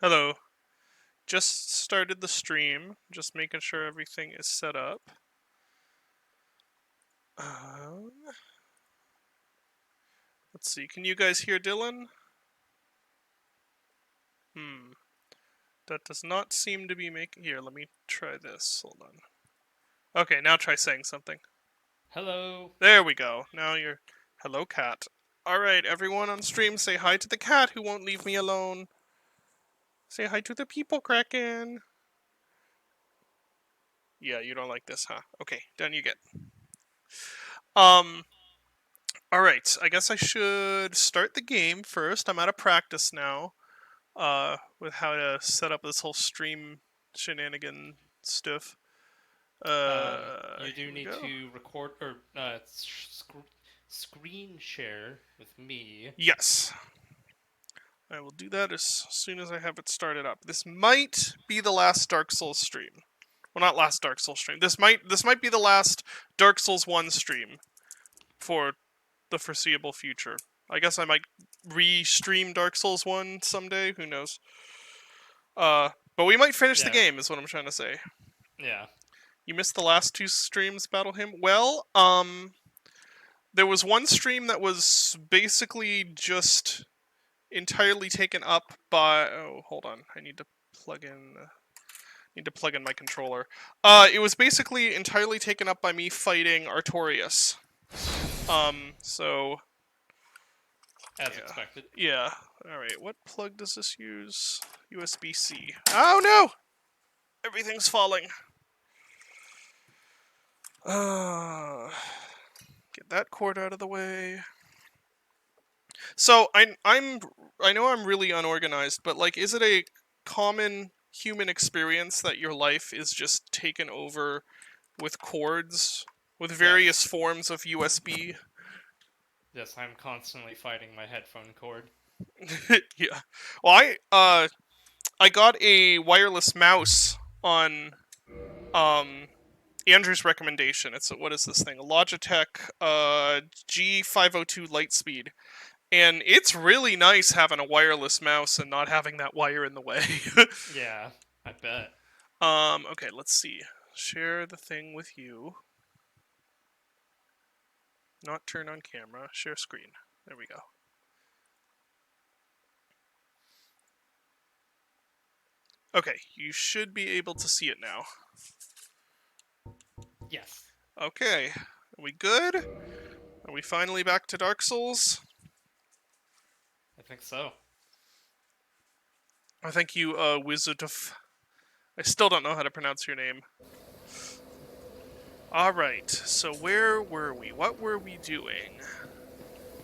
Hello. Just started the stream. Just making sure everything is set up. Um, let's see. Can you guys hear Dylan? That does not seem to be making... Here, let me try this. Hold on. Okay, now try saying something. Hello. There we go. Now you're... Hello, cat. Alright, everyone on stream, say hi to the cat who won't leave me alone. Say hi to the people, Kraken. Yeah, you don't like this, huh? Okay, done you get. Alright, I guess I should start the game first. I'm out of practice now. With how to set up this whole stream shenanigan stuff. You do Here we need go. to record or screen share with me. Yes. I will do that as soon as I have it started up. This might be the last Dark Souls stream. Well, not last Dark Souls stream. This might be the last Dark Souls 1 stream for the foreseeable future. I guess I might re-stream Dark Souls 1 someday, who knows. But we might finish the game is what I'm trying to say. Yeah. You missed the last two streams, Battle Hymn? Well, there was one stream that was basically just entirely taken up by... Oh, hold on. I need to plug in... my controller. It was basically entirely taken up by me fighting Artorias. So... As expected. Yeah. Alright, what plug does this use? USB-C. Oh, no! Everything's falling. Get that cord out of the way. So I know I'm really unorganized, but like, is it a common human experience that your life is just taken over with cords with various forms of USB? Yes, I'm constantly fighting my headphone cord. Yeah. Well, I got a wireless mouse on Andrew's recommendation. It's what is this thing? A Logitech G502 Lightspeed. And it's really nice having a wireless mouse and not having that wire in the way. Yeah, I bet. Okay, let's see. Share the thing with you. Not turn on camera. Share screen. There we go. Okay, you should be able to see it now. Yes. Okay, are we good? Are we finally back to Dark Souls? I think so. I thank you, Wizard of... I still don't know how to pronounce your name. Alright, so where were we? What were we doing?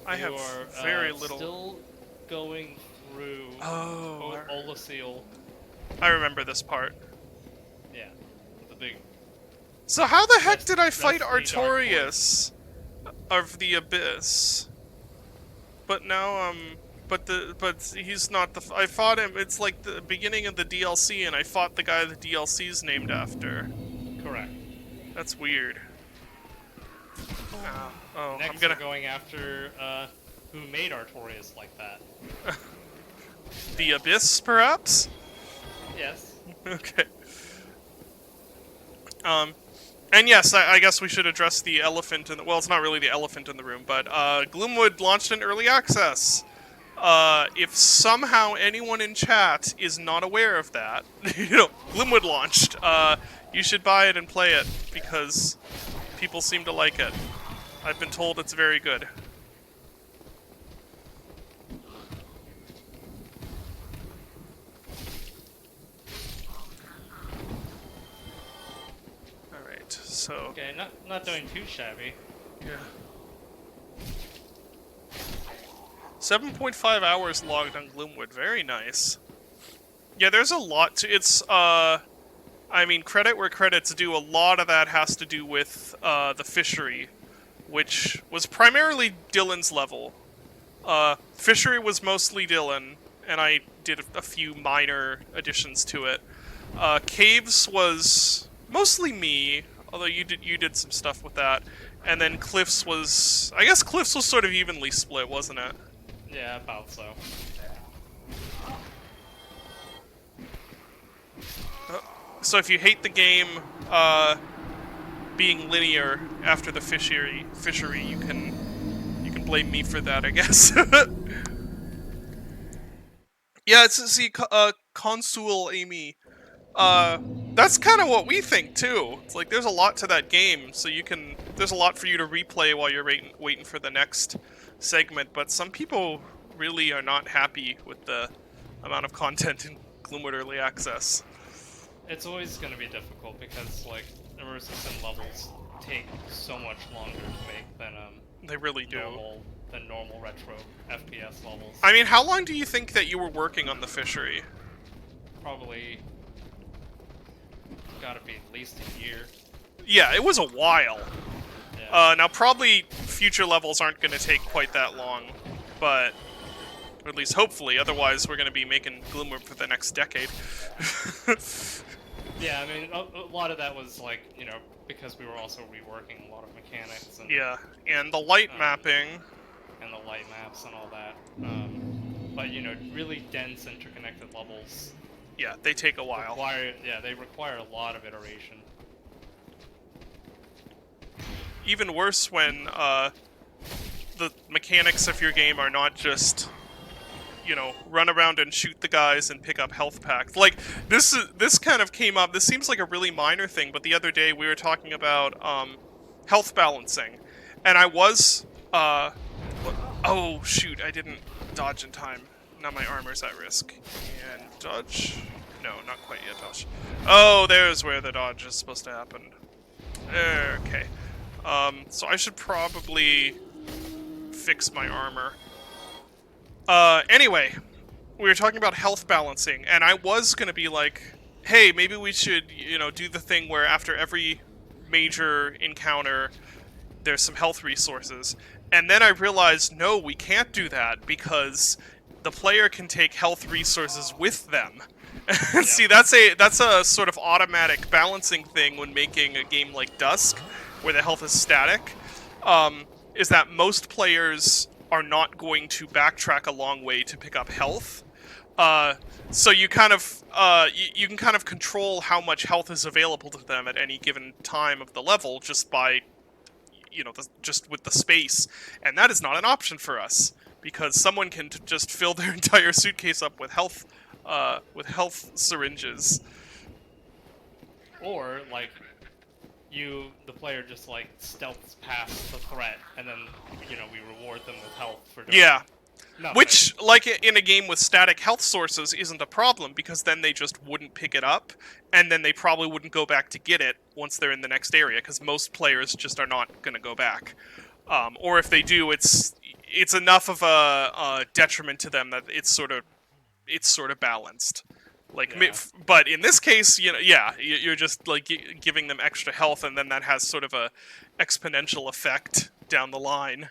I have very little... Still going through Olasil. I remember this part. Yeah, the big... So how the heck did I fight Artorias of the Abyss? But now, but he's not the... I fought him, it's like the beginning of the DLC, and I fought the guy the DLC's named after. Correct. That's weird. Next I'm gonna... we're going after, who made Artorias like that. The Abyss, perhaps? Yes. Okay. And yes, I guess we should address the elephant in the... Well, it's not really the elephant in the room, but, Gloomwood launched an early access. If somehow anyone in chat is not aware of that, Gloomwood launched, you should buy it and play it, because people seem to like it. I've been told it's very good. Alright, so... Okay, not doing too shabby. Yeah. 7.5 hours logged on Gloomwood. Very nice. Yeah, there's a lot to... It's, I mean, credit where credit's due. A lot of that has to do with, the fishery, which was primarily Dylan's level. Fishery was mostly Dylan, and I did a few minor additions to it. Caves was mostly me, although you did some stuff with that. And then Cliffs was... I guess Cliffs was sort of evenly split, wasn't it? Yeah, about so. So if you hate the game being linear after the fishery, you can blame me for that, I guess. Yeah, see, Consul Amy. Uh, that's kind of what we think too. It's like there's a lot to that game, so there's a lot for you to replay while you're waiting for the next segment. But some people really are not happy with the amount of content in Gloomwood Early Access. It's always going to be difficult because like immersive sim levels take so much longer to make than They really do. normal retro FPS levels. I mean, how long do you think that you were working on the fishery? Probably gotta be at least a year. Yeah, it was a while. Yeah. Now, probably future levels aren't going to take quite that long, but or at least hopefully. Otherwise, we're going to be making Gloomwood for the next decade. Yeah, I mean, a lot of that was like, you know, because we were also reworking a lot of mechanics and Yeah, and the light mapping. and the light maps and all that. But you know, really dense interconnected levels. Yeah, they take a while. They require a lot of iteration. Even worse when the mechanics of your game are not just, you know, run around and shoot the guys and pick up health packs. Like this kind of came up. This seems like a really minor thing, but the other day we were talking about health balancing, and I was oh shoot, I didn't dodge in time. Now my armor's at risk. And dodge? No, not quite yet. Dodge. Oh, there's where the dodge is supposed to happen. Okay. So I should probably fix my armor. Anyway, we were talking about health balancing, and I was gonna be like, hey, maybe we should, you know, do the thing where after every major encounter, there's some health resources. And then I realized, no, we can't do that, because the player can take health resources with them. See, that's a sort of automatic balancing thing when making a game like Dusk, where the health is static, is that most players are not going to backtrack a long way to pick up health. So you kind of you can kind of control how much health is available to them at any given time of the level just by, you know, just with the space, and that is not an option for us because someone can just fill their entire suitcase up with health syringes. Or like the player just like stealths past the threat, and then you know we reward them with health for doing Yeah. nothing. Which, like in a game with static health sources, isn't a problem, because then they just wouldn't pick it up, and then they probably wouldn't go back to get it once they're in the next area, because most players just are not going to go back. Or if they do, it's enough of a detriment to them that it's sort of balanced. Like, Yeah. but in this case, you know, yeah, you're just like giving them extra health, and then that has sort of a exponential effect down the line.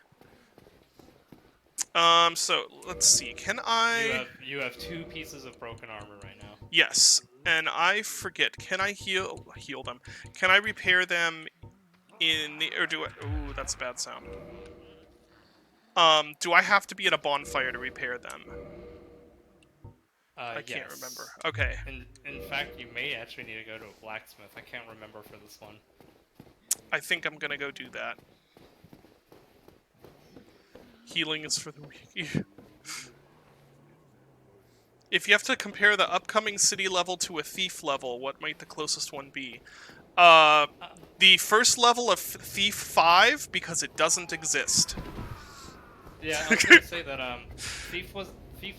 So let's see. Can I? You have 2 pieces of broken armor right now. Yes, and I forget. Can I heal them? Can I repair them in the or do I? Ooh, that's a bad sound. Do I have to be at a bonfire to repair them? I can't Yes. remember. Okay. In fact, you may actually need to go to a blacksmith. I can't remember for this one. I think I'm gonna go do that. Healing is for the weak. If you have to compare the upcoming city level to a thief level, what might the closest one be? The first level of Thief 5, because it doesn't exist. Yeah, I was gonna say that thief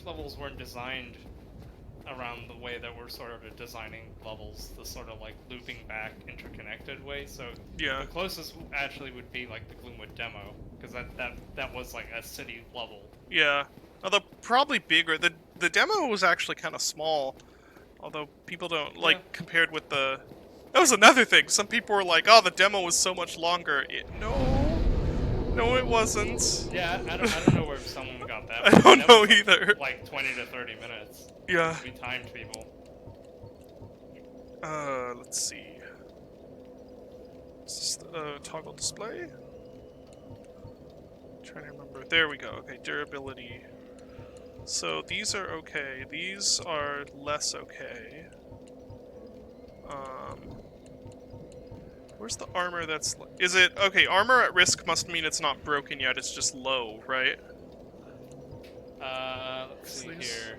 levels weren't designed around the way that we're sort of designing levels, the sort of like looping back interconnected way. So Yeah. the closest actually would be like the Gloomwood demo, because that was like a city level. Yeah. Although probably bigger. The demo was actually kind of small. Although people don't like compared with the. That was another thing. Some people were like, "Oh, the demo was so much longer." No, it wasn't. Yeah, I don't know where someone got that. I don't That know was, either. Like 20 to 30 minutes. Yeah. We timed people. Let's see. Is this toggle display? Trying to remember. There we go. Okay, durability. So these are okay. These are less okay. Um, where's the armor that's... Is it... Okay, armor at risk must mean it's not broken yet, it's just low, right? Let's 'Cause see these... here.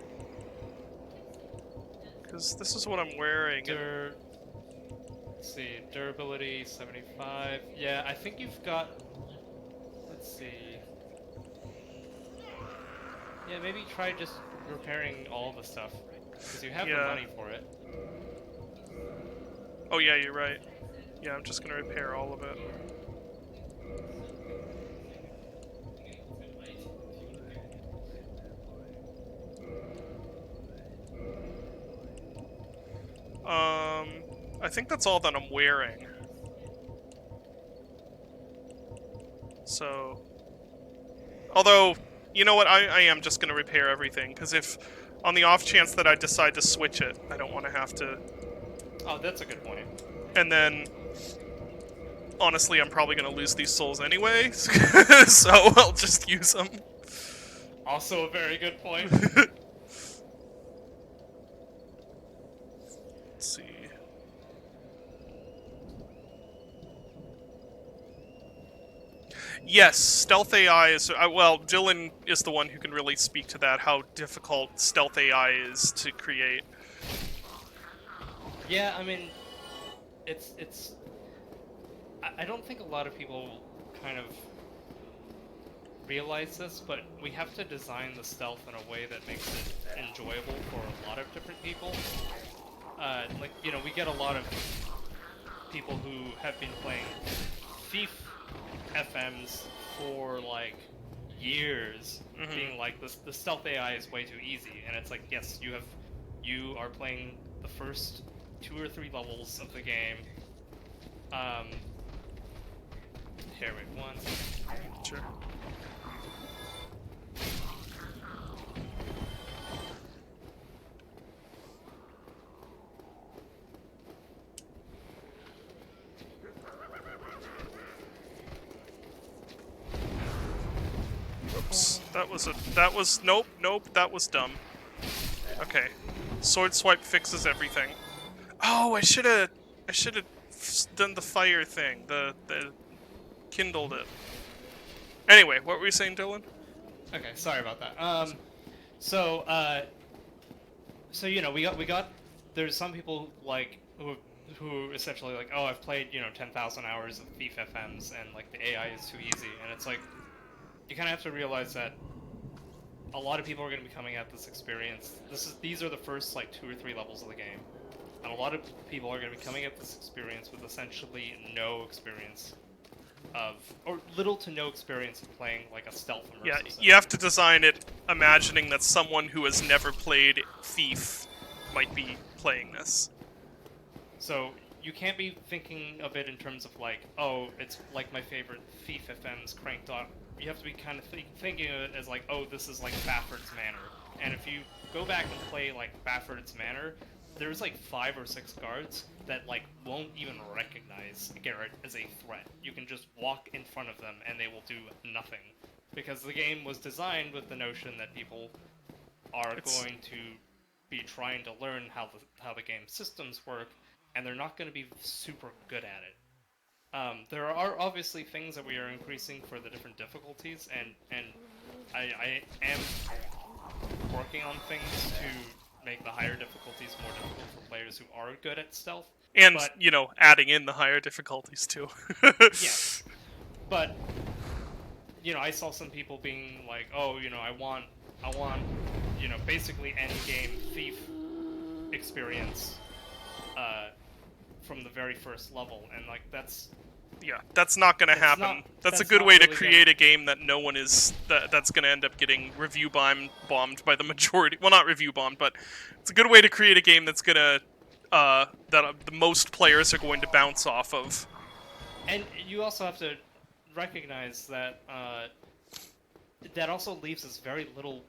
Because this is what I'm wearing, and... Let's see, durability 75. Yeah, I think you've got. Let's see. Yeah, maybe try just repairing all the stuff, because you have the Yeah. money for it. Oh yeah, you're right. Yeah, I'm just gonna repair all of it. I think that's all that I'm wearing. So... Although, you know what, I am just gonna repair everything, because if... On the off chance that I decide to switch it, I don't want to have to... Oh, that's a good point. And then... Honestly, I'm probably gonna lose these souls anyway, so I'll just use them. Also a very good point. Let's see... Yes, stealth AI is... well, Dylan is the one who can really speak to that, how difficult stealth AI is to create. Yeah, I mean, it's. I don't think a lot of people kind of realize this, but we have to design the stealth in a way that makes it enjoyable for a lot of different people. Like, you know, we get a lot of people who have been playing Thief FMs for like years, being like the stealth AI is way too easy, and it's like, yes, you are playing the first 2 or 3 levels of the game. Here, wait, one. Sure. Oops. Nope, that was dumb. Okay. Sword swipe fixes everything. Oh, I should've done the fire thing. The kindled it. Anyway, what were you saying, Dylan? Okay, sorry about that. So, you know, we got. There's some people like who essentially like, oh, I've played 10,000 hours of Thief FMs and like the AI is too easy, and it's like you kind of have to realize that a lot of people are going to be coming at this experience. These are the first like 2 or 3 levels of the game, and a lot of people are going to be coming at this experience with essentially no experience or little to no experience of playing like a stealth immersive. Yeah, setting. you have to design it imagining that someone who has never played Thief might be playing this. So you can't be thinking of it in terms of like, oh, it's like my favorite Thief FM's cranked up. You have to be kind of thinking of it as like, oh, this is like Bafford's Manor. And if you go back and play like Bafford's Manor, there's like 5 or 6 guards that like won't even recognize Garrett as a threat. You can just walk in front of them and they will do nothing. Because the game was designed with the notion that people are going to be trying to learn how the game systems work, and they're not going to be super good at it. There are obviously things that we are increasing for the different difficulties, and I am working on things to make the higher difficulties more difficult for players who are good at stealth. And, but, adding in the higher difficulties too. Yes. But, I saw some people being like, oh, I want, basically endgame Thief experience from the very first level, and like that's not gonna happen. That's a good way to create a game that no one is that's gonna end up getting review bombed by the majority. Well, not review bombed, but it's a good way to create a game that's gonna that the most players are going to bounce off of. And you also have to recognize that that also leaves us very little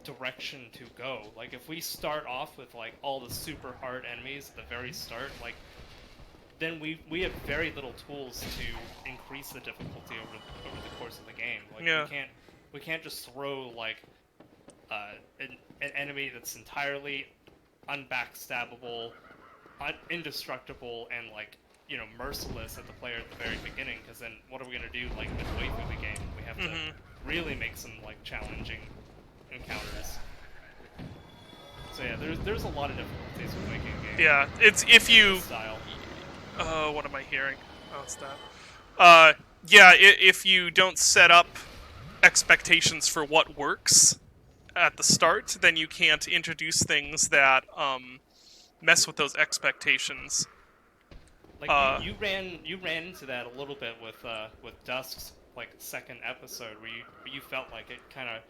direction to go. Like, if we start off with like all the super hard enemies at the very start, like, then we have very little tools to increase the difficulty over the course of the game. Like, we can't just throw like an enemy that's entirely unbackstabbable indestructible and like merciless at the player at the very beginning, because then what are we gonna do like midway through the game? We have to Mm-hmm. really make some like challenging encounters. So yeah, there's a lot of difficulties with making a game. Yeah, it's if This you. style. What am I hearing? Oh, it's that. Yeah, if you don't set up expectations for what works at the start, then you can't introduce things that mess with those expectations. Like Uh, you ran into that a little bit with Dusk's like second episode, where you felt like it kind of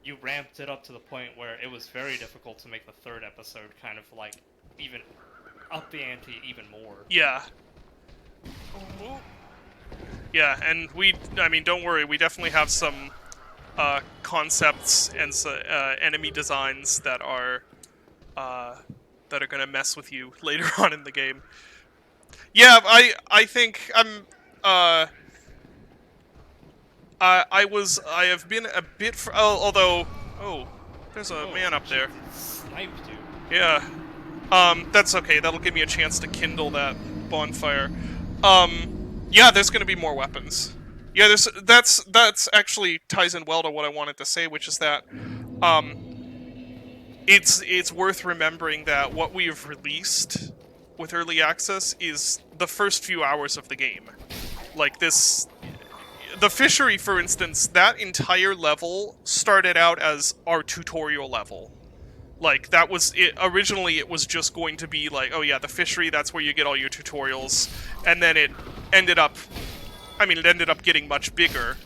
you ramped it up to the point where it was very difficult to make the third episode kind of like even up the ante even more. yeah. Yeah, and I mean, don't worry, we definitely have some concepts and enemy designs uh, that are gonna mess with you later on in the game. Yeah, I think uh, I have been a bit, although, oh, there's a Oh, man up there. sniped you. Yeah, that's okay, that'll give me a chance to kindle that bonfire. Yeah, there's gonna be more weapons. Yeah, that's actually ties in well to what I wanted to say, which is that, um, it's worth remembering that what we have released with early access is the first few hours of the game. Like this, the fishery, for instance, that entire level started out as our tutorial level. Like, that was it. Originally, it was just going to be like, oh yeah, the fishery, that's where you get all your tutorials. And then it ended up, I mean, it ended up getting much bigger,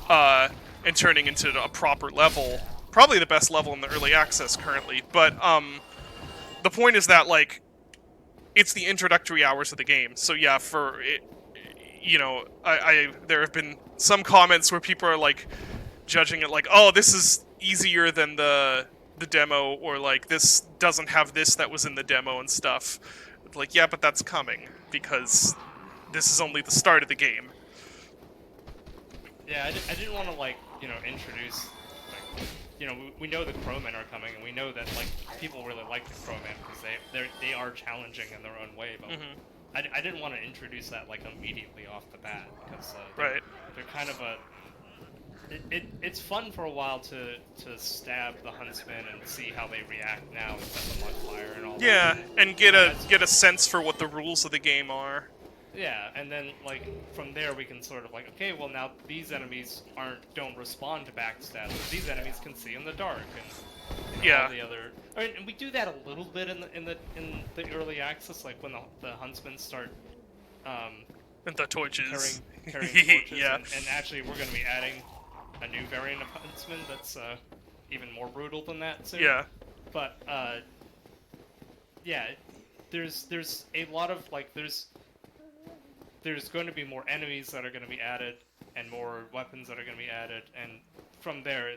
and turning into a proper level. Probably the best level in the early access currently. But, the point is that, like, it's the introductory hours of the game. So yeah, for it, there have been some comments where people are like judging it like, oh, this is easier than the demo, or like this doesn't have this that was in the demo and stuff. Like, yeah, but that's coming because this is only the start of the game. Yeah, I didn't want to like introduce like we know the Crowmen are coming, and we know that like people really like the Crowmen because they are challenging in their own way, but I didn't want to introduce that like immediately off the bat because Right. they're kind of a it's fun for a while to stab the huntsman and see how they react now and set them on fire and all Yeah, that. and get a sense for what the rules of the game are. Yeah, and then like from there we can sort of like, okay, well now these enemies don't respond to backstab. These enemies can see in the dark and Yeah. all the other. I mean, and we do that a little bit in the early access, like when the huntsmen start And the torches. carrying torches, Yeah. and actually we're going to be adding a new variant of huntsman that's even more brutal than that soon. Yeah. But yeah, there's a lot of like there's going to be more enemies that are going to be added and more weapons that are going to be added, and from there,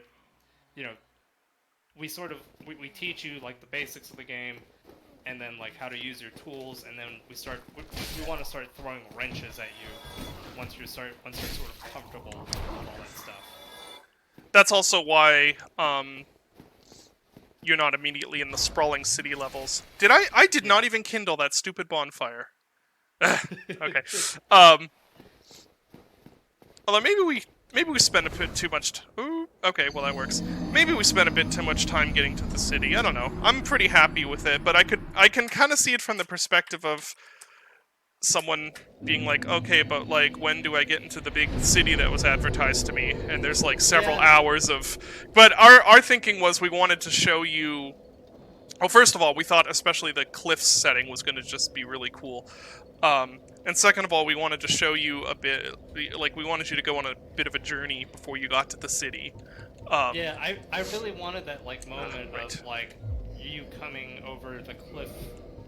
we sort of we teach you like the basics of the game, and then like how to use your tools, and then we want to start throwing wrenches at you once you're sort of comfortable with all that stuff. That's also why you're not immediately in the sprawling city levels. I did not even kindle that stupid bonfire. Okay. Although maybe we spend a bit too much. Ooh, okay, well that works. Maybe we spent a bit too much time getting to the city. I don't know. I'm pretty happy with it, but I can kind of see it from the perspective of someone being like, okay, but like when do I get into the big city that was advertised to me? And there's like several hours of. But our thinking was we wanted to show you. Well, first of all, we thought especially the cliffs setting was going to just be really cool. And second of all, we wanted to show you a bit, like, we wanted you to go on a bit of a journey before you got to the city. Yeah, I really wanted that, like, moment right. of, like, you coming over the cliff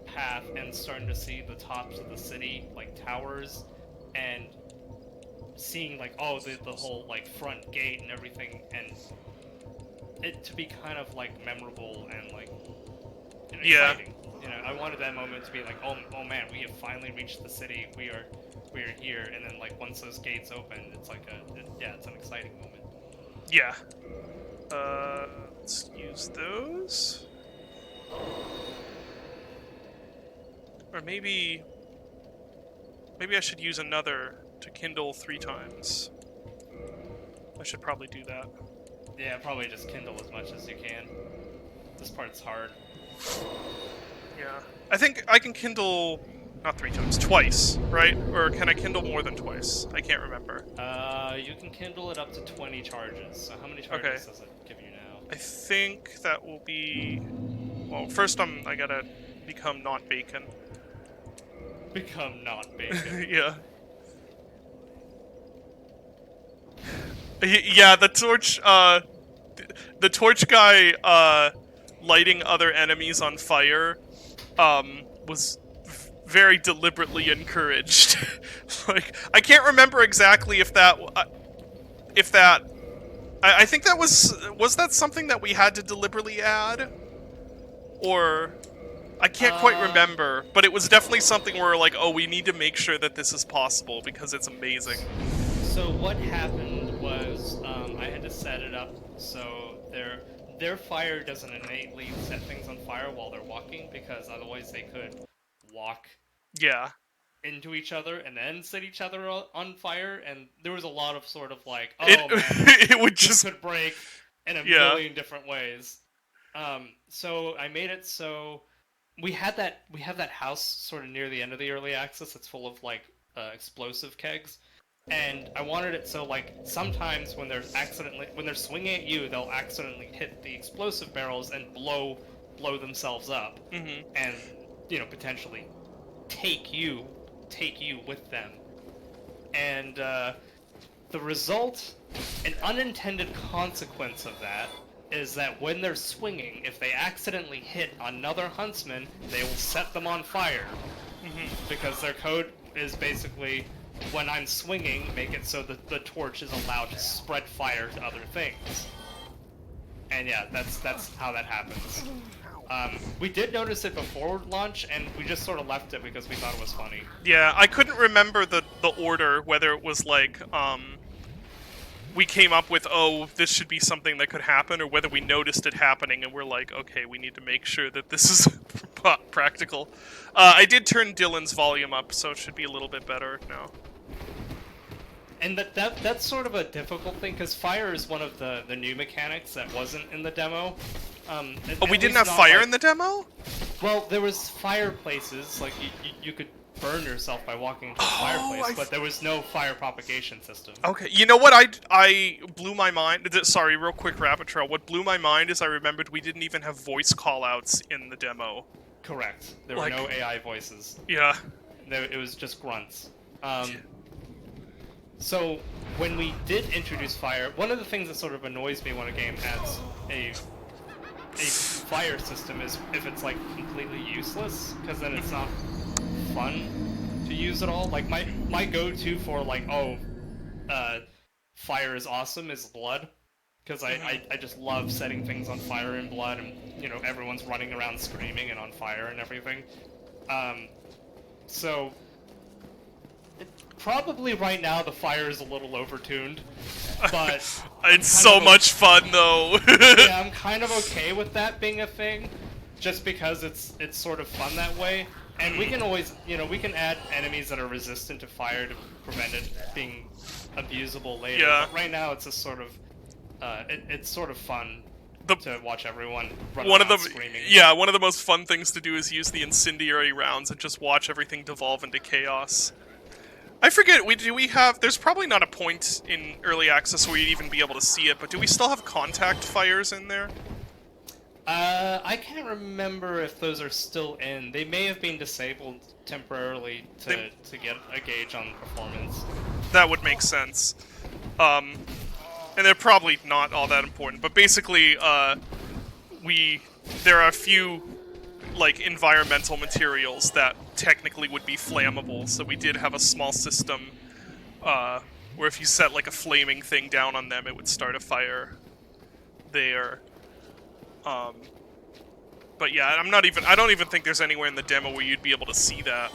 path and starting to see the tops of the city, like, towers, and seeing, like, oh, the whole, like, front gate and everything, and it to be kind of, like, memorable and, like, exciting. I wanted that moment to be like, oh man, we have finally reached the city. We are here. And then like once those gates open, it's like it's an exciting moment. Yeah. Let's use those. Or maybe I should use another to kindle 3 times. I should probably do that. Yeah, probably just kindle as much as you can. This part's hard. Yeah. I think I can kindle not 3 times, twice, right? Or can I kindle more than twice? I can't remember. You can kindle it up to 20 charges. So how many charges Okay. does it give you now? I think that will be... Well, first I gotta become not bacon. Become not bacon. Yeah. Yeah, the torch guy, lighting other enemies on fire, was very deliberately encouraged. Like, I can't remember exactly if that, I think that was that something that we had to deliberately add? Or, I can't quite remember, but it was definitely something where, like, oh, we need to make sure that this is possible, because it's amazing. So what happened was, I had to set it up so their fire doesn't innately set things on fire while they're walking, because otherwise they could walk Yeah. into each other and then set each other on fire, and there was a lot of sort of like, oh It, man, it would this just... could break in a Yeah. million different ways. So I made it so we have that house sort of near the end of the early access. It's full of like explosive kegs, and I wanted it so like sometimes when they're swinging at you, they'll accidentally hit the explosive barrels and blow themselves up, and potentially take you with them. And the result, an unintended consequence of that, is that when they're swinging, if they accidentally hit another huntsman, they will set them on fire. Because their code is basically, when I'm swinging, make it so that the torch is allowed to spread fire to other things. And yeah, that's how that happens. We did notice it before launch, and we just sort of left it because we thought it was funny. Yeah, I couldn't remember the order, whether it was like, we came up with, oh, this should be something that could happen, or whether we noticed it happening and we're like, okay, we need to make sure that this is practical. I did turn Dylan's volume up, so it should be a little bit better now. And that's sort of a difficult thing, because fire is one of the new mechanics that wasn't in the demo. Oh, we didn't have fire in the demo? Well, there was fireplaces, like you could burn yourself by walking into a fireplace, but there was no fire propagation system. Okay, you know what I blew my mind? Sorry, real quick rabbit trail. What blew my mind is I remembered we didn't even have voice callouts in the demo. Correct. There were no AI voices. Yeah. It was just grunts. So when we did introduce fire, one of the things that sort of annoys me when a game adds a fire system is if it's like completely useless, because then it's not fun to use at all. Like my go-to for like, fire is awesome is blood, because I just love setting things on fire in blood, and everyone's running around screaming and on fire and everything. So probably right now the fire is a little overtuned, but it's so much fun though. Yeah, I'm kind of okay with that being a thing, just because it's sort of fun that way. And we can always, we can add enemies that are resistant to fire to prevent it being abusable later. Yeah. But right now it's just sort of, it's sort of fun to watch everyone run around screaming. Yeah, one of the most fun things to do is use the incendiary rounds and just watch everything devolve into chaos. I forget, there's probably not a point in early access where you'd even be able to see it, but do we still have contact fires in there? I can't remember if those are still in. They may have been disabled temporarily to get a gauge on performance. That would make sense. And they're probably not all that important, but basically, there are a few, like, environmental materials that technically would be flammable, so we did have a small system, where if you set, like, a flaming thing down on them, it would start a fire there. But yeah, I don't even think there's anywhere in the demo where you'd be able to see that.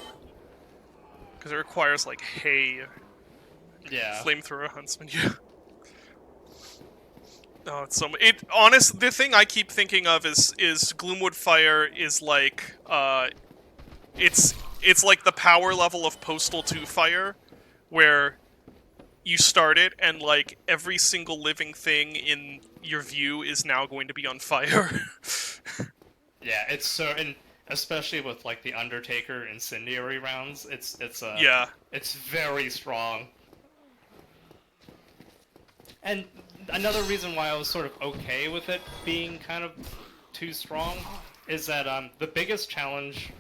Because it requires, like, hay. Yeah. Flamethrower huntsman, yeah. Oh, it's so... the thing I keep thinking of is Gloomwood Fire is like, it's it's like the power level of Postal 2 Fire, where you start it and like every single living thing in your view is now going to be on fire. Yeah, it's so, and especially with like the Undertaker incendiary rounds, Yeah. it's very strong. And another reason why I was sort of okay with it being kind of too strong is that the biggest challenge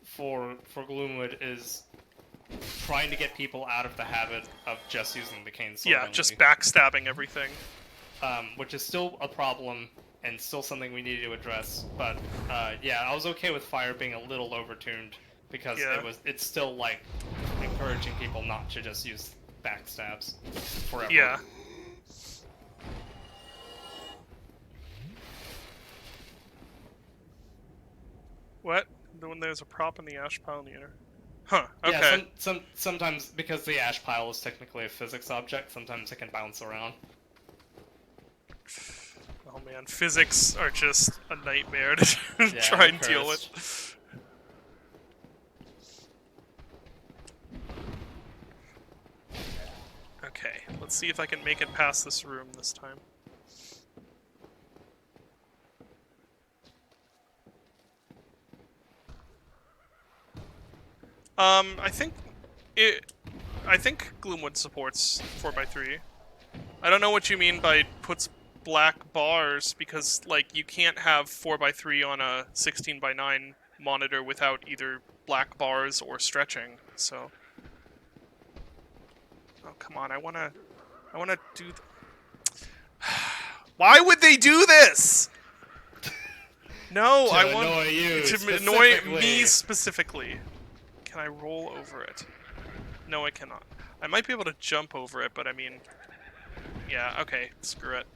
for Gloomwood is trying to get people out of the habit of just using the cane sword Yeah, only. just backstabbing everything. Which is still a problem and still something we need to address. But yeah, I was okay with fire being a little overtuned because Yeah. it's still like encouraging people not to just use backstabs forever. Yeah. What? When there's a prop in the Ash Pioneer. Huh, okay. Yeah, sometimes because the ash pile is technically a physics object, sometimes it can bounce around. Oh man, physics are just a nightmare to try and deal with. Okay, let's see if I can make it past this room this time. I think Gloomwood supports 4x3. I don't know what you mean by puts black bars, because like you can't have 4x3 on a 16:9 monitor without either black bars or stretching. So, oh come on, I wanna do. Why would they do this? No, to I want annoy you to annoy me specifically. Can I roll over it? No, I cannot. I might be able to jump over it, but I mean, yeah, okay, screw it.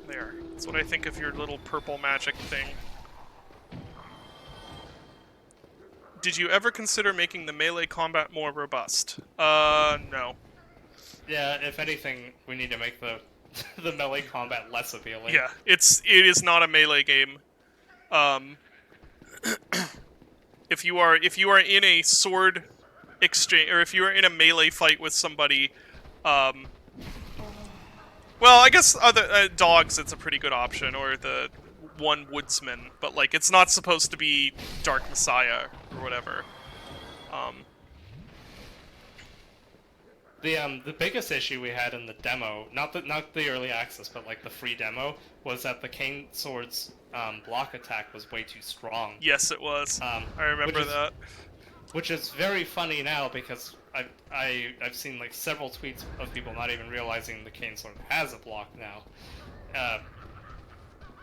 There. That's what I think of your little purple magic thing. Did you ever consider making the melee combat more robust? No. Yeah, if anything, we need to make the the melee combat less appealing. Yeah, it is not a melee game. If you are in a sword exchange, or if you are in a melee fight with somebody, well, I guess other dogs, it's a pretty good option, or the one woodsman, but like it's not supposed to be Dark Messiah or whatever. The biggest issue we had in the demo, not the early access, but like the free demo, was that the cane sword's block attack was way too strong. Yes, it was. I remember that. Which is very funny now because I've seen like several tweets of people not even realizing the cane sword has a block now,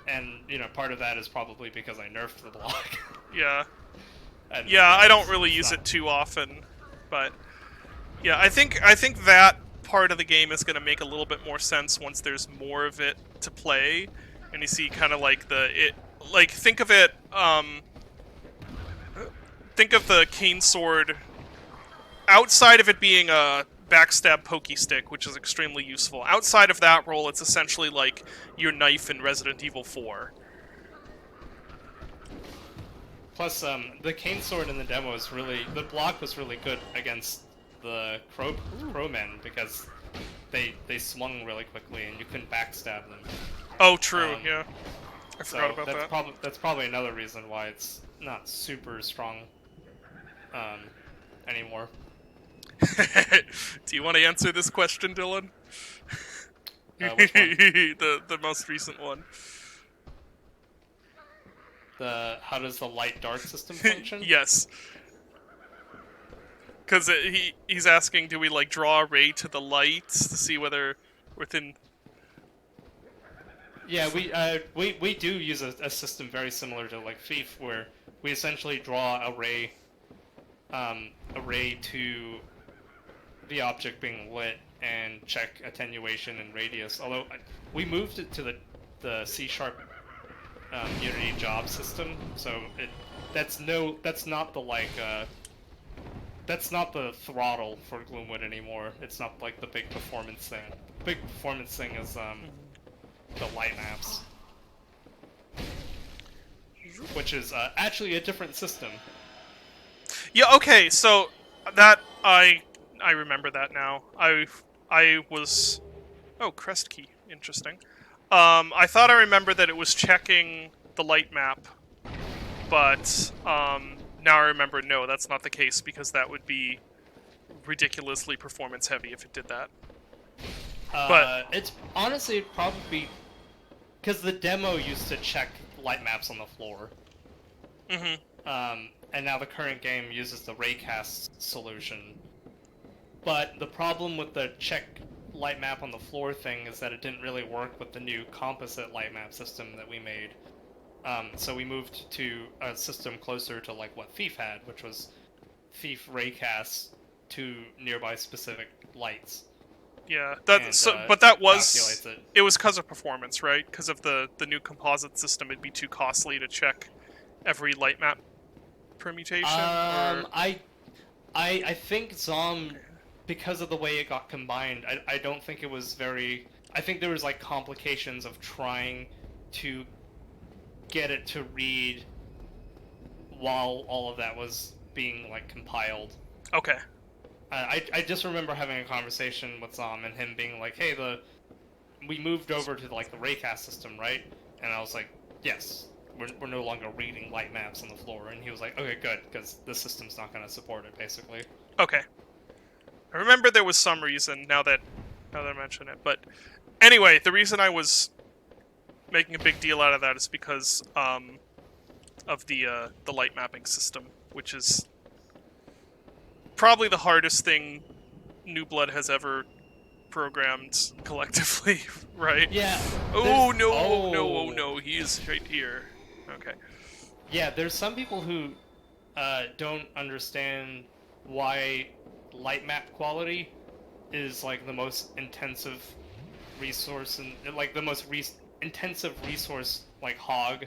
and you know part of that is probably because I nerfed the block. Yeah. Yeah, I don't really use it too often, but yeah, I think that part of the game is going to make a little bit more sense once there's more of it to play, and you see kind of like think of it. Think of the cane sword outside of it being a backstab pokey stick, which is extremely useful. Outside of that role, it's essentially like your knife in Resident Evil 4. Plus, the cane sword in the demo is the block was really good against the crowmen because they swung really quickly and you couldn't backstab them. Oh, true. Yeah, I forgot about that. That's probably another reason why it's not super strong anymore. Do you want to answer this question, Dylan? Which one? The most recent one. How does the light dark system function? Yes. Because he's asking, do we like draw a ray to the light to see whether within? Yeah, we do use a system very similar to like Thief, where we essentially draw a ray to the object being lit and check attenuation and radius. Although we moved it to the C# Unity job system, so that's not the throttle for Gloomwood anymore. It's not like the big performance thing. The big performance thing is the light maps, which is actually a different system. Yeah, okay, so that I remember that now. I was crest key. Interesting. I thought I remember that it was checking the light map, but now I remember no, that's not the case because that would be ridiculously performance heavy if it did that. But It's honestly probably because the demo used to check light maps on the floor. mhm. And now the current game uses the raycast solution. But the problem with the check light map on the floor thing is that it didn't really work with the new composite light map system that we made. So we moved to a system closer to like what Thief had, which was Thief raycasts to nearby specific lights. Yeah, And, but that calculates was it. it was because of performance, right? Because of the new composite system, it'd be too costly to check every light map permutation. Or... I think Zom, because of the way it got combined, I don't think it was very. I think there was like complications of trying to get it to read while all of that was being like compiled. Okay. I just remember having a conversation with Zom and him being like, "Hey, we moved over to like the raycast system, right?" And I was like, "Yes, we're no longer reading light maps on the floor." And he was like, "Okay, good, because the system's not going to support it, basically." Okay. I remember there was some reason now that I mention it, but anyway, the reason I was making a big deal out of that is because of the light mapping system, which is probably the hardest thing New Blood has ever programmed collectively, right? Yeah. Oh no! Oh no! Oh no! He is right here. Okay. Yeah, there's some people who don't understand why light map quality is like the most intensive resource and like the most intensive resource like hog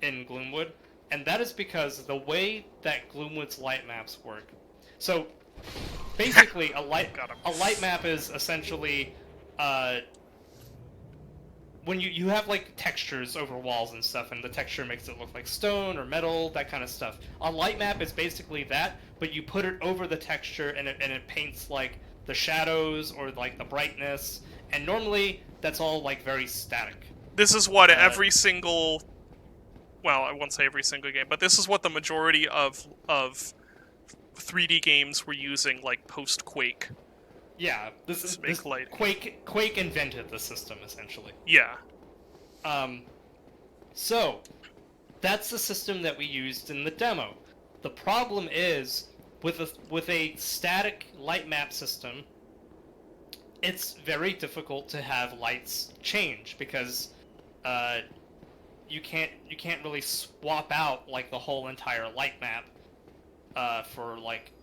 in Gloomwood, and that is because the way that Gloomwood's light maps work. So basically, a light map is essentially when you have like textures over walls and stuff, and the texture makes it look like stone or metal, that kind of stuff. A light map is basically that, but you put it over the texture, and it paints like the shadows or like the brightness, and normally that's all like very static. This is what every single, well, I won't say every single game, but this is what the majority of 3D games were using, like post Quake. Yeah, this Quake invented the system essentially. Yeah. So that's the system that we used in the demo. The problem is with a static light map system, it's very difficult to have lights change because you can't really swap out like the whole entire light map for like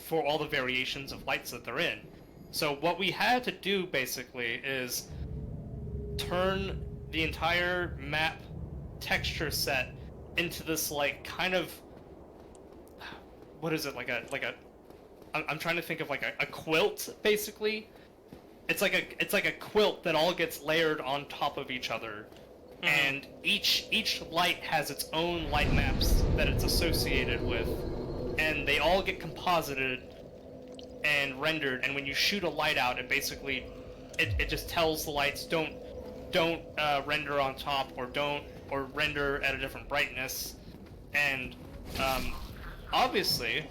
for all the variations of lights that they're in. So what we had to do basically is turn the entire map texture set into this like kind of what is it like a I'm trying to think of like a quilt basically. It's like a quilt that all gets layered on top of each other. Mm-hmm. And each light has its own light maps that it's associated with, and they all get composited and rendered, and when you shoot a light out, it basically it just tells the lights don't render on top or render at a different brightness. And obviously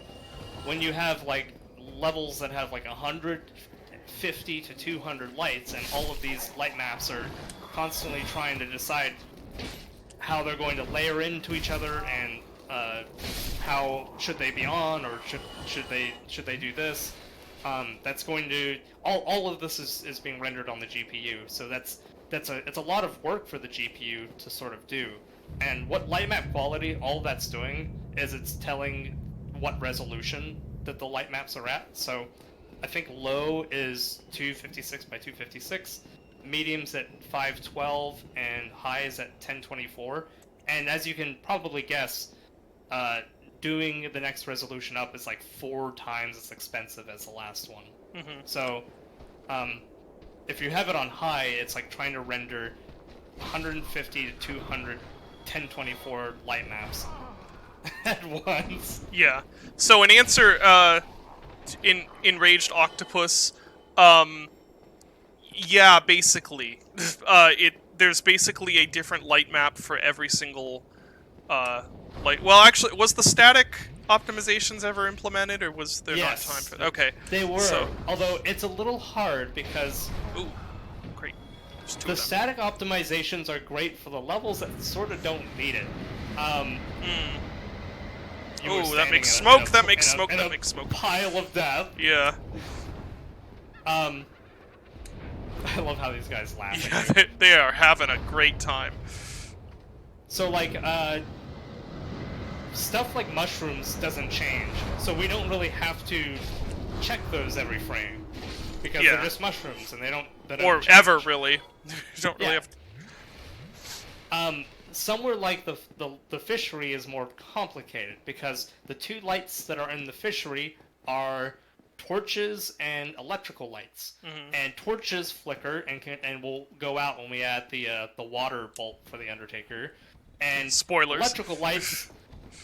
when you have like levels that have like 150 to 200 lights, and all of these light maps are constantly trying to decide how they're going to layer into each other, and how should they be on, or should they do this. That's going to all of this is being rendered on the GPU, so it's a lot of work for the GPU to sort of do. And what light map quality, all that's doing is it's telling what resolution that the light maps are at. So I think low is 256 by 256, medium's at 512, and high is at 1024. And as you can probably guess, doing the next resolution up is like 4 times as expensive as the last one. Mm-hmm. So if you have it on high, it's like trying to render 150 to 200 1024 light maps at once. Yeah. So an answer, in Enraged Octopus, yeah, basically. There's basically a different light map for every single, light. Well, actually, was the static optimizations ever implemented, or was there not time for... Okay. They were, So, although it's a little hard because ooh, great. There's two the of them. static optimizations are great for the levels that sort of don't need it. You were Ooh, that standing makes in a- smoke, in a- that makes in a- smoke, in that a makes smoke. Pile of death. Yeah. I love how these guys laugh Yeah, at you. they are having a great time. So, like, stuff like mushrooms doesn't change, so we don't really have to check those every frame. Because Yeah. they're just mushrooms, and they don't Or change. ever, really. You don't really Yeah. have to... Somewhere like the fishery is more complicated, because the two lights that are in the fishery are torches and electrical lights. And torches flicker and will go out when we add the water bolt for the Undertaker. And Spoilers. electrical lights,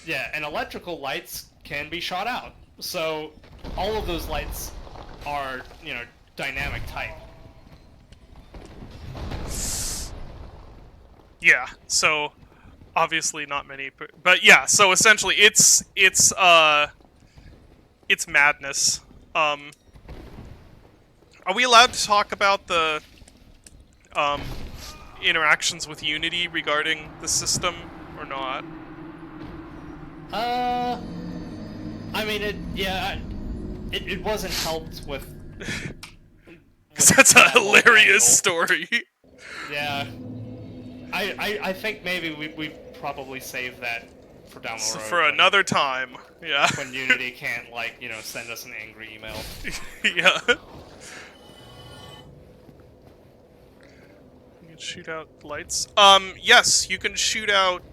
yeah, and electrical lights can be shot out. So all of those lights are, you know, dynamic type. Yeah, so obviously not many, but yeah, so essentially it's madness. Are we allowed to talk about the interactions with Unity regarding the system or not? I mean, it wasn't helped with. Because that's a that whole hilarious angle. story. Yeah. I think maybe we probably save that for down the road. For another time, yeah. When Unity can't, like, you know, send us an angry email. Yeah. You can shoot out lights. Yes, you can shoot out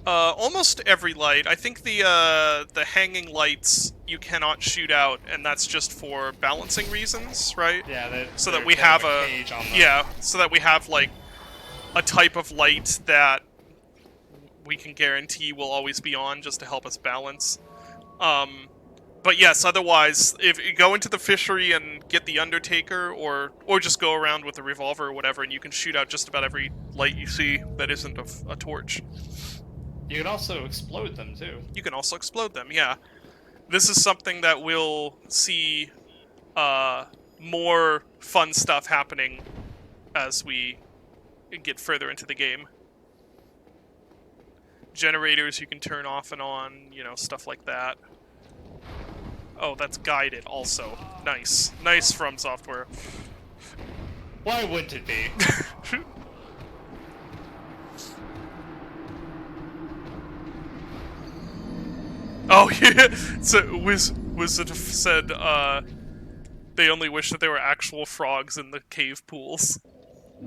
almost every light. I think the hanging lights you cannot shoot out, and that's just for balancing reasons, right? Yeah, So that we have a cage on them. yeah, so that we have like a type of light that we can guarantee will always be on, just to help us balance. But yes, otherwise, if you go into the fishery and get the Undertaker, or just go around with a revolver or whatever, and you can shoot out just about every light you see that isn't a torch. You can also explode them too. You can also explode them, yeah. This is something that we'll see more fun stuff happening as we get further into the game. Generators you can turn off and on, you know, stuff like that. Oh, that's guided also. Nice. Nice From Software. Why wouldn't it be? Oh, yeah. So, Wizard said, they only wish that there were actual frogs in the cave pools.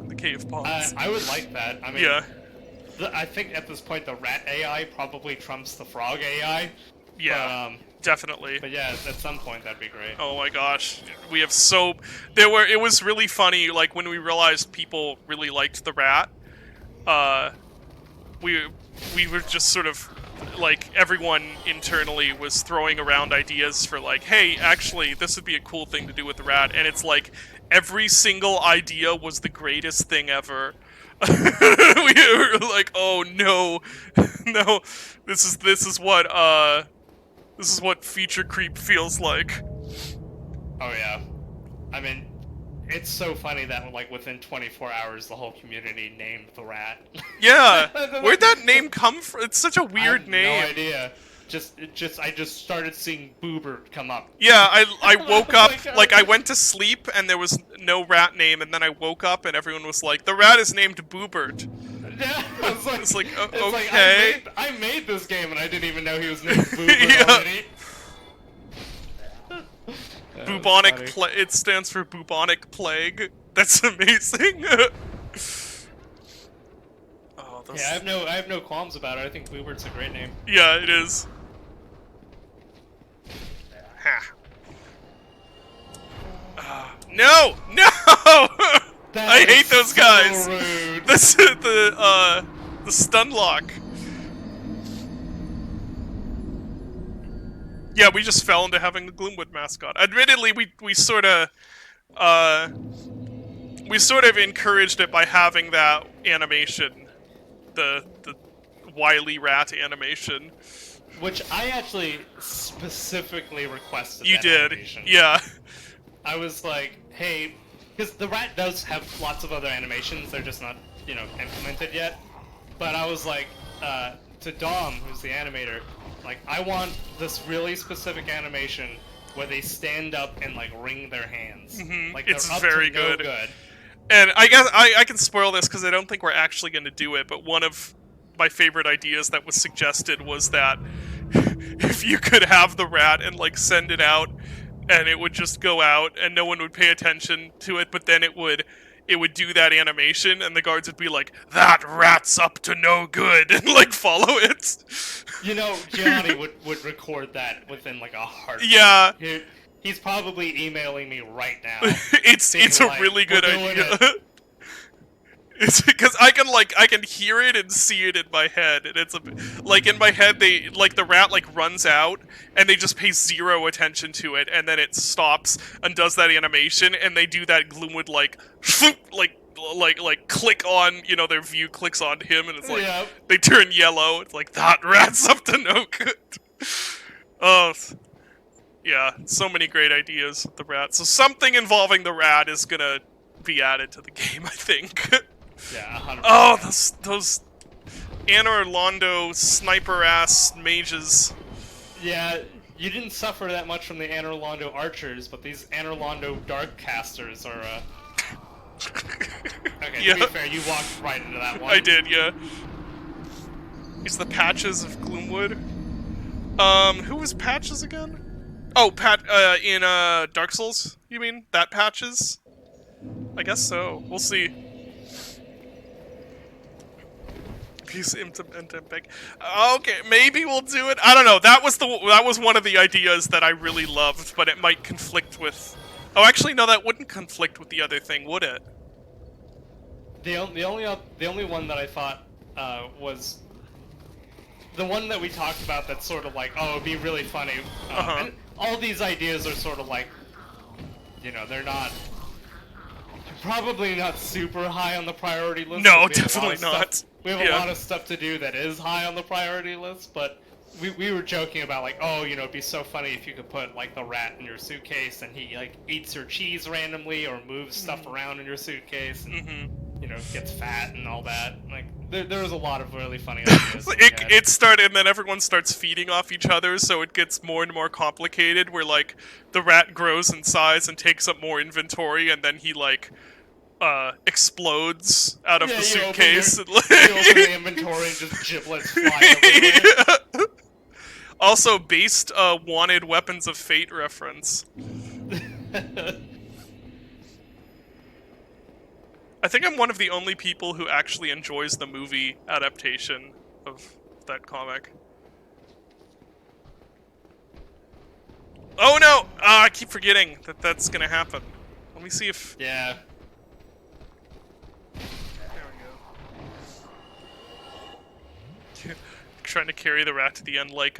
The cave ponds. I would like that. I mean, Yeah. I think at this point the rat AI probably trumps the frog AI. Yeah. Definitely. But yeah, at some point that'd be great. Oh my gosh, we have so... It was really funny, like, when we realized people really liked the rat, we were just sort of, like, everyone internally was throwing around ideas for, like, hey, actually, this would be a cool thing to do with the rat, and it's like, every single idea was the greatest thing ever. We were like, oh no, no, this is what feature creep feels like. Oh yeah. I mean, it's so funny that, like, within 24 hours the whole community named the rat. Yeah, where'd that name come from? It's such a weird name. No idea. I just started seeing Boobert come up. Yeah, I woke up, Like, like, I went to sleep and there was no rat name, and then I woke up and everyone was like, the rat is named Boobert. Yeah, I was like, It's like, it's okay. like, I made this game and I didn't even know he was named Boobert Yeah. already. Bubonic it stands for bubonic plague. That's amazing. Oh, those... Yeah, I have no qualms about it. I think Boobert's a great name. Yeah, it is. Ha. No! No! I hate is those so guys. rude. The stun lock. Yeah, we just fell into having the Gloomwood mascot. Admittedly, we sort of encouraged it by having that animation, the wily rat animation. Which I actually specifically requested You that did, animation. yeah. I was like, hey, because the rat does have lots of other animations, they're just not, implemented yet. But I was like, to Dom, who's the animator, like, I want this really specific animation where they stand up and like wring their hands. Like they're It's up very to no good. good. And I guess I can spoil this because I don't think we're actually going to do it, but one of my favorite ideas that was suggested was that if you could have the rat and like send it out and it would just go out and no one would pay attention to it, but then it would do that animation and the guards would be like, that rat's up to no good, and like follow it. Gianni would record that within like a heartbeat. Yeah. He's probably emailing me right now. It's a like, really good "We're doing idea. it." It's because I can hear it and see it in my head, and it's like in my head they like the rat like runs out and they just pay zero attention to it, and then it stops and does that animation, and they do that Gloomwood like click on, their view clicks on him, and it's like Yep. they turn yellow. It's like that rat's up to no good. Oh. Yeah, so many great ideas with the rat. So something involving the rat is gonna be added to the game, I think. Yeah, 100%. Oh, those Anna Orlando sniper-ass mages. Yeah, you didn't suffer that much from the Anne Orlando archers, but these Anne Orlando dark casters are, Okay, Yeah. to be fair, you walked right into that one. I did, yeah. It's the Patches of Gloomwood. Who was Patches again? Oh, in Dark Souls, you mean? That Patches? I guess so. We'll see. He's big. Okay, maybe we'll do it. I don't know. That was one of the ideas that I really loved, but it might conflict with. Oh, actually, no, that wouldn't conflict with the other thing, would it? The only one that I thought was the one that we talked about. That's sort of like, oh, it'd be really funny. And all these ideas are sort of like, they're not. Probably not super high on the priority list. No, definitely not. We have a lot of stuff to do that is high on the priority list, but we were joking about like, oh, it'd be so funny if you could put like the rat in your suitcase and he like eats your cheese randomly or moves stuff around in your suitcase and gets fat and all that. Like there was a lot of really funny ideas. It started, and then everyone starts feeding off each other, so it gets more and more complicated. Where like the rat grows in size and takes up more inventory, and then he like explodes out of the suitcase. You open the inventory and just giblets fly everywhere. Yeah. Also, based wanted Weapons of Fate reference. I think I'm one of the only people who actually enjoys the movie adaptation of that comic. Oh no! I keep forgetting that that's gonna happen. Let me see if... Yeah. There we go. Trying to carry the rat to the end like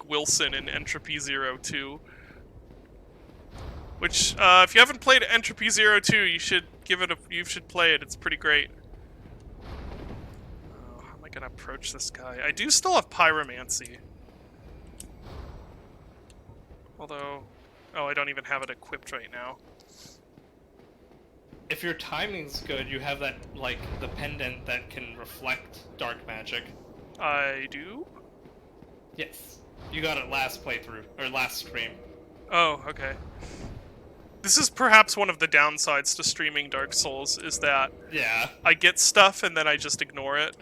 Wilson in Entropy Zero 2. Which, if you haven't played Entropy Zero 2, you should play it. It's pretty great. Oh, how am I gonna approach this guy? I do still have Pyromancy. Although, oh, I don't even have it equipped right now. If your timing's good, you have that, like, the pendant that can reflect dark magic. I do? Yes. You got it last playthrough, or last stream. Oh, okay. This is perhaps one of the downsides to streaming Dark Souls, is that Yeah. I get stuff and then I just ignore it.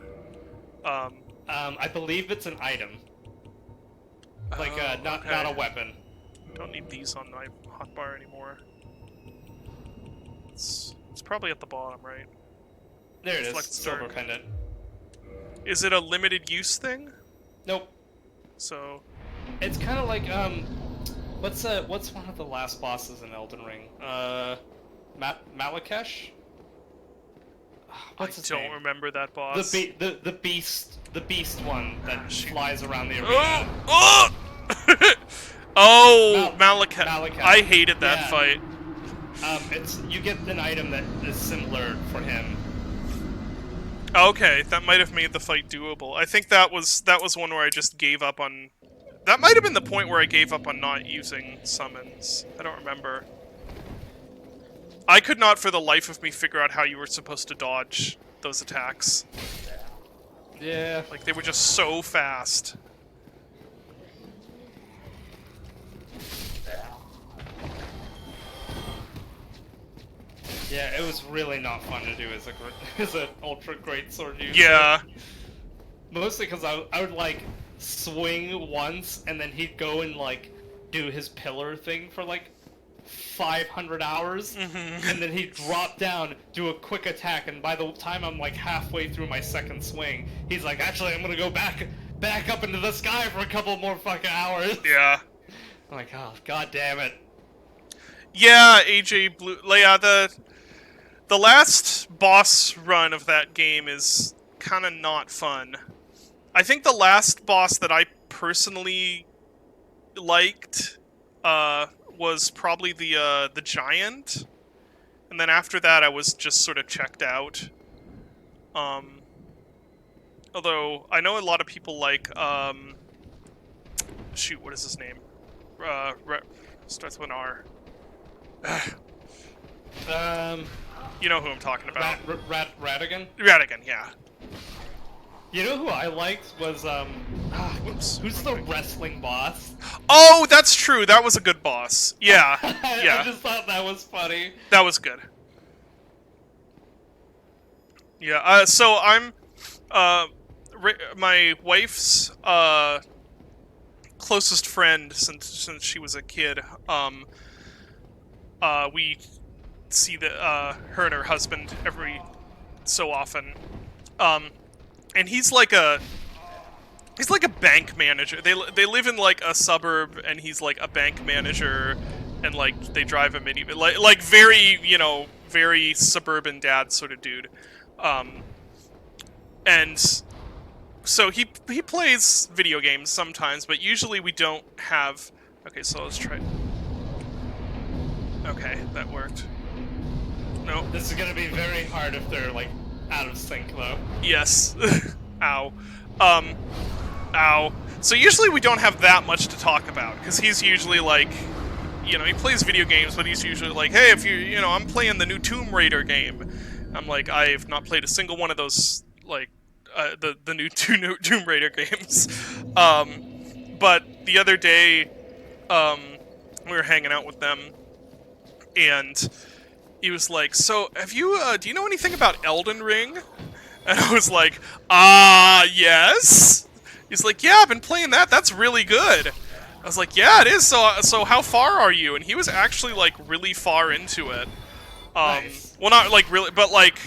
I believe it's an item. Like, not a weapon. Don't need these on my hotbar anymore. It's probably at the bottom, right? There it Reflect is. Silver dark. pendant. Is it a limited use thing? Nope. So... It's kind of like, what's one of the last bosses in Elden Ring? Malakesh? I What's his don't name? remember that boss. The beast one that shoot. flies around the Oh! arena. Oh! Oh, Malachite. Malachite. I hated that Yeah. fight. You get an item that is similar for him. Okay, that might have made the fight doable. I think that was one where I just gave up on. That might have been the point where I gave up on not using summons. I don't remember. I could not for the life of me figure out how you were supposed to dodge those attacks. Yeah. Like, they were just so fast. Yeah, it was really not fun to do as as an ultra great sword user. Yeah. Mostly because I would like swing once and then he'd go and like do his pillar thing for like 500 hours, and then he'd drop down, do a quick attack, and by the time I'm like halfway through my second swing, he's like, actually, I'm gonna go back up into the sky for a couple more fucking hours. Yeah. I'm like, oh, god damn it. Yeah, AJ Blue. Yeah, the last boss run of that game is kind of not fun. I think the last boss that I personally liked was probably the giant, and then after that I was just sort of checked out. Although I know a lot of people like shoot, what is his name? Starts with an R. You know who I'm talking about. Radigan? Radigan, yeah. You know who I liked was, Whoops. who's the wrestling boss? Oh, that's true. That was a good boss. Yeah. Yeah. I just thought that was funny. That was good. Yeah, so I'm, my wife's, closest friend since she was a kid, we see her and her husband every so often, and he's like a bank manager. They live in like a suburb, and he's like a bank manager, and like they drive a minivan, like very, you know, very suburban dad sort of dude, and so he plays video games sometimes, but usually we don't have. Okay, so let's try. Okay, that worked. No. This is gonna be very hard if they're like out of sync though. Yes. Ow. Ow. So usually we don't have that much to talk about, because he's usually like, you know, he plays video games, but he's usually like, hey, if you know, I'm playing the new Tomb Raider game. I'm like, I've not played a single one of those, like, the new Tomb Raider games. But the other day, we were hanging out with them, and he was like, so, have you, do you know anything about Elden Ring? And I was like, yes? He's like, yeah, I've been playing that, that's really good. I was like, yeah, it is, so how far are you? And he was actually, like, really far into it. Nice. Well, not, like, really, but, like,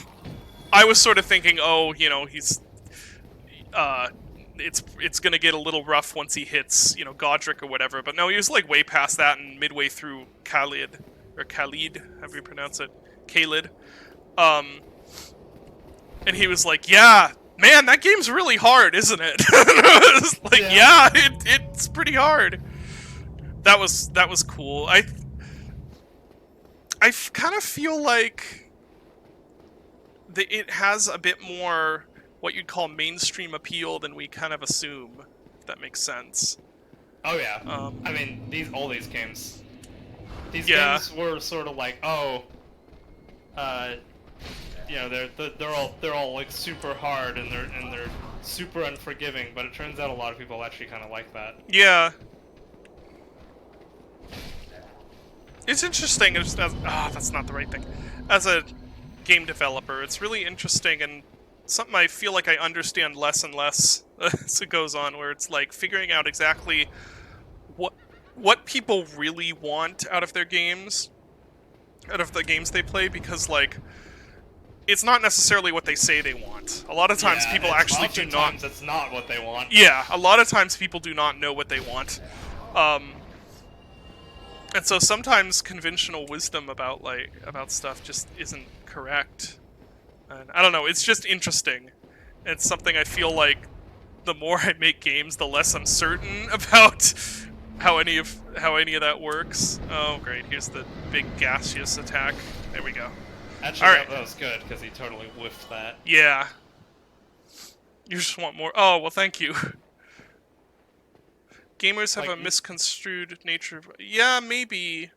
I was sort of thinking, oh, you know, he's, it's gonna get a little rough once he hits, you know, Godric or whatever, but no, he was, like, way past that and midway through Khalid, or Khalid, however you pronounce it, Khalid, and he was like, yeah, man, that game's really hard, isn't it? I was like, yeah, it's pretty hard. That was cool. I kind of feel like it has a bit more what you'd call mainstream appeal than we kind of assume, if that makes sense. Oh yeah. I mean, all these games. These Yeah. games were sort of like, oh, you know, they're all like super hard and they're super unforgiving, but it turns out a lot of people actually kind of like that. Yeah. It's interesting. That's not the right thing. As a game developer, it's really interesting and something I feel like I understand less and less as it goes on, where it's like figuring out exactly what people really want out of their games, out of the games they play, because, like, it's not necessarily what they say they want. A lot of times people actually do not... Oftentimes it's not what they want. Yeah, a lot of times people do not know what they want. And so sometimes conventional wisdom about stuff just isn't correct. And I don't know, it's just interesting. It's something I feel like the more I make games, the less I'm certain about how any of that works. Oh great, here's the big gaseous attack. There we go. Actually, Alright. that was good, because he totally whiffed that. Yeah. You just want more. Oh, well thank you. Gamers have Like, a misconstrued nature of... Yeah, maybe.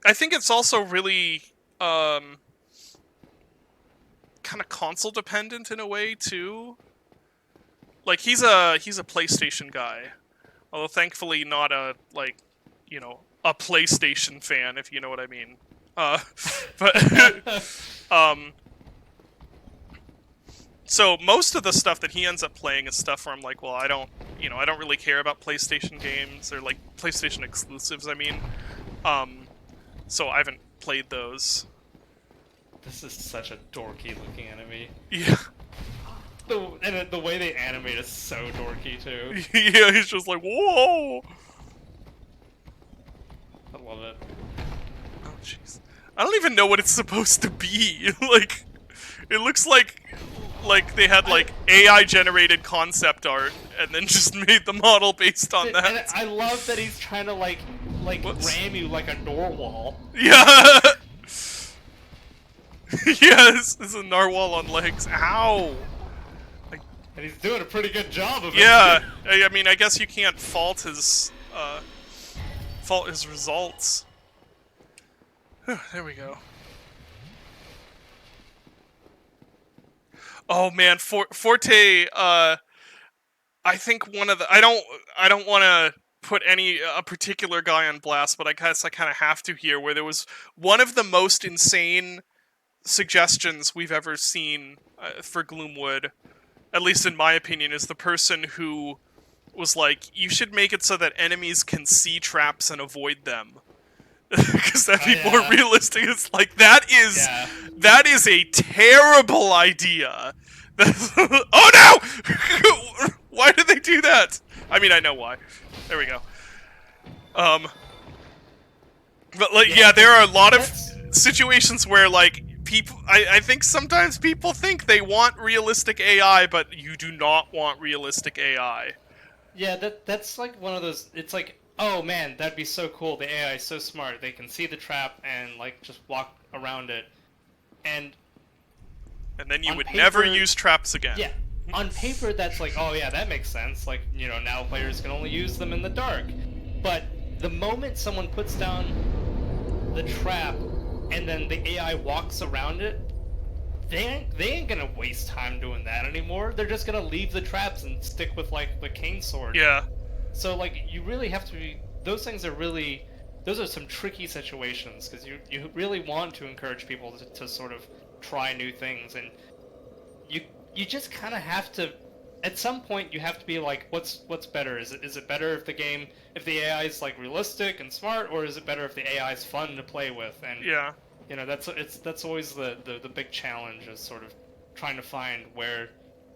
I think it's also really kind of console dependent in a way too. Like he's a PlayStation guy. Although thankfully not a a PlayStation fan, if you know what I mean. But so most of the stuff that he ends up playing is stuff where I'm like, well, I don't really care about PlayStation games or like PlayStation exclusives. I mean, so I haven't played those. This is such a dorky looking enemy. Yeah, The way they animate is so dorky too. yeah, he's just like, whoa. I love it. Oh jeez, I don't even know what it's supposed to be. Like, it looks like they had like AI generated concept art and then just made the model based on that. And I love that he's trying to like Whoops. ram you like a door wall. Yeah. Yeah, this is a narwhal on legs. Ow. And he's doing a pretty good job of it. Yeah, I mean, I guess you can't fault his results. There we go. Oh man, Forte. I think one of the. I don't want to put a particular guy on blast, but I guess I kind of have to here. Where there was one of the most insane suggestions we've ever seen for Gloomwood, at least in my opinion, is the person who was like, you should make it so that enemies can see traps and avoid them. Because that'd be more realistic. It's like, that is a terrible idea. Oh no! Why did they do that? I mean, I know why. There we go. But like, yeah, there are a lot of situations where like people. I think sometimes people think they want realistic AI, but you do not want realistic AI. Yeah, that's like one of those. It's like, oh man, that'd be so cool. The AI is so smart; they can see the trap and like just walk around it. And then you would never use traps again. Yeah, on paper that's like, oh yeah, that makes sense. Like, you know, now players can only use them in the dark. But the moment someone puts down the trap and then the AI walks around it, they ain't gonna waste time doing that anymore. They're just gonna leave the traps and stick with like the cane sword. Yeah. So like, you really have to be. Those things are really. Those are some tricky situations because you really want to encourage people to sort of try new things, and you just kind of have to. At some point, you have to be like, what's better? Is it better if the AI is like realistic and smart, or is it better if the AI is fun to play with? And yeah, you know, that's always the big challenge, is sort of trying to find where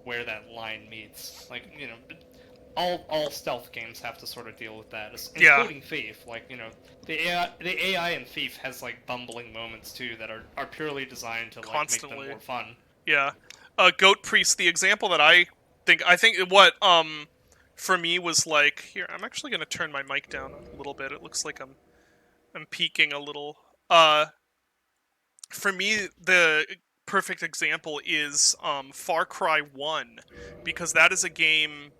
that line meets. Like, you know, all stealth games have to sort of deal with that, including Thief. Like, you know, the AI in Thief has like bumbling moments too that are purely designed to like make them more fun. Yeah, Goat Priest, the example that I think what for me was like, here, I'm actually gonna turn my mic down a little bit. It looks like I'm peaking a little. For me, the perfect example is Far Cry 1, because that is a game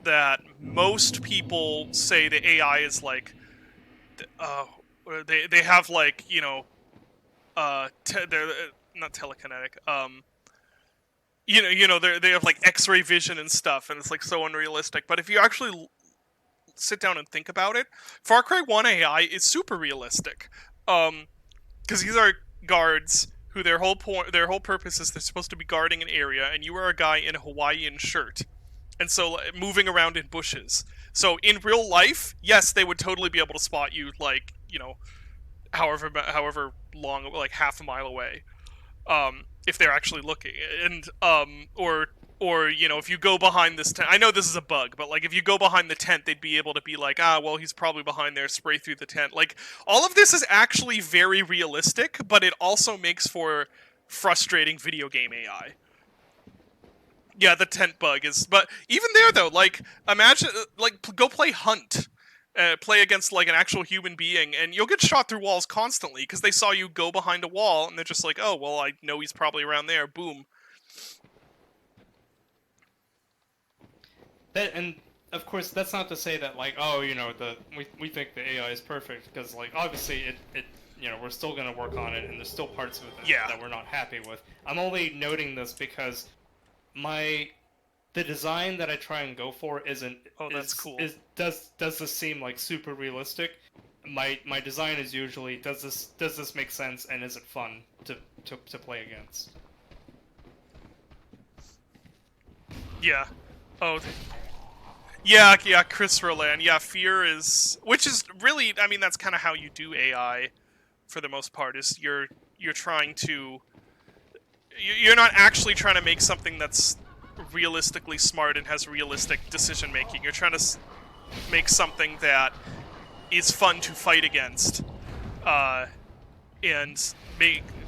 that most people say the AI is like, they have like, you know, they're not telekinetic, they have like X-ray vision and stuff, and it's like so unrealistic. But if you actually sit down and think about it, Far Cry 1 AI is super realistic, because these are guards who their whole purpose is they're supposed to be guarding an area, and you are a guy in a Hawaiian shirt, and so moving around in bushes. So in real life, yes, they would totally be able to spot you, like, you know, however long, like half a mile away, if they're actually looking, and or you know, if you go behind this tent, I know this is a bug, but like if you go behind the tent, they'd be able to be like, well, he's probably behind there, spray through the tent. Like, all of this is actually very realistic, but it also makes for frustrating video game AI. Yeah, the tent bug is, but even there though, like imagine like go play Hunt. Play against like an actual human being, and you'll get shot through walls constantly because they saw you go behind a wall, and they're just like, "Oh, well, I know he's probably around there." Boom. And of course, that's not to say that like, oh, we think the AI is perfect, because like obviously it we're still gonna work on it, and there's still parts of it Yeah. that we're not happy with. I'm only noting this because the design that I try and go for isn't Oh, that's cool. Does this seem like super realistic? My design is usually, does this make sense, and is it fun to play against? Yeah. Oh. Yeah, Chris Roland. Yeah, fear is, which is really, I mean, that's kind of how you do AI, for the most part. Is you're trying to, you're not actually trying to make something that's realistically smart and has realistic decision making. You're trying to make something that is fun to fight against, and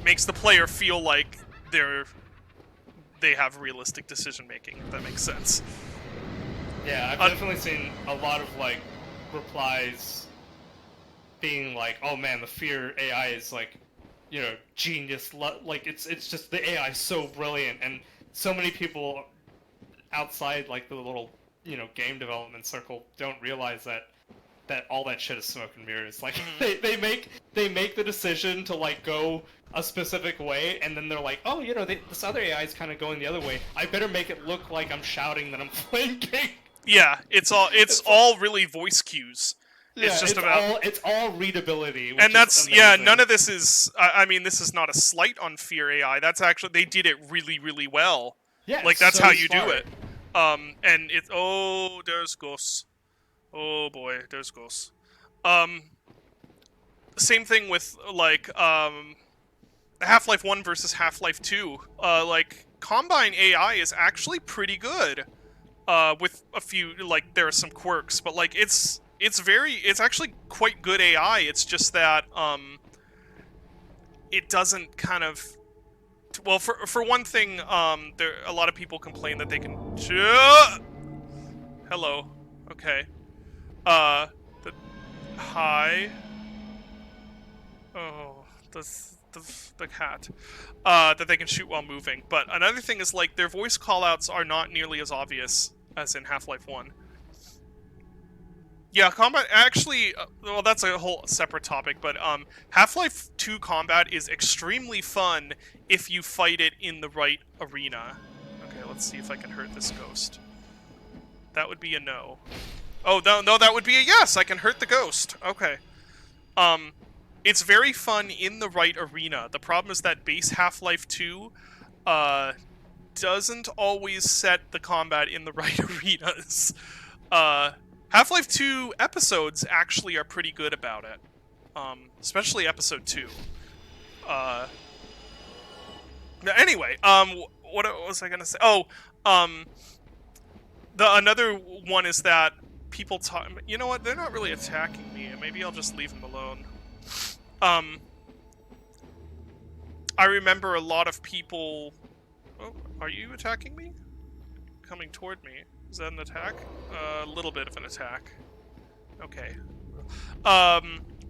makes the player feel like they have realistic decision making. If that makes sense. Yeah, I've definitely seen a lot of like replies being like, "Oh man, the fear AI is like, genius. Like it's just the AI is so brilliant," and so many people outside like the little game development circle don't realize that all that shit is smoke and mirrors. Like they make the decision to like go a specific way, and then they're like, oh, this other AI is kind of going the other way. I better make it look like I'm shouting that I'm flanking. Yeah, it's all really voice cues. Yeah, it's just about it's all readability, and that's amazing. none of this is. I mean, this is not a slight on Fear AI. That's actually, they did it really, really well. Yeah, like that's so how you smart. do it. And it. Oh, there's ghosts. Oh boy, there's ghosts. Same thing with like Half-Life 1 versus Half-Life 2. Like Combine AI is actually pretty good. With a few, like, there are some quirks, but like it's actually quite good AI. It's just that it doesn't kind of, well, for one thing, there a lot of people complain that they can hello, okay, the hi, oh, the cat, that they can shoot while moving. But another thing is, like, their voice callouts are not nearly as obvious as in Half-Life 1. Yeah, combat actually, well, that's a whole separate topic, but Half-Life 2 combat is extremely fun if you fight it in the right arena. Okay, let's see if I can hurt this ghost. That would be a no. Oh, no, that would be a yes! I can hurt the ghost. Okay. It's very fun in the right arena. The problem is that base Half-Life 2, doesn't always set the combat in the right arenas. Half-Life 2 episodes actually are pretty good about it. Especially episode 2. Anyway, what was I gonna say? Oh, another one is that people talk. You know what? They're not really attacking me. Maybe I'll just leave them alone. I remember a lot of people. Oh, are you attacking me? Coming toward me. Is that an attack? A little bit of an attack. Okay.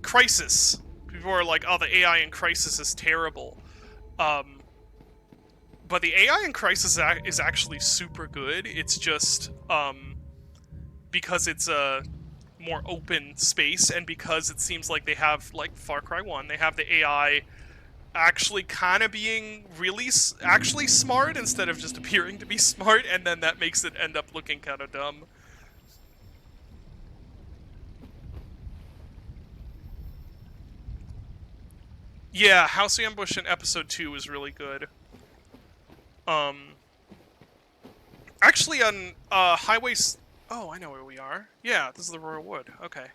Crisis. People are like, oh, the AI in Crisis is terrible. But the AI in Crisis is actually super good. It's just, because it's a more open space, and because it seems like they have, like Far Cry 1, they have the AI actually kind of being really actually smart instead of just appearing to be smart, and then that makes it end up looking kind of dumb. Yeah, House Ambush in episode 2 is really good. Actually on Highway oh, I know where we are. Yeah, this is the Royal Wood. Okay.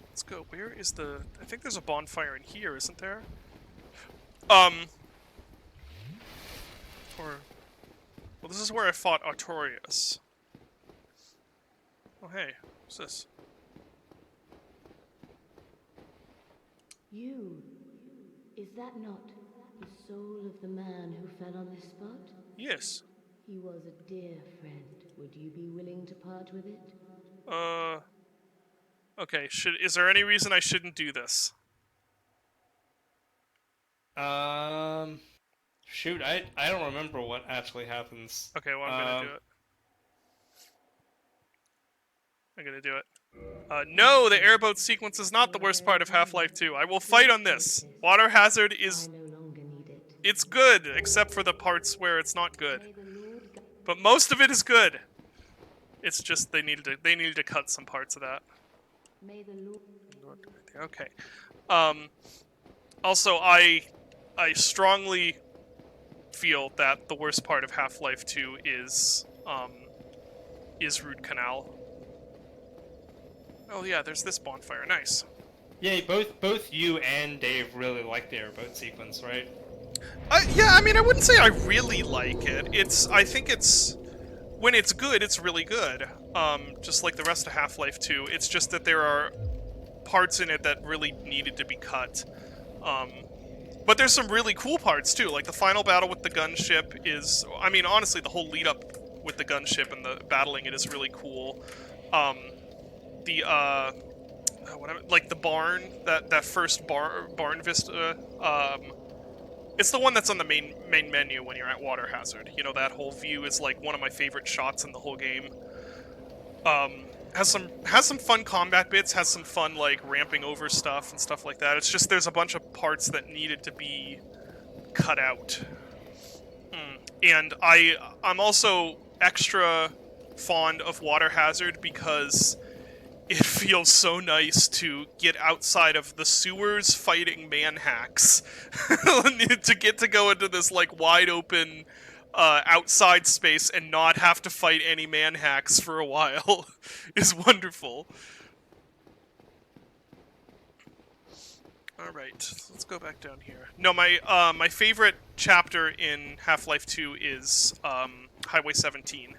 Let's go. Where is the... I think there's a bonfire in here, isn't there? Or... Well, this is where I fought Artorias. Oh, hey. What's this? You... Is that not The soul of the man who fell on this spot? Yes. He was a dear friend. Would you be willing to part with it? Okay, is there any reason I shouldn't do this? Shoot, I don't remember what actually happens. Okay, well, I'm gonna do it. I'm gonna do it. No, the airboat sequence is not the worst part of Half-Life 2. I will fight on this. Water hazard is... I no longer need it. It's good, except for the parts where it's not good. May the Lord But most of it is good. It's just they needed to cut some parts of that. May the Lord Okay. Also, I strongly feel that the worst part of Half-Life 2 is Root Canal. Oh yeah, there's this bonfire. Nice. Yeah, both you and Dave really like the airboat sequence, right? Yeah, I mean, I wouldn't say I really like it. I think it's, when it's good, it's really good. Just like the rest of Half-Life 2. It's just that there are parts in it that really needed to be cut. But there's some really cool parts too, like the final battle with the gunship is, I mean, honestly, the whole lead up with the gunship and the battling it is really cool. Like the barn, that first barn vista, it's the one that's on the main menu when you're at Water Hazard. You know, that whole view is like one of my favorite shots in the whole game. Has some fun combat bits, has some fun like ramping over stuff and stuff like that. It's just there's a bunch of parts that needed to be cut out. And I'm also extra fond of Water Hazard because it feels so nice to get outside of the sewers fighting manhacks to get to go into this like wide open outside space and not have to fight any manhacks for a while is wonderful. All right, let's go back down here. No, my favorite chapter in Half-Life 2 is Highway 17,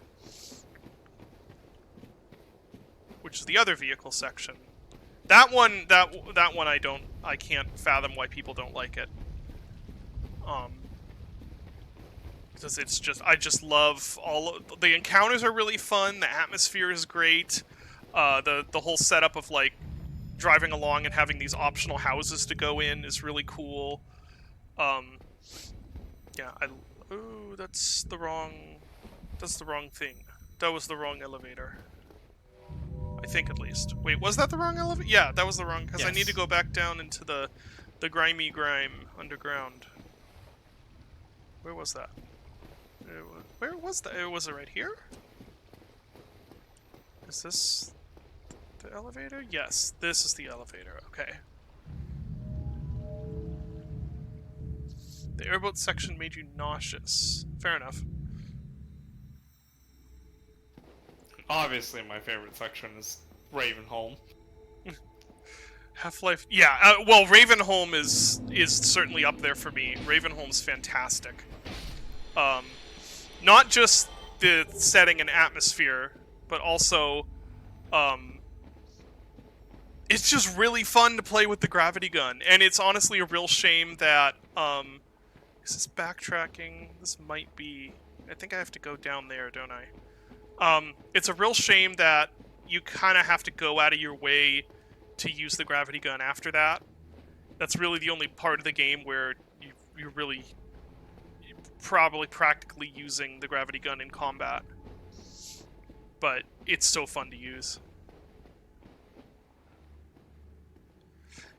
which is the other vehicle section. That one I can't fathom why people don't like it. Because it's just, I just love the encounters are really fun, the atmosphere is great, the whole setup of like driving along and having these optional houses to go in is really cool. Yeah, ooh, that's the wrong thing. That was the wrong elevator. I think, at least. Wait, was that the wrong elevator? Yeah, that was the wrong, because I need to go back down into the grimy grime underground. Where was that? Where was that? Was it right here? Is this the elevator? Yes, this is the elevator. Okay. The airboat section made you nauseous. Fair enough. Obviously, my favorite section is Ravenholm. Half-Life, yeah. Well, Ravenholm is certainly up there for me. Ravenholm's fantastic. Not just the setting and atmosphere, but also, it's just really fun to play with the gravity gun. And it's honestly a real shame that, is this backtracking? This might be, I think I have to go down there, don't I? It's a real shame that you kind of have to go out of your way to use the gravity gun after that. That's really the only part of the game where you're really probably practically using the gravity gun in combat. But it's so fun to use.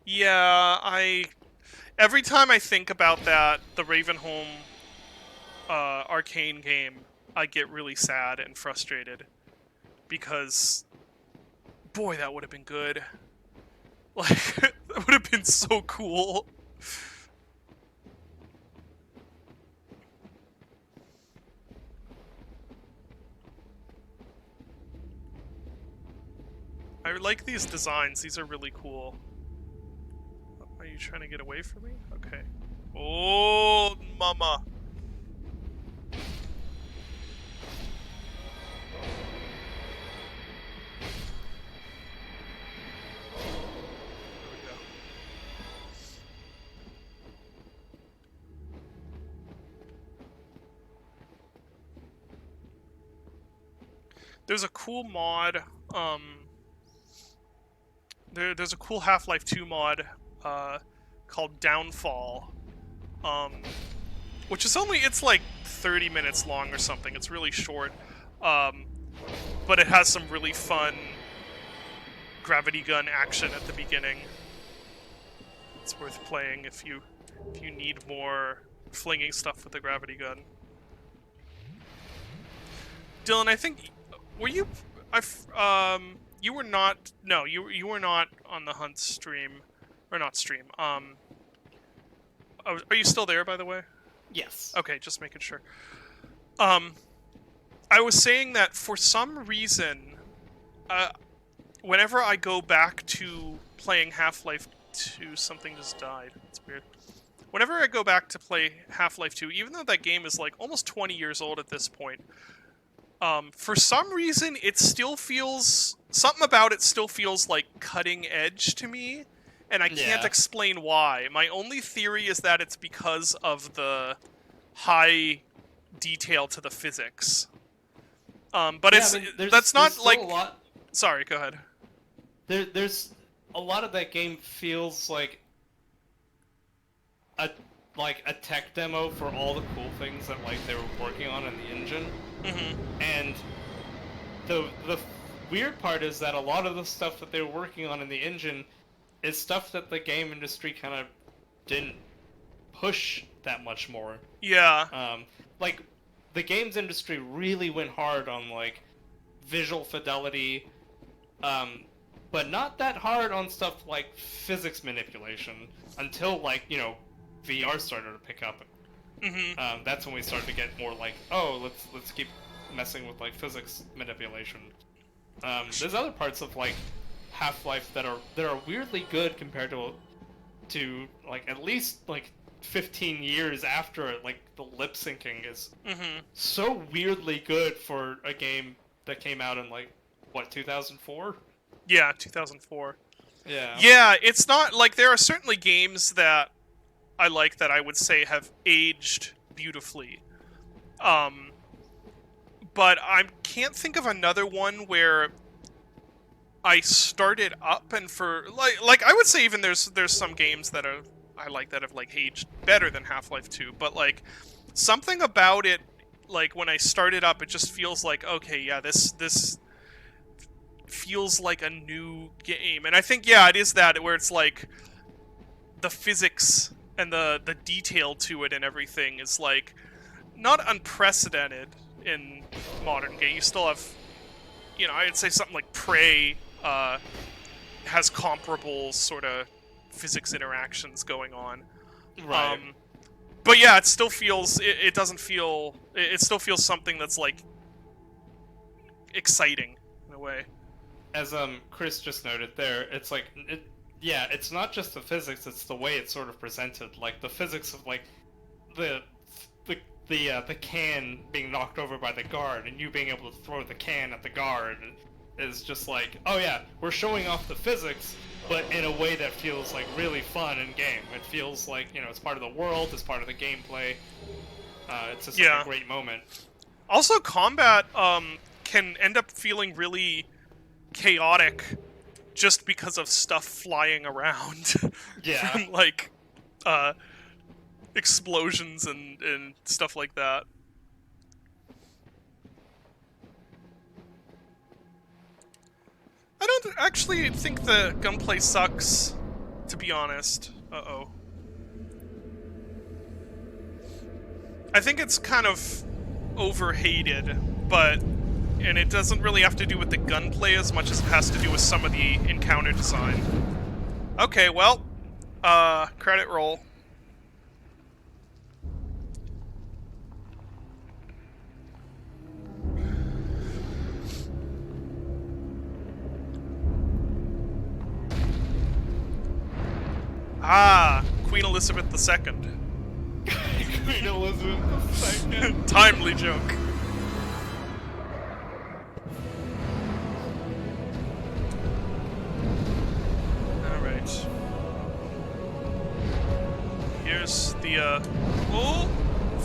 Yeah, every time I think about that, the Ravenholm arcane game, I get really sad and frustrated. Because, boy, that would have been good. Like, that would have been so cool. I like these designs. These are really cool. Are you trying to get away from me? Okay. Oh, mama. there's a cool mod. There's a cool Half-Life 2 mod called Downfall, which is it's like 30 minutes long or something. It's really short, but it has some really fun gravity gun action at the beginning. It's worth playing if you need more flinging stuff with the gravity gun. Dylan, I think you were not. No, you were not on the Hunt stream, or not stream. Are you still there, by the way? Yes. Okay, just making sure. I was saying that for some reason, whenever I go back to playing Half-Life 2, something just died. It's weird. Whenever I go back to play Half-Life 2, even though that game is like almost 20 years old at this point, for some reason it still feels... Something about it still feels like cutting edge to me, and I can't explain why. My only theory is that it's because of the high detail to the physics. But yeah, it's I mean, that's not there's like... still a lot. Sorry, go ahead. There's a lot of that game feels like a tech demo for all the cool things that like they were working on in the engine. Mm-hmm. And the weird part is that a lot of the stuff that they were working on in the engine is stuff that the game industry kind of didn't push that much more. Yeah. Like the games industry really went hard on like visual fidelity, but not that hard on stuff like physics manipulation until like, you know, VR started to pick up. Mm-hmm. That's when we started to get more like, oh, let's keep messing with like physics manipulation. There's other parts of like Half-Life that are weirdly good compared to like at least like 15 years after it. Like the lip syncing is so weirdly good for a game that came out in like what, 2004? Yeah, 2004. Yeah. Yeah, it's not like there are certainly games that I like that I would say have aged beautifully. But I can't think of another one where I started up and for like I would say even there's some games that I like that have like aged better than Half-Life 2, but like something about it, like when I started up, it just feels like, okay, yeah, this feels like a new game. And I think, yeah, it is that where it's like the physics and the detail to it and everything is like not unprecedented in modern game. You still have, you know, I'd say something like Prey has comparable sort of physics interactions going on. Right. But yeah, it still feels, it doesn't feel, it still feels something that's like exciting in a way. As Chris just noted there, it's like yeah, it's not just the physics, it's the way it's sort of presented. Like the physics of like the can being knocked over by the guard and you being able to throw the can at the guard is just like, oh yeah, we're showing off the physics, but in a way that feels like really fun in game. It feels like, you know, it's part of the world, it's part of the gameplay. It's just like a great moment. Also, combat can end up feeling really chaotic just because of stuff flying around. Yeah. From, like, explosions and stuff like that. I don't actually think the gunplay sucks, to be honest. Uh-oh. I think it's kind of overhated, but... And it doesn't really have to do with the gunplay as much as it has to do with some of the encounter design. Okay, well, credit roll. Ah, Queen Elizabeth II. Queen Elizabeth II. Timely joke. Alright. Here's the, oh!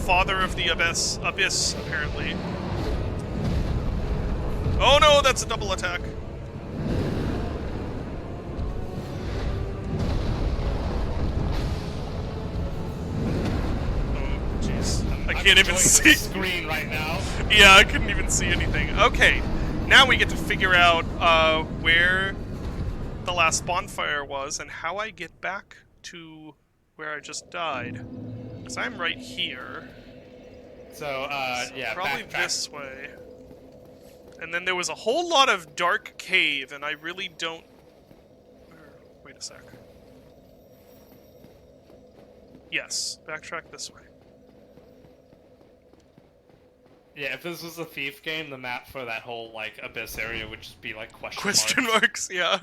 Father of the Abyss, apparently. Oh no, that's a double attack. Oh, jeez. I can't even enjoying see. the screen right now. Yeah, I couldn't even see anything. Okay, now we get to figure out where the last bonfire was and how I get back to where I just died. Because I'm right here. So, yeah, Probably backtrack. this way. And then there was a whole lot of dark cave, and I really don't... Wait a sec. Yes, backtrack this way. Yeah, if this was a Thief game, the map for that whole, like, abyss area would just be, like, Question marks. marks, yeah.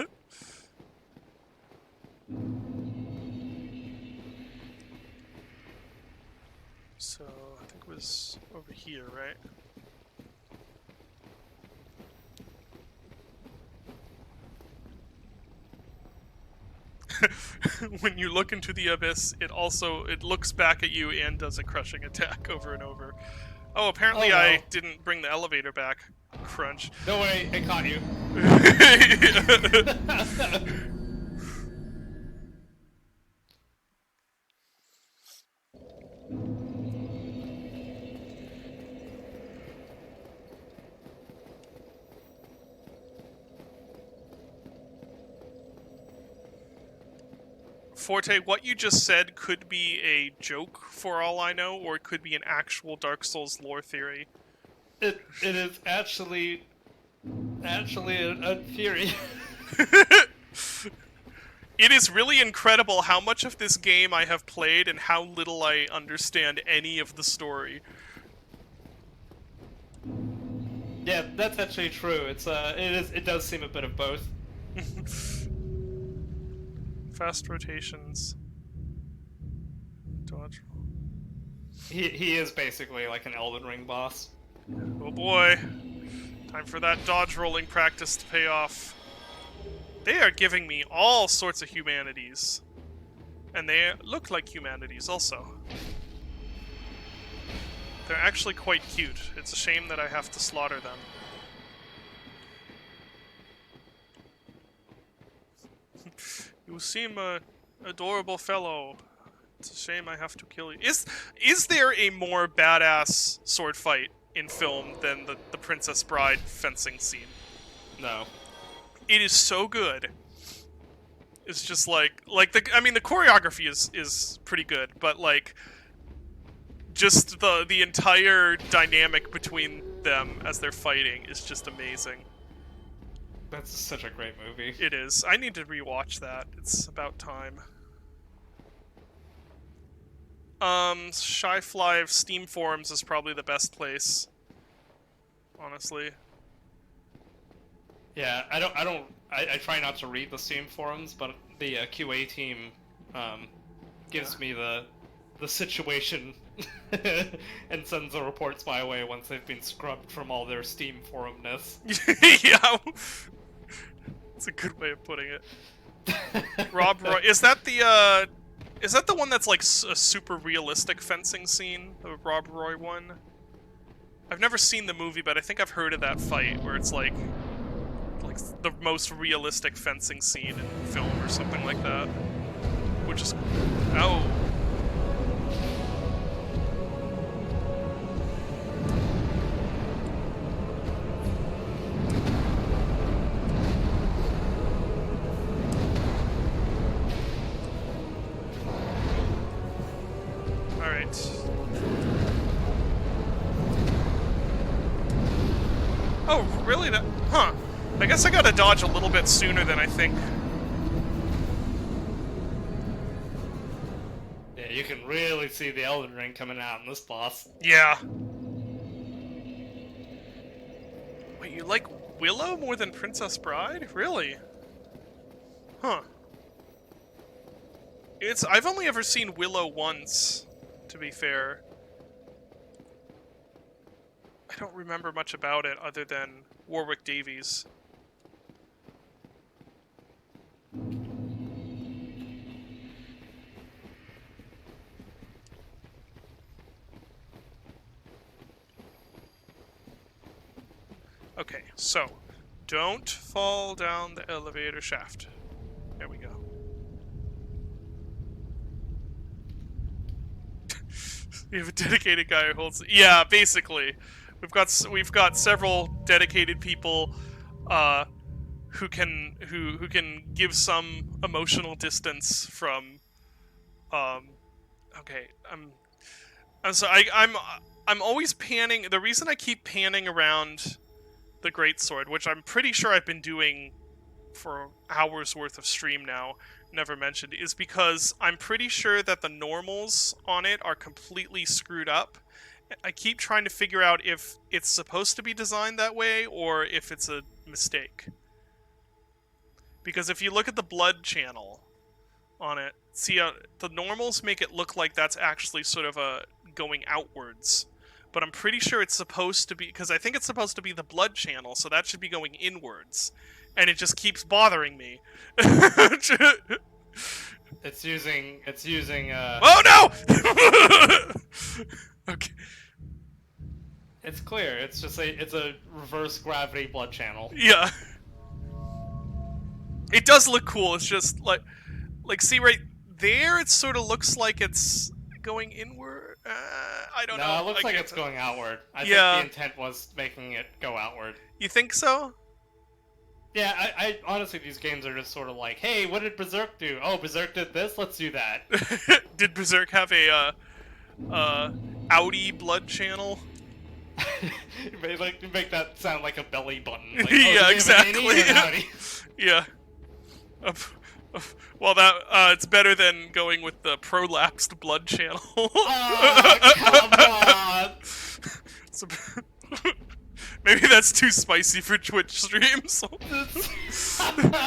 So, I think it was over here, right? When you look into the abyss, it looks back at you and does a crushing attack over and over. Oh, apparently Oh, no. I didn't bring the elevator back. Crunch. Don't worry, it caught you. Forte, what you just said could be a joke for all I know, or it could be an actual Dark Souls lore theory. It is actually a theory. It is really incredible how much of this game I have played and how little I understand any of the story. Yeah, that's actually true. It does seem a bit of both. Fast rotations. Dodge. He is basically like an Elden Ring boss. Oh boy. Time for that dodge rolling practice to pay off. They are giving me all sorts of humanities. And they look like humanities also. They're actually quite cute. It's a shame that I have to slaughter them. You seem a adorable fellow. It's a shame I have to kill you. Is there a more badass sword fight in film than the Princess Bride fencing scene? No. It is so good. It's just like the choreography is pretty good, but like just the entire dynamic between them as they're fighting is just amazing. That's such a great movie. It is. I need to rewatch that. It's about time. Shy Fly of Steam forums is probably the best place. Honestly. Yeah, I try not to read the Steam forums, but the QA team gives me the situation and sends the reports my way once they've been scrubbed from all their Steam forumness. Yeah. That's a good way of putting it. Rob Roy, is that the one that's like a super realistic fencing scene? The Rob Roy one? I've never seen the movie, but I think I've heard of that fight where it's like the most realistic fencing scene in film or something like that. Which is... Oh. Alright. Oh, really? Huh. I guess I gotta dodge a little bit sooner than I think. Yeah, you can really see the Elden Ring coming out in this boss. Yeah. Wait, you like Willow more than Princess Bride? Really? Huh. I've only ever seen Willow once, to be fair. I don't remember much about it other than Warwick Davies. Okay, so don't fall down the elevator shaft. There we go. You have a dedicated guy who holds. Yeah, basically, we've got several dedicated people, who can give some emotional distance from. Okay, so I'm always panning. The reason I keep panning around the greatsword, which I'm pretty sure I've been doing for hours worth of stream now, never mentioned, is because I'm pretty sure that the normals on it are completely screwed up. I keep trying to figure out if it's supposed to be designed that way or if it's a mistake. Because if you look at the blood channel on it, see, the normals make it look like that's actually sort of a going outwards. But I'm pretty sure it's supposed to be, because I think it's supposed to be the blood channel, so that should be going inwards. And it just keeps bothering me. It's using Oh no! Okay. It's clear. It's just it's a reverse gravity blood channel. Yeah. It does look cool. It's just like see right there. It sort of looks like it's going inward. I don't know. No, it looks I like can't it's tell. going outward. I Yeah. think the intent was making it go outward. You think so? Yeah, I honestly, these games are just sort of like, hey, what did Berserk do? Oh, Berserk did this. Let's do that. Did Berserk have a Audi blood channel? you make that sound like a belly button. Like, Yeah, do exactly. they have an innie or an outie? Yeah. Well, that it's better than going with the prolapsed blood channel. Oh, come on! So, maybe that's too spicy for Twitch streams.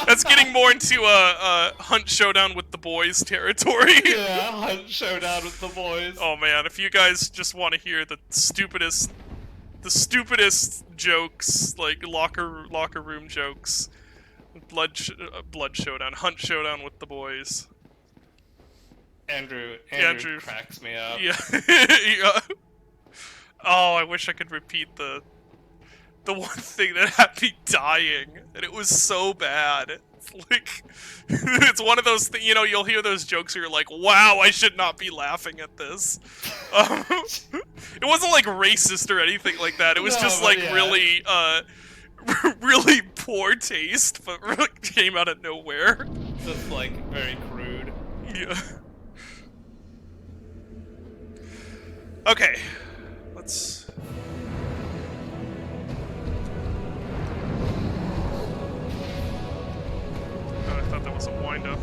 That's getting more into Hunt Showdown with the Boys territory. Yeah, Hunt Showdown with the boys. Oh man, if you guys just want to hear the stupidest jokes, like locker room jokes, blood showdown, Hunt Showdown with the Boys. Andrew cracks me up. Yeah. Yeah. Oh, I wish I could repeat the one thing that had me dying, and it was so bad. It's like, it's one of those things, you'll hear those jokes where you're like, wow, I should not be laughing at this. It wasn't like racist or anything like that. It was just like yeah. really, really poor taste, but really came out of nowhere. Just like very crude. Yeah. Okay. Let's... Oh, I thought that was a wind-up.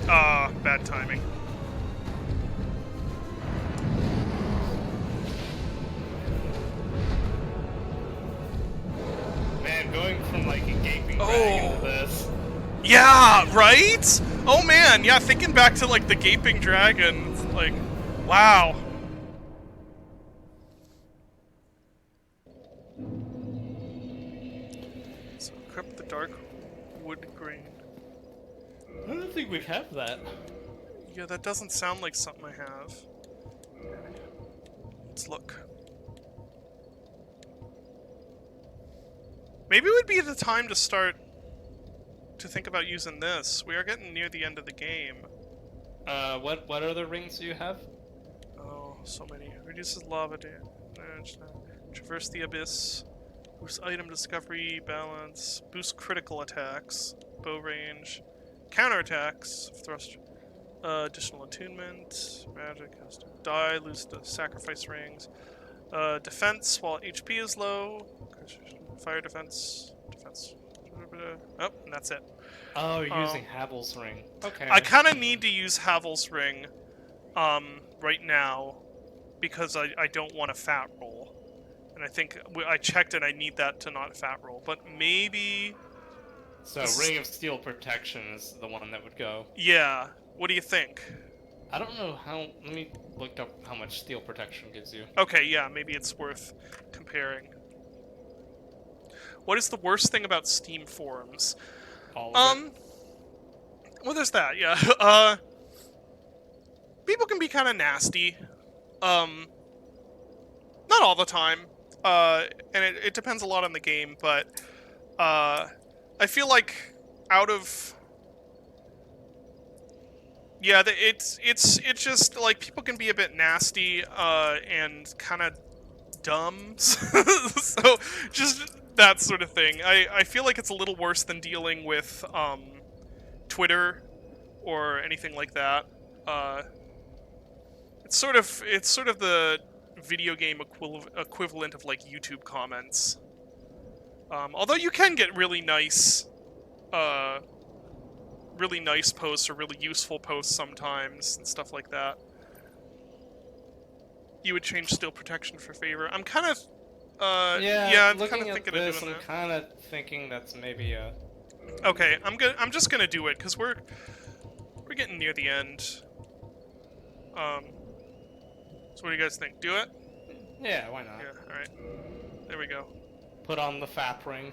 Ah, bad timing. Man, going from like a gaping drag into this. Yeah, right? Oh man, yeah, thinking back to like the Gaping Dragon, it's like, wow. So, equip the dark wood grain. I don't think we have that. Yeah, that doesn't sound like something I have. Let's look. Maybe it would be the time to start to think about using this. We are getting near the end of the game. What other rings do you have? Oh, so many. Reduces lava damage. Traverse the abyss. Boost item discovery, balance. Boost critical attacks. Bow range. Counterattacks. Thrust. Additional attunement. Magic has to die. Lose the sacrifice rings. Defense while HP is low. Fire defense. Defense. Oh, and that's it. Oh, you're using Havel's ring. Okay. I kind of need to use Havel's ring right now because I don't want a fat roll. And I think I checked and I need that to not fat roll. But maybe So This is- Ring of Steel Protection is the one that would go. Yeah. What do you think? I don't know how. Let me look up how much Steel Protection gives you. Okay, yeah, maybe it's worth comparing. What is the worst thing about Steam forums? All of it. Well, there's that, yeah. People can be kind of nasty. Not all the time. And it depends a lot on the game, but I feel like out of yeah, it's just like people can be a bit nasty and kind of dumb. So just that sort of thing. I feel like it's a little worse than dealing with Twitter or anything like that. It's sort of the video game equivalent of like YouTube comments. Although you can get really nice posts or really useful posts sometimes and stuff like that. You would change Steel Protection for favor. I'm kind of I'm looking kind of at thinking this, of doing I'm that. kind of thinking that's maybe a. Okay, I'm just gonna do it because we're getting near the end. So what do you guys think? Do it? Yeah, why not? Yeah. All right. There we go. Put on the FAP ring.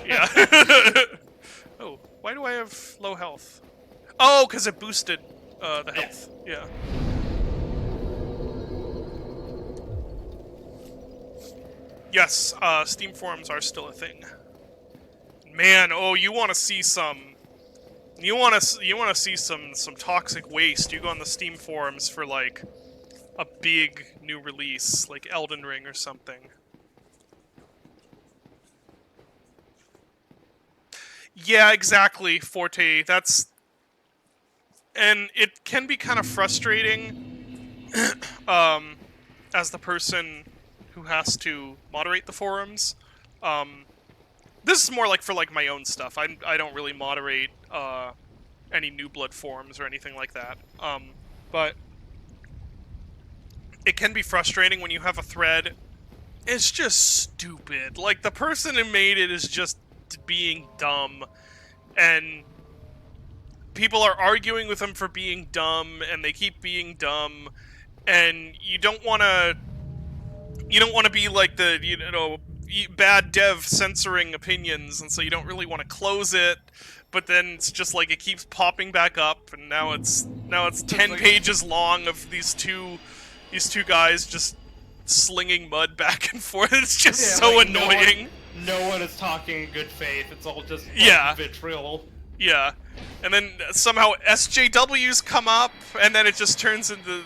Yeah. Oh, why do I have low health? Oh, because it boosted the health. Yeah. Yes, Steam forums are still a thing. Man, oh, you want to see some. You want to see some toxic waste. You go on the Steam forums for like a big new release, like Elden Ring or something. Yeah, exactly, Forte. And it can be kind of frustrating as the person who has to moderate the forums. This is more like for like my own stuff. I don't really moderate any New Blood forums or anything like that. But it can be frustrating when you have a thread. It's just stupid. Like, the person who made it is just being dumb, and people are arguing with them for being dumb, and they keep being dumb, and you don't want to be like the, bad dev censoring opinions, and so you don't really want to close it, but then it's just like it keeps popping back up, and now it's 10 pages long of these two guys just slinging mud back and forth. It's just so like, annoying. No one is talking in good faith. It's all just vitriol. Yeah. And then somehow SJWs come up, and then it just turns into,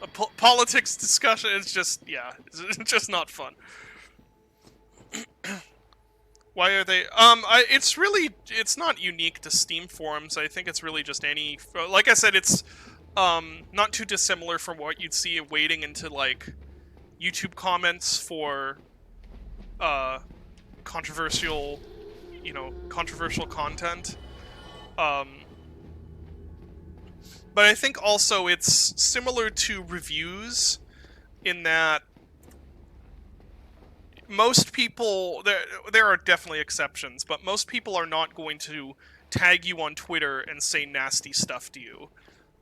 a politics discussion. It's just, it's just not fun. Why are they... it's not unique to Steam forums. I think it's really just any... Like I said, it's not too dissimilar from what you'd see wading into, like, YouTube comments for controversial content. But I think also it's similar to reviews in that most people, there are definitely exceptions, but most people are not going to tag you on Twitter and say nasty stuff to you.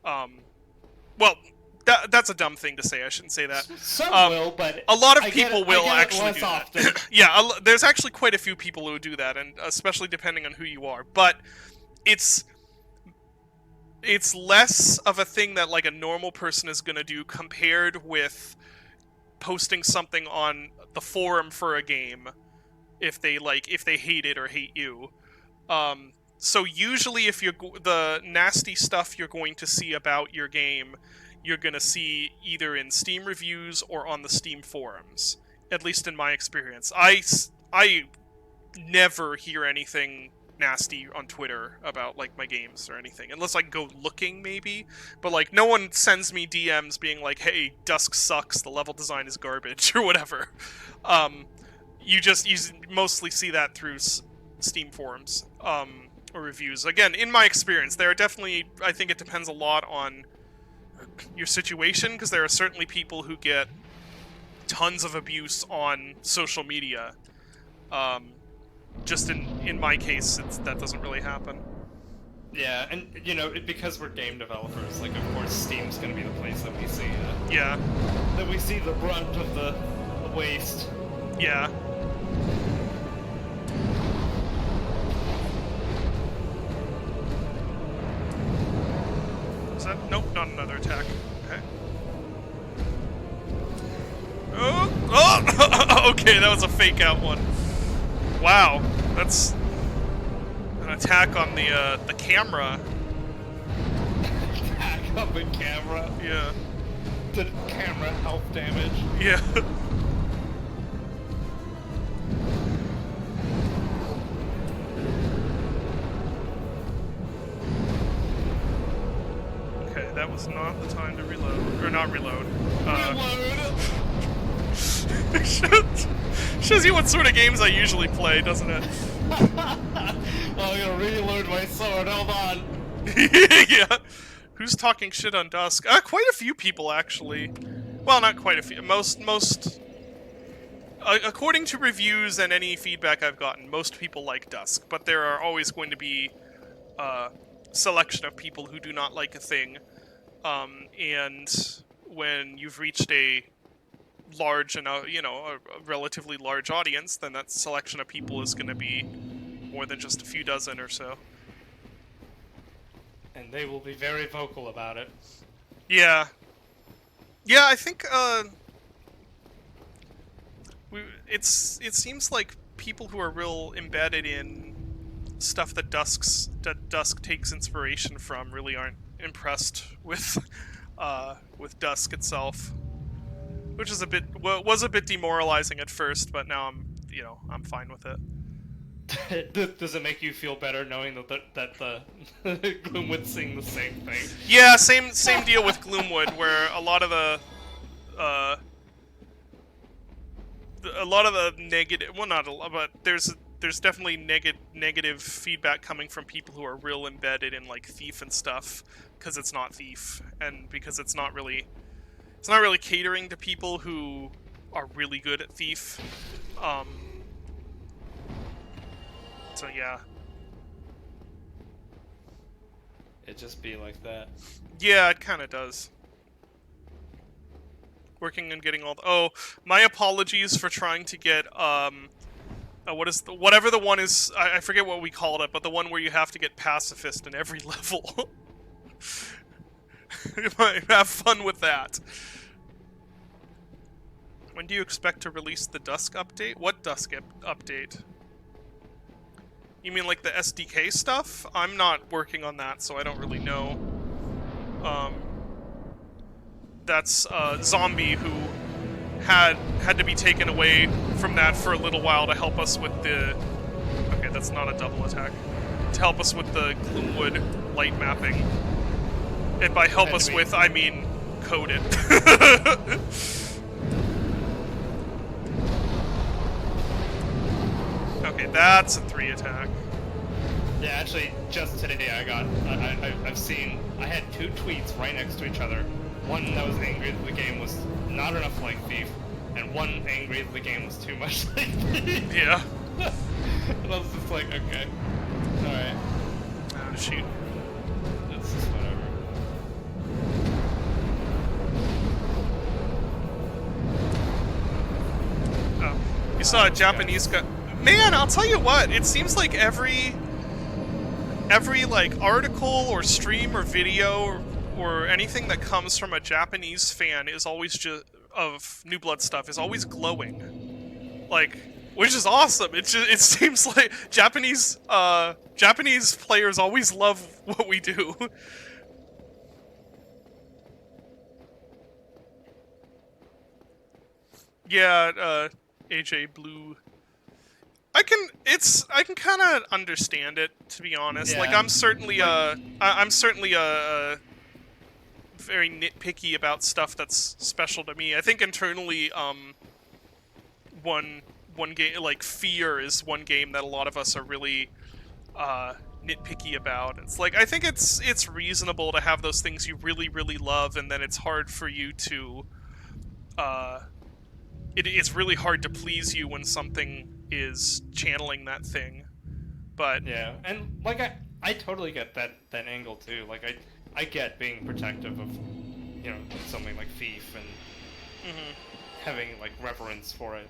Well, that's a dumb thing to say. I shouldn't say that. Some will, but a lot of people will actually less do that. often. Yeah, there's actually quite a few people who do that, and especially depending on who you are. But it's less of a thing that like a normal person is gonna do compared with posting something on the forum for a game if they hate it or hate you. So usually if the nasty stuff you're going to see about your game, you're going to see either in Steam reviews or on the Steam forums. At least in my experience. I never hear anything nasty on Twitter about, like, my games or anything. Unless I go looking, maybe. But, like, no one sends me DMs being like, hey, Dusk sucks, the level design is garbage, or whatever. You mostly see that through Steam forums, or reviews. Again, in my experience, there are definitely... I think it depends a lot on your situation, because there are certainly people who get tons of abuse on social media. Just in my case, that doesn't really happen. Yeah, and you know, because we're game developers, like of course Steam's gonna be the place that we see Yeah. the brunt of the waste. Yeah. Is that? Nope, not another attack. Okay. Oh! Okay, that was a fake out one. Wow, that's an attack on the camera. Attack on the camera. Yeah. Did camera health damage? Yeah. Okay, that was not the time to reload. Or not reload. Reload! Shows you what sort of games I usually play, doesn't it? I'm gonna reload my sword, hold on. Yeah. Who's talking shit on Dusk? Quite a few people, actually. Well, not quite a few. Most... according to reviews and any feedback I've gotten, most people like Dusk, but there are always going to be a selection of people who do not like a thing. And when you've reached a large and a relatively large audience, then that selection of people is going to be more than just a few dozen or so. And they will be very vocal about it. Yeah. Yeah, I think it seems like people who are real embedded in stuff that Dusk takes inspiration from really aren't impressed with Dusk itself, which is was a bit demoralizing at first, but now I'm fine with it. Does it make you feel better knowing that the Gloomwood's saying the same thing? Yeah, same deal with Gloomwood, where a lot of the negative, well, not a lot, but there's definitely negative feedback coming from people who are real embedded in like Thief and stuff, because it's not Thief, and because it's not really catering to people who are really good at Thief. So yeah. It just be like that. Yeah, it kind of does. Working on getting all the... Oh, my apologies for trying to get, whatever the one is, I forget what we called it, but the one where you have to get Pacifist in every level. You might have fun with that. When do you expect to release the Dusk update? What Dusk update? You mean like the SDK stuff? I'm not working on that, so I don't really know. That's Zombie, who had to be taken away from that for a little while to help us with the... Okay, that's not a double attack. To help us with the Gloomwood light mapping. And by help us with, I mean code it. Okay, that's a 3 attack. Yeah, actually, just today I've seen, I had 2 tweets right next to each other. One that was angry that the game was not enough like Thief, and one angry that the game was too much like Thief. Yeah. And I was just like, okay, alright. Oh, shoot. It's just whatever. Oh, you saw a Japanese guy. Man, I'll tell you what. It seems like every like article or stream or video or anything that comes from a Japanese fan is always just of New Blood stuff is always glowing, like, which is awesome. It seems like Japanese players always love what we do. Yeah, AJ Blue. I can kind of understand it, to be honest. Yeah. Like, I'm certainly very nitpicky about stuff that's special to me. I think internally, one game, like Fear, is one game that a lot of us are really nitpicky about. It's like, I think it's reasonable to have those things you really, really love, and then it's hard for you to it's really hard to please you when something is channeling that thing. But Yeah, and like I totally get that angle too. Like I get being protective of, you know, something like Thief and mhm. having like reverence for it.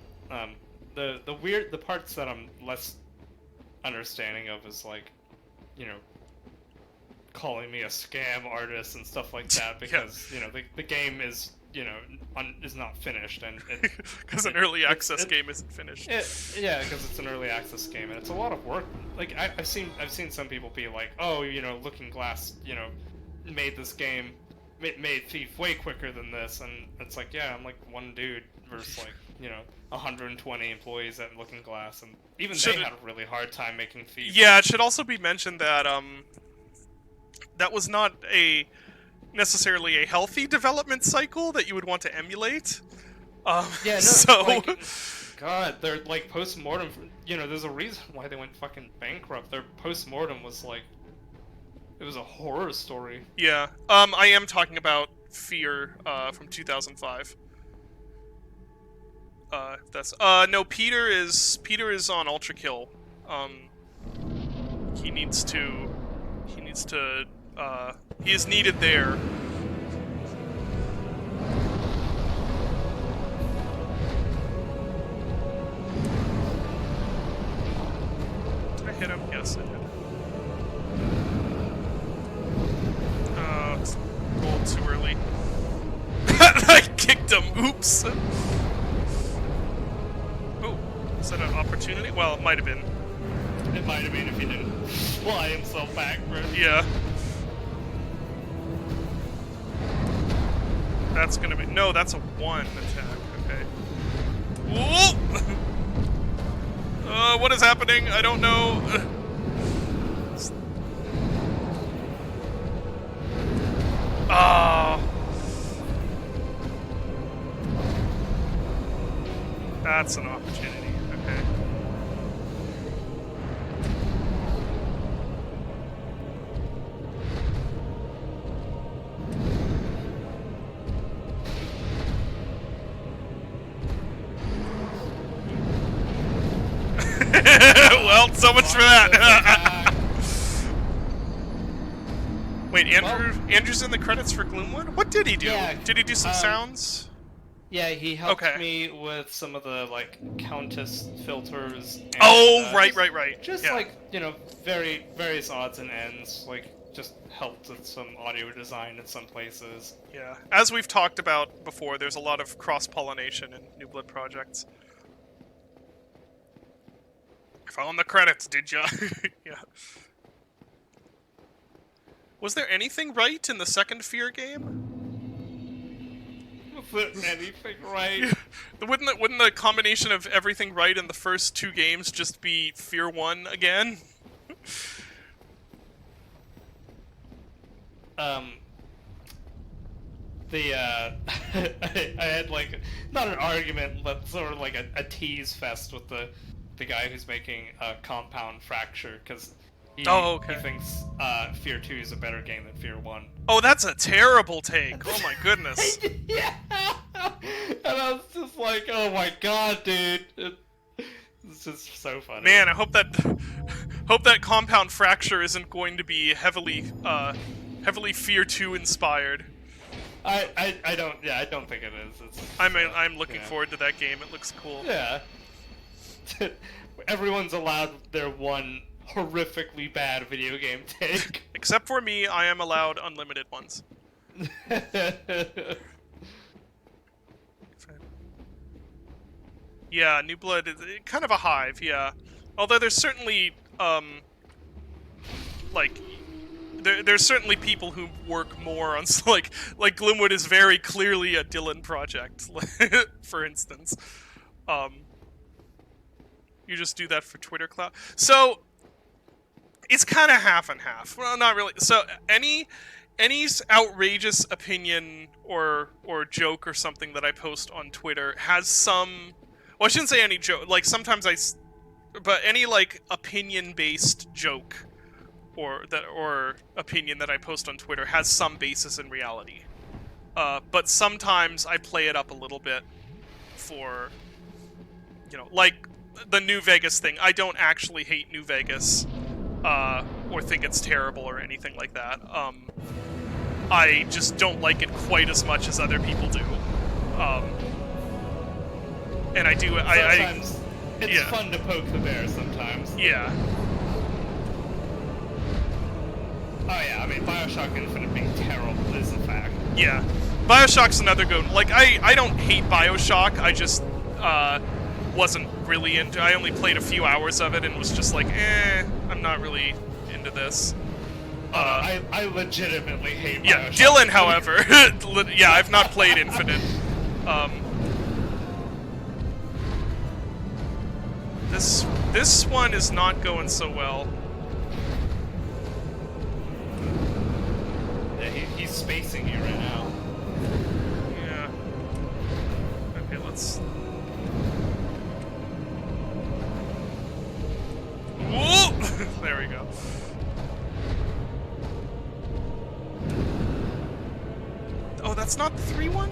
The parts that I'm less understanding of is like, you know, calling me a scam artist and stuff like that because you know the game is, you know, is not finished and Because an early access game isn't finished. yeah, because it's an early access game and it's a lot of work. Like I've seen some people be like, oh, you know, Looking Glass, you know, made this game, made Thief way quicker than this, and it's like, yeah, I'm like one dude versus like, you know, 120 employees at Looking Glass, and even they had a really hard time making Thief. Yeah, it should also be mentioned that that was not necessarily a healthy development cycle that you would want to emulate. Yeah, no, so like, God, they're like post-mortem. You know, there's a reason why they went fucking bankrupt. Their post-mortem was like, it was a horror story. yeah, I am talking about Fear from 2005. That's no, Peter is on Ultra Kill. He needs to he is needed there. Did I hit him? Yes, I did. It's rolled too early. I kicked him. Oops. Oh, is that an opportunity? Well, it might have been. It might have been if he didn't fly himself backward. Yeah. That's gonna be... No, that's a 1 attack. Okay. Whoa! What is happening? I don't know. Ah. That's an opportunity. Okay. Well, so much for that. Wait, Andrew's in the credits for Gloomwood? What did he do? Yeah, Did he do some sounds? Yeah, he helped Okay. me with some of the like Countess filters. And, Oh, right. Just Yeah. like, you know, various odds and ends. Like just helped with some audio design in some places. Yeah. As we've talked about before, there's a lot of cross-pollination in New Blood projects. Found the credits, did ya? Yeah. Was there anything right in the second Fear game? Was there anything right? Wouldn't the combination of everything right in the first 2 games just be Fear 1 again? I had like not an argument, but sort of like a tease fest with the guy who's making Compound Fracture because he thinks Fear 2 is a better game than Fear 1. Oh, that's a terrible take. Oh my goodness. Yeah, and I was just like, oh my god, dude. It's just so funny. Man, I hope that Compound Fracture isn't going to be heavily Fear 2 inspired. I don't think it is. I'm looking forward to that game. It looks cool. Yeah. Everyone's allowed their one horrifically bad video game take. Except for me, I am allowed unlimited ones. Yeah, New Blood is kind of a hive, yeah. Although there's certainly, like, there's certainly people who work more on, like Gloomwood is very clearly a Dylan project, for instance. You just do that for Twitter clout. So, it's kind of half and half. Well, not really. So, any outrageous opinion or joke or something that I post on Twitter has some... Well, I shouldn't say any joke. Like, sometimes but any, like, opinion-based joke or opinion that I post on Twitter has some basis in reality. But sometimes I play it up a little bit for, you know, like the New Vegas thing. I don't actually hate New Vegas, or think it's terrible or anything like that. I just don't like it quite as much as other people do. And I do. Sometimes it's yeah. fun to poke the bear. Sometimes. Yeah. Oh yeah, I mean Bioshock Infinite being terrible is a fact. Yeah. Bioshock's another good one. Like, I don't hate Bioshock, I just, wasn't really into. I only played a few hours of it and was just like, I'm not really into this. I legitimately hate Yeah, Bioshock. Dylan, however, yeah, I've not played Infinite. This one is not going so well. Yeah, he's spacing you right now. Yeah. Okay, let's... Whoa! There we go. Oh, that's not the 3-1?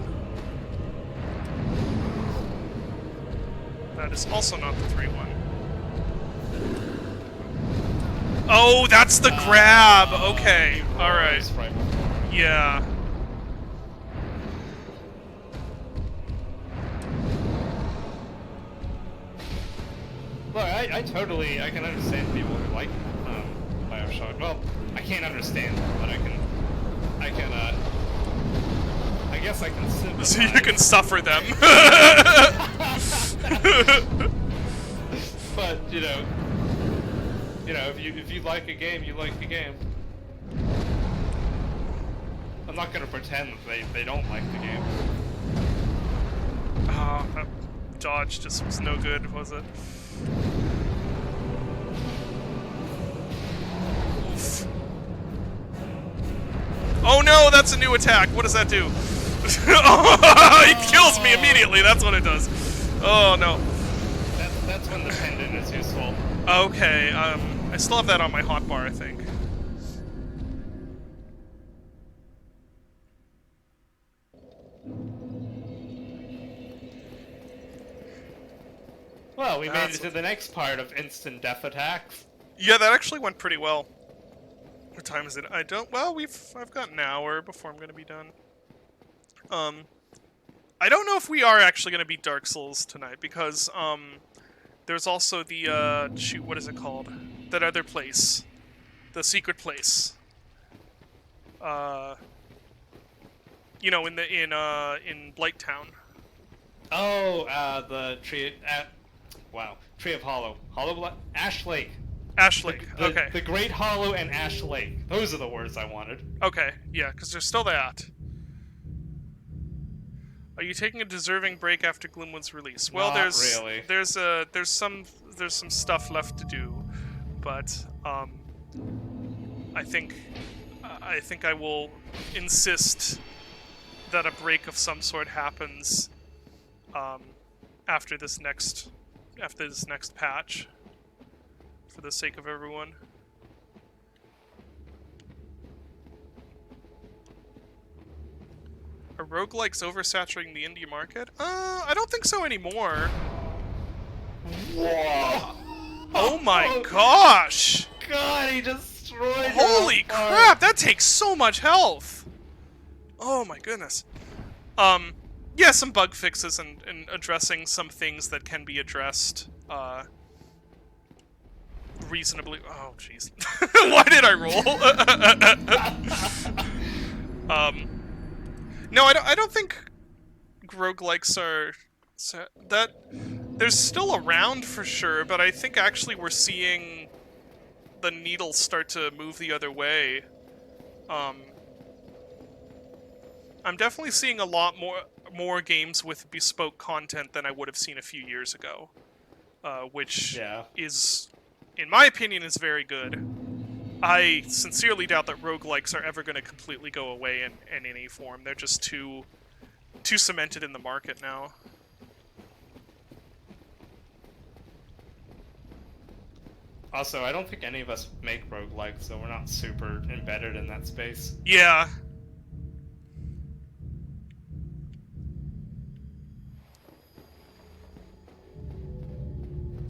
That is also not the 3-1. Oh, that's the grab! Okay, alright. Right. Yeah. Look, I can understand people who like Bioshock. Well, I can't understand them, but I guess I can sympathize. So you can suffer them. But you know, if you like a game, you like the game. I'm not gonna pretend that they don't like the game. Oh, that dodge just was no good, was it? Oof. Oh no, that's a new attack. What does that do? Oh, it kills me immediately. That's what it does. Oh no. That's when the pendant is useful. Okay, I still have that on my hotbar, I think. Well, we made That's it to the next part of instant death attacks. Yeah, that actually went pretty well. What time is it? Well, I've got an hour before I'm gonna be done. I don't know if we are actually gonna beat Dark Souls tonight, because, there's also the, shoot, what is it called? That other place. The secret place. You know, in Blighttown. Oh, the tree. Wow, Tree of Hollow, Ash Lake. Ash Lake, okay. The Great Hollow and Ash Lake. Those are the words I wanted. Okay, yeah, because there's still that. Are you taking a deserving break after Gloomwood's release? Well, Not really. there's some stuff left to do, but I think I will insist that a break of some sort happens after this next patch, for the sake of everyone. Are roguelikes oversaturating the indie market? I don't think so anymore. Whoa! Oh my gosh! God, he destroyed your Holy health bar. crap, that takes so much health! Oh my goodness. Yeah, some bug fixes and addressing some things that can be addressed, reasonably. Oh, jeez. Why did I roll? No, I don't think roguelikes are... They're still around for sure, but I think actually we're seeing the needle start to move the other way. I'm definitely seeing a lot more games with bespoke content than I would have seen a few years ago, which is, in my opinion, is very good. I sincerely doubt that roguelikes are ever going to completely go away in any form. They're just too cemented in the market now. Also, I don't think any of us make roguelikes, so we're not super embedded in that space. Yeah.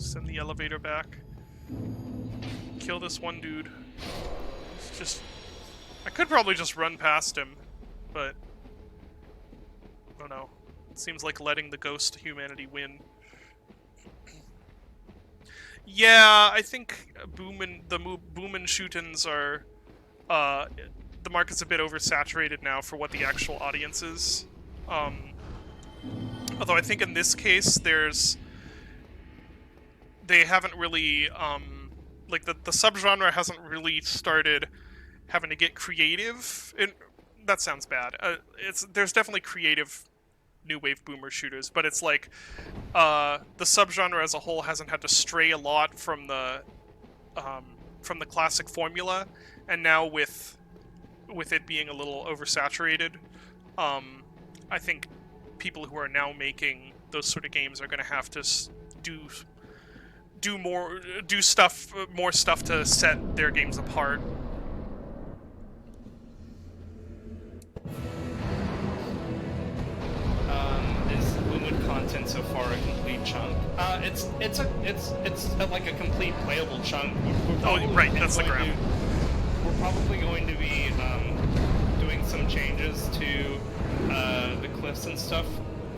Send the elevator back. Kill this one dude. It's just... I could probably just run past him, but... I don't know. It seems like letting the ghost humanity win. Yeah, I think Boomin' Shootins are... the market's a bit oversaturated now for what the actual audience is. Although I think in this case, they haven't really, like, the subgenre hasn't really started having to get creative. That sounds bad. There's definitely creative new wave boomer shooters, but it's like, the subgenre as a whole hasn't had to stray a lot from the classic formula, and now with it being a little oversaturated, I think people who are now making those sort of games are going to have to do more stuff to set their games apart. Is Lumen content so far a complete chunk? It's like a complete playable chunk. Right, that's the graph. We're probably going to be doing some changes to the cliffs and stuff.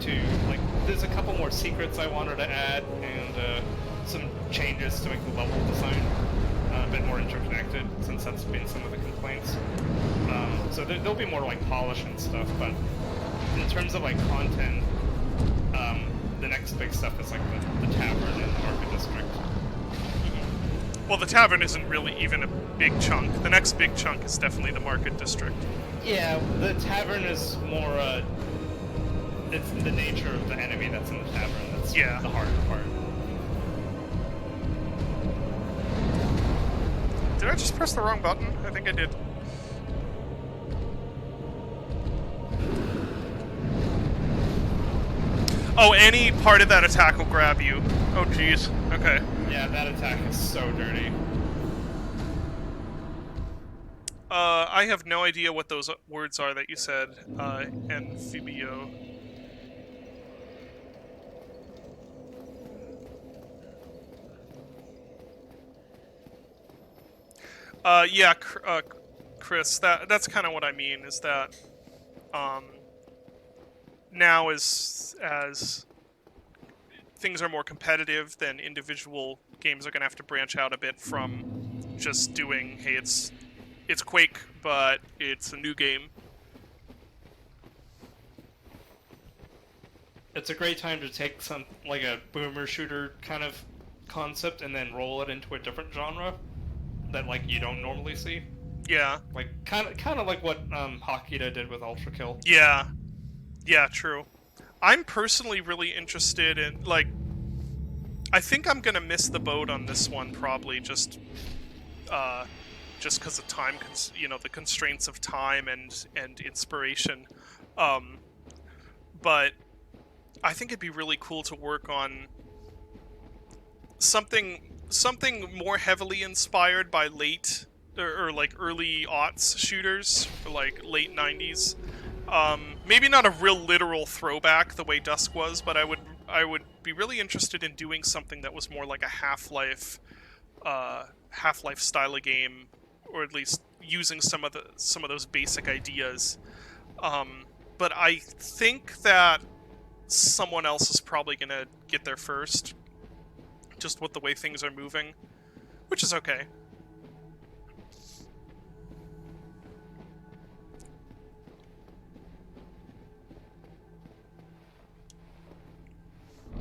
There's a couple more secrets I wanted to add, and some changes to make the level design a bit more interconnected, since that's been some of the complaints. So there'll be more like polish and stuff, but in terms of like content, the next big stuff is like the tavern and the market district. Well, the tavern isn't really even a big chunk. The next big chunk is definitely the market district. Yeah, the tavern is more, it's the nature of the enemy that's in the tavern that's the hard part. Did I just press the wrong button? I think I did. Oh, any part of that attack will grab you. Oh, jeez. Okay. Yeah, that attack is so dirty. I have no idea what those words are that you said. Amphibio. Yeah, Chris, that's kind of what I mean, is that, now as things are more competitive, then individual games are going to have to branch out a bit from just doing, hey, it's Quake, but it's a new game. It's a great time to take like a boomer shooter kind of concept and then roll it into a different genre that like you don't normally see. Yeah. Like kind of like what Hakita did with Ultra Kill. Yeah. Yeah, true. I'm personally really interested in, like, I think I'm gonna miss the boat on this one, probably just because of time, the constraints of time and inspiration. But I think it'd be really cool to work on something more heavily inspired by late or like early aughts shooters, or like late 90s. Maybe not a real literal throwback the way Dusk was, but I would be really interested in doing something that was more like a Half-Life style of game, or at least using some of those basic ideas. But I think that someone else is probably gonna get there first, just with the way things are moving, which is okay.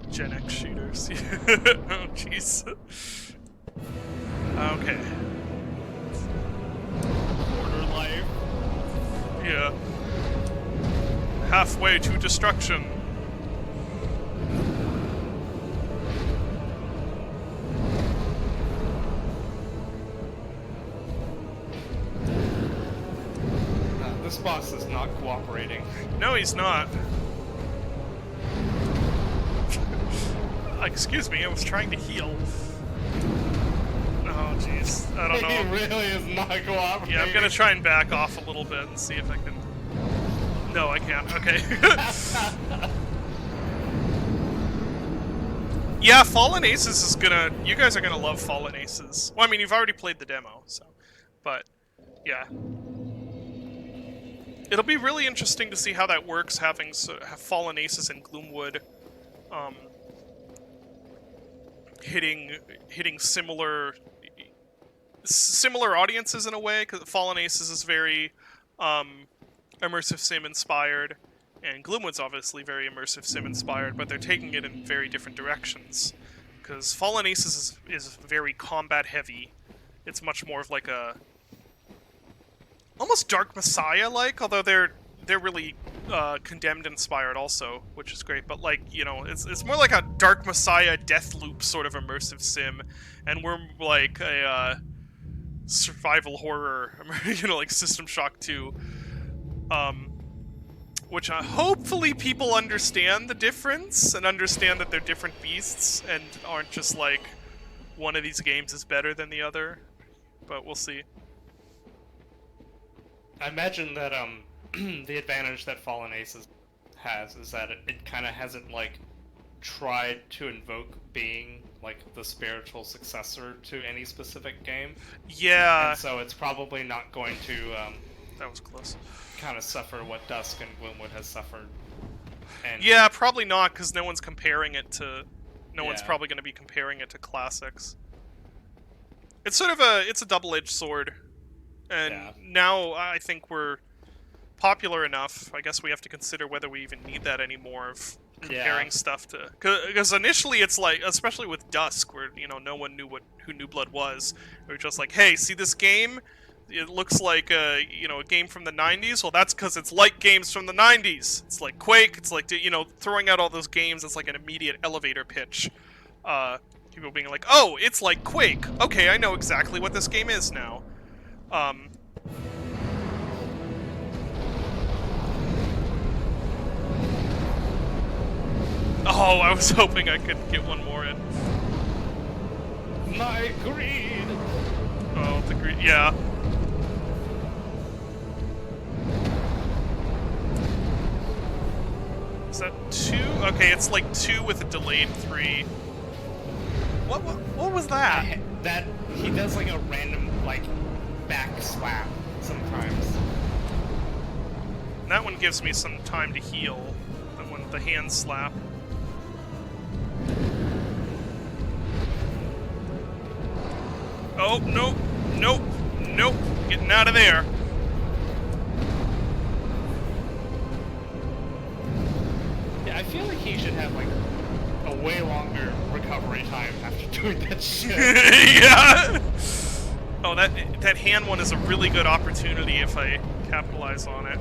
Gen X shooters. Oh, jeez. Okay. Border life. Yeah. Halfway to destruction. This boss is not cooperating. No, he's not. Excuse me, I was trying to heal. Oh, jeez. I don't know. He really is not cooperating. Yeah, I'm gonna try and back off a little bit and see if I can... No, I can't. Okay. Yeah, Fallen Aces is gonna... You guys are gonna love Fallen Aces. Well, I mean, you've already played the demo, so... But, yeah. It'll be really interesting to see how that works, having have Fallen Aces and Gloomwood, hitting similar audiences in a way, because Fallen Aces is very immersive sim inspired, and Gloomwood's obviously very immersive sim inspired, but they're taking it in very different directions. Because Fallen Aces is very combat heavy. It's much more of like a almost Dark Messiah like, although they're really Condemned inspired also, which is great. But like, you know, it's more like a Dark Messiah Deathloop sort of immersive sim, and we're like a survival horror, you know, like System Shock 2, which hopefully people understand the difference and understand that they're different beasts and aren't just like one of these games is better than the other. But we'll see. I imagine that the advantage that Fallen Aces has is that it kind of hasn't like tried to invoke being like the spiritual successor to any specific game. Yeah. And so it's probably not going to That was close. kind of suffer what Dusk and Gloomwood has suffered. And Yeah, probably not, because no one's comparing it to... No one's Yeah. probably going to be comparing it to classics. It's sort of a double-edged sword. And Yeah. now I think we're popular enough. I guess we have to consider whether we even need that anymore of comparing stuff to... Because initially it's like, especially with Dusk, where, you know, no one knew who New Blood was. We were just like, hey, see this game? It looks like a game from the 90s. Well, that's because it's like games from the 90s. It's like Quake. It's like, you know, throwing out all those games. It's like an immediate elevator pitch. People being like, oh, it's like Quake. Okay, I know exactly what this game is now. Oh, I was hoping I could get one more in. My greed. Oh, the greed. Yeah. Is that 2? Okay, it's like 2 with a delayed 3. What was that? That he does like a random like back slap sometimes. That one gives me some time to heal. That one, the hand slap. Oh, nope, nope, nope. Getting out of there. Yeah, I feel like he should have like a way longer recovery time after doing that shit. Yeah. Oh, that hand one is a really good opportunity if I capitalize on it.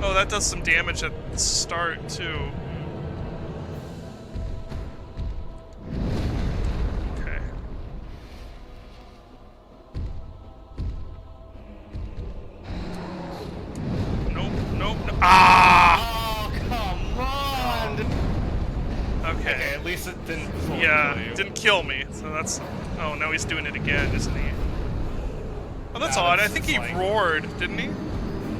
Oh, that does some damage at the start too. Okay. Nope, nope, no. Ah! Oh, come on! Okay. Okay, at least it didn't fully Yeah, kill you. didn't kill me, so that's... Oh, now he's doing it again, isn't he? Oh, that's Nah, odd. I that's think just he like- roared, didn't he?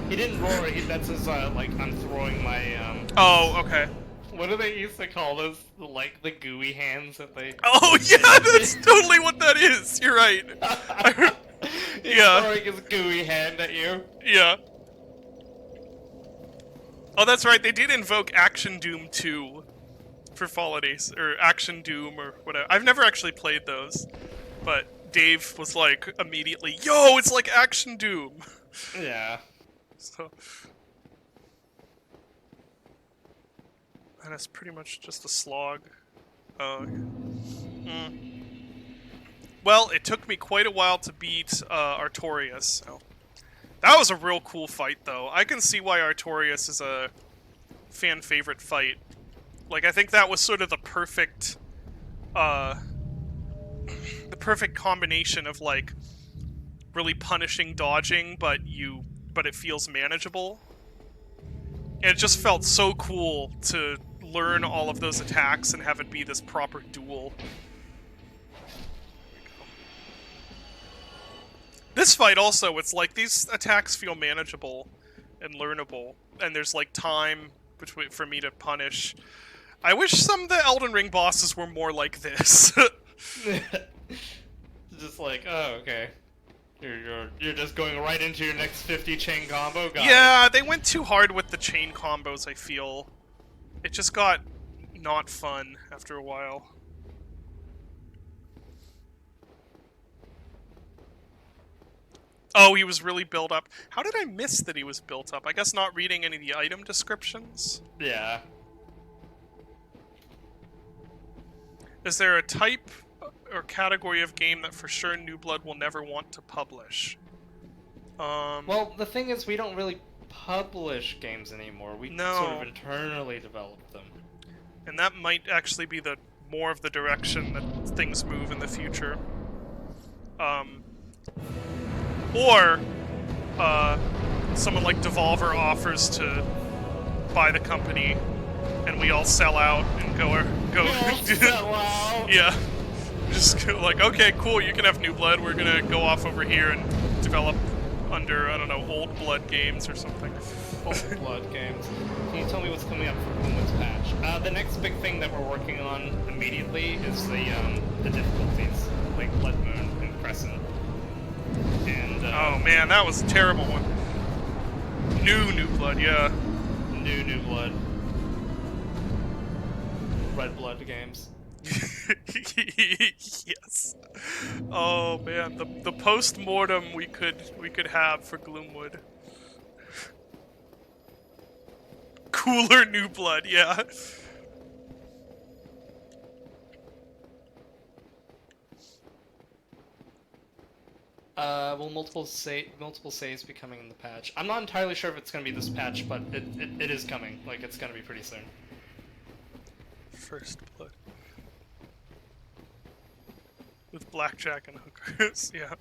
He didn't roar, that's his, like, I'm throwing my, Oh, okay. what do they used to call those? Like, the gooey hands that they... Oh, yeah, that's totally what that is. You're right. He's Yeah. throwing his gooey hand at you. Yeah. Oh, that's right. They did invoke Action Doom 2 for Fallen Ace, or Action Doom, or whatever. I've never actually played those, but Dave was like immediately, "Yo, it's like Action Doom." Yeah. So, and it's pretty much just a slog. Oh. Okay. Well, it took me quite a while to beat Artorias. So. That was a real cool fight, though. I can see why Artorias is a fan favorite fight. Like, I think that was sort of the perfect combination of like really punishing dodging, but it feels manageable. And it just felt so cool to learn all of those attacks and have it be this proper duel. This fight also, it's like these attacks feel manageable and learnable, and there's like time between for me to punish. I wish some of the Elden Ring bosses were more like this. Just like, oh, okay. You're just going right into your next 50 chain combo, guy. Yeah, they went too hard with the chain combos, I feel. It just got not fun after a while. Oh, he was really built up. How did I miss that he was built up? I guess not reading any of the item descriptions? Yeah. Is there a type or category of game that for sure New Blood will never want to publish? Well, the thing is, we don't really publish games anymore. We No. sort of internally develop them. And that might actually be the more of the direction that things move in the future. Or someone like Devolver offers to buy the company, and we all sell out and go. Sell out. Yeah, just go like, okay, cool, you can have New Blood. We're gonna go off over here and develop under, I don't know, Old Blood games or something. Old Blood games. Can you tell me what's coming up for Gloomwood's patch? The next big thing that we're working on immediately is the difficulties, like Blood Moon and Crescent. And Oh man, that was a terrible one. New Blood, yeah. New Blood. Red Blood games. Yes. Oh man, the post-mortem we could have for Gloomwood. Cooler New Blood, yeah. Will multiple saves be coming in the patch? I'm not entirely sure if it's gonna be this patch, but it is coming. Like, it's gonna be pretty soon. First Blood. With blackjack and hookers, yeah.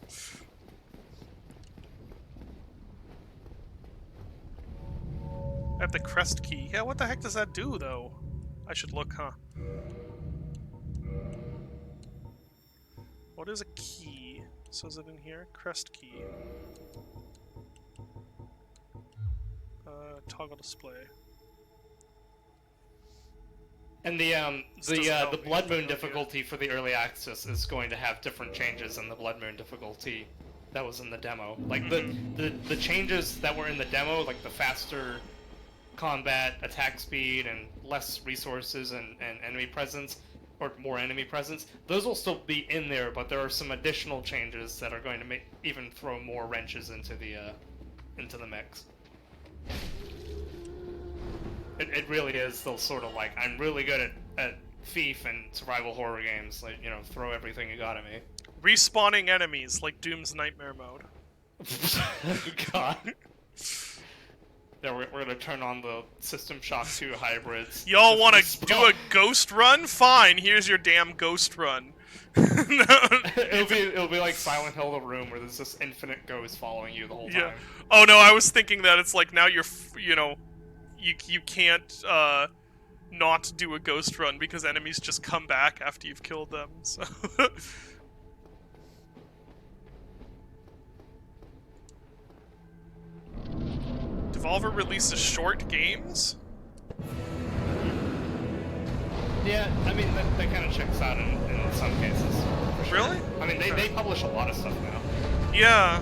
I have the crest key. Yeah, what the heck does that do, though? I should look, huh? What is a key? So is it in here? Crest key. Toggle display. And the doesn't help me. Blood Moon difficulty for the early access is going to have different changes than the Blood Moon difficulty that was in the demo. Like the changes that were in the demo, like the faster combat, attack speed, and less resources and enemy presence, or more enemy presence, those will still be in there, but there are some additional changes that are going to even throw more wrenches into the mix. It really is the sort of like, I'm really good at Thief and survival horror games, like, you know, throw everything you got at me. Respawning enemies, like Doom's Nightmare mode. God. Yeah, we're gonna turn on the System Shock 2 hybrids. Y'all wanna do a ghost run? Fine, here's your damn ghost run. It'll be like Silent Hill The Room, where there's this infinite ghost following you the whole time. Oh no, I was thinking that it's like now you're, you know, you can't not do a ghost run because enemies just come back after you've killed them. So. Devolver releases short games? Yeah, I mean, that kind of checks out in some cases. For sure. Really? I mean, they publish a lot of stuff now. Yeah.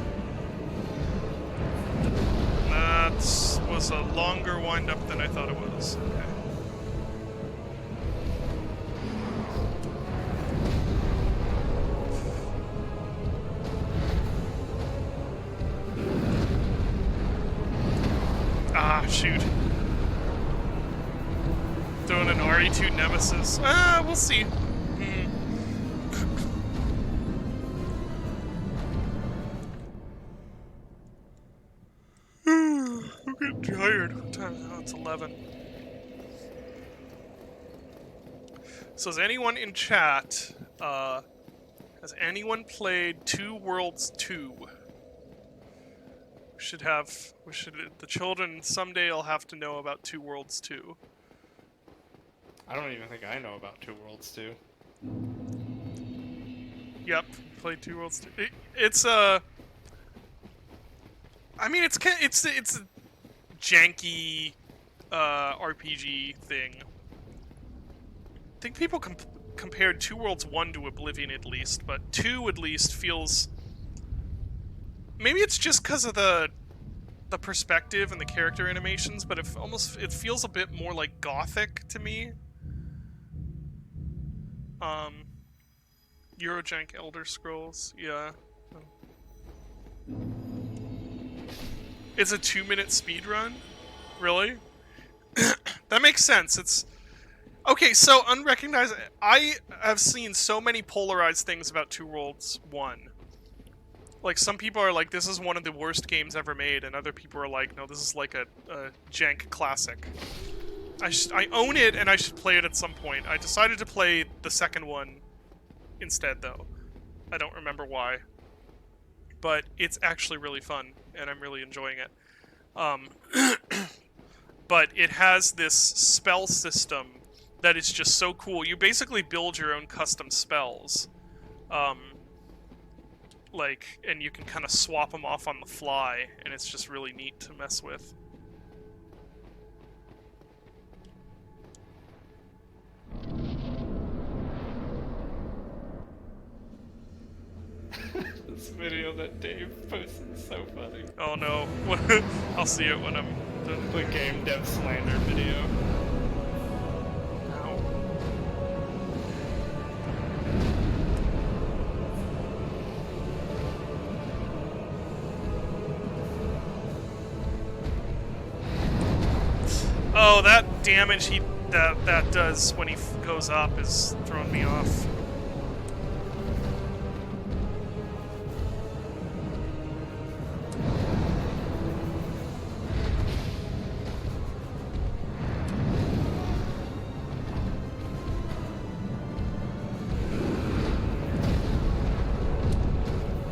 That was a longer wind-up than I thought it was. Okay. Ah, shoot. Throwing an RE2 Nemesis. We'll see. I'm getting tired. What time is it? Oh, it's 11. So has anyone in chat, has anyone played Two Worlds 2? The children someday will have to know about Two Worlds 2. I don't even think I know about Two Worlds 2. Yep, played Two Worlds 2. It's I mean, it's a janky, RPG thing. I think people compared Two Worlds 1 to Oblivion at least, but 2 at least feels... Maybe it's just because of the perspective and the character animations, but it feels a bit more like Gothic to me. Eurojank Elder Scrolls, yeah. It's a 2-minute speedrun? Really? That makes sense. It's... Okay, so unrecognized... I have seen so many polarized things about Two Worlds 1. Like, some people are like, this is one of the worst games ever made, and other people are like, no, this is like a jank classic. I own it, and I should play it at some point. I decided to play the second one instead, though. I don't remember why. But it's actually really fun, and I'm really enjoying it. But it has this spell system that is just so cool. You basically build your own custom spells. And you can kind of swap them off on the fly, and it's just really neat to mess with. This video that Dave posted is so funny. Oh no. I'll see it when I'm done. The game dev slander video. Ow. Oh, that damage that does when he goes up is throwing me off.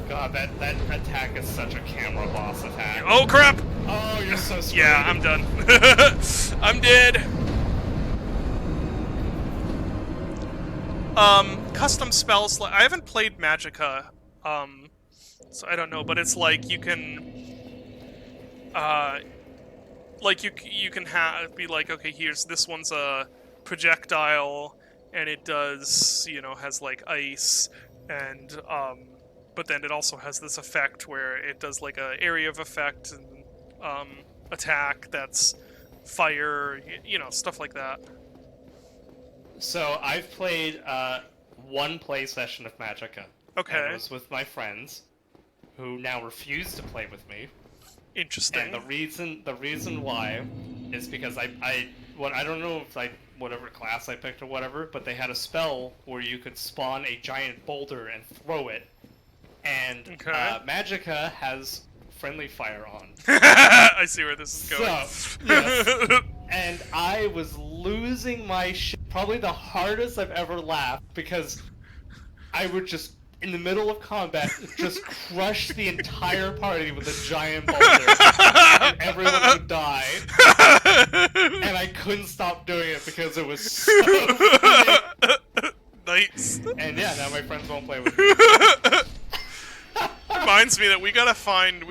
God, that attack is such a camera boss attack. Oh crap! Oh, you're so screwed. Yeah, I'm done. I'm dead. Custom spells. I haven't played Magicka, so I don't know. But it's like you can, you can be like, okay, here's this one's a projectile, and it does, has like ice, and but then it also has this effect where it does like a area of effect and attack that's fire, stuff like that. So I've played one play session of Magicka. Okay. And it was with my friends, who now refuse to play with me. Interesting. And the reason why is because I don't know if whatever class I picked or whatever, but they had a spell where you could spawn a giant boulder and throw it. And Magicka has friendly fire on. I see where this is going. So, yes. And I was losing my shit. Probably the hardest I've ever laughed, because I would just, in the middle of combat, just crush the entire party with a giant boulder. And everyone would die. And I couldn't stop doing it because it was so funny. Nice. And yeah, now my friends won't play with me. Reminds me that we gotta find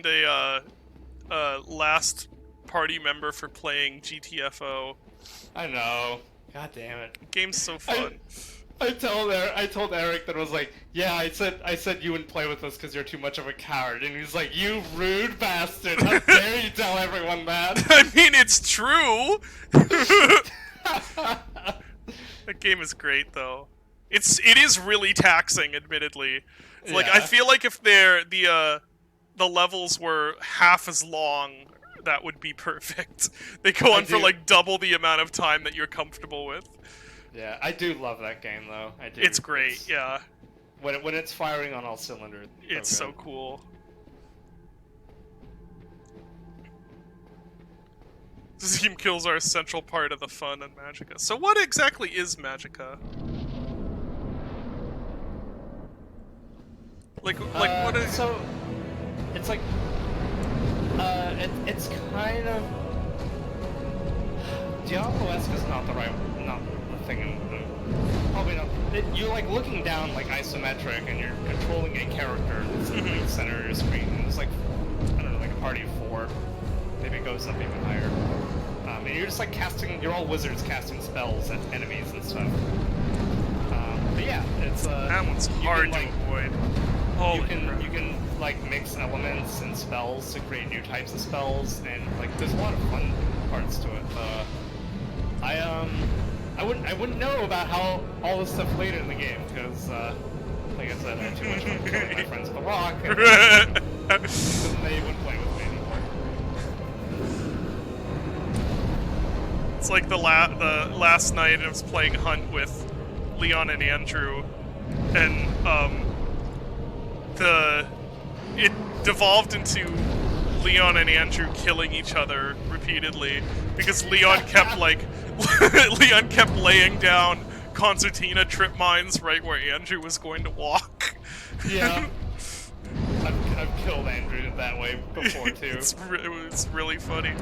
a last party member for playing GTFO. I know. God damn it. Game's so fun. I told Eric that I was like, yeah, I said you wouldn't play with us because you're too much of a coward, and he's like, you rude bastard! How dare you tell everyone that? I mean, it's true. That game is great, though. It is really taxing, admittedly. It's like, I feel like if the levels were half as long, that would be perfect. They go on for like double the amount of time that you're comfortable with. Yeah, I do love that game though. I do. It's great, yeah. When it's firing on all cylinders. It's so cool. Team kills are a central part of the fun in Magicka. So what exactly is Magicka? What is... So, it's like, it's kind of... Diablo-esque is not the thing, probably not. You're like looking down like isometric, and you're controlling a character that's in the center of your screen, and it's like, I don't know, like a party of 4. Maybe it goes up even higher. and you're just like you're all wizards casting spells at enemies and stuff. But yeah, it's That one's hard to avoid. Holy crap. you can like mix elements and spells to create new types of spells, and like there's a lot of fun parts to it. I wouldn't know about how all this stuff later in the game because like I said, I had too much fun killing my friends the rock, and they wouldn't play with me anymore. It's like the last night I was playing Hunt with Leon and Andrew, and it devolved into Leon and Andrew killing each other repeatedly because Leon kept Leon kept laying down concertina trip mines right where Andrew was going to walk. Yeah. I've killed Andrew that way before too. It's really funny.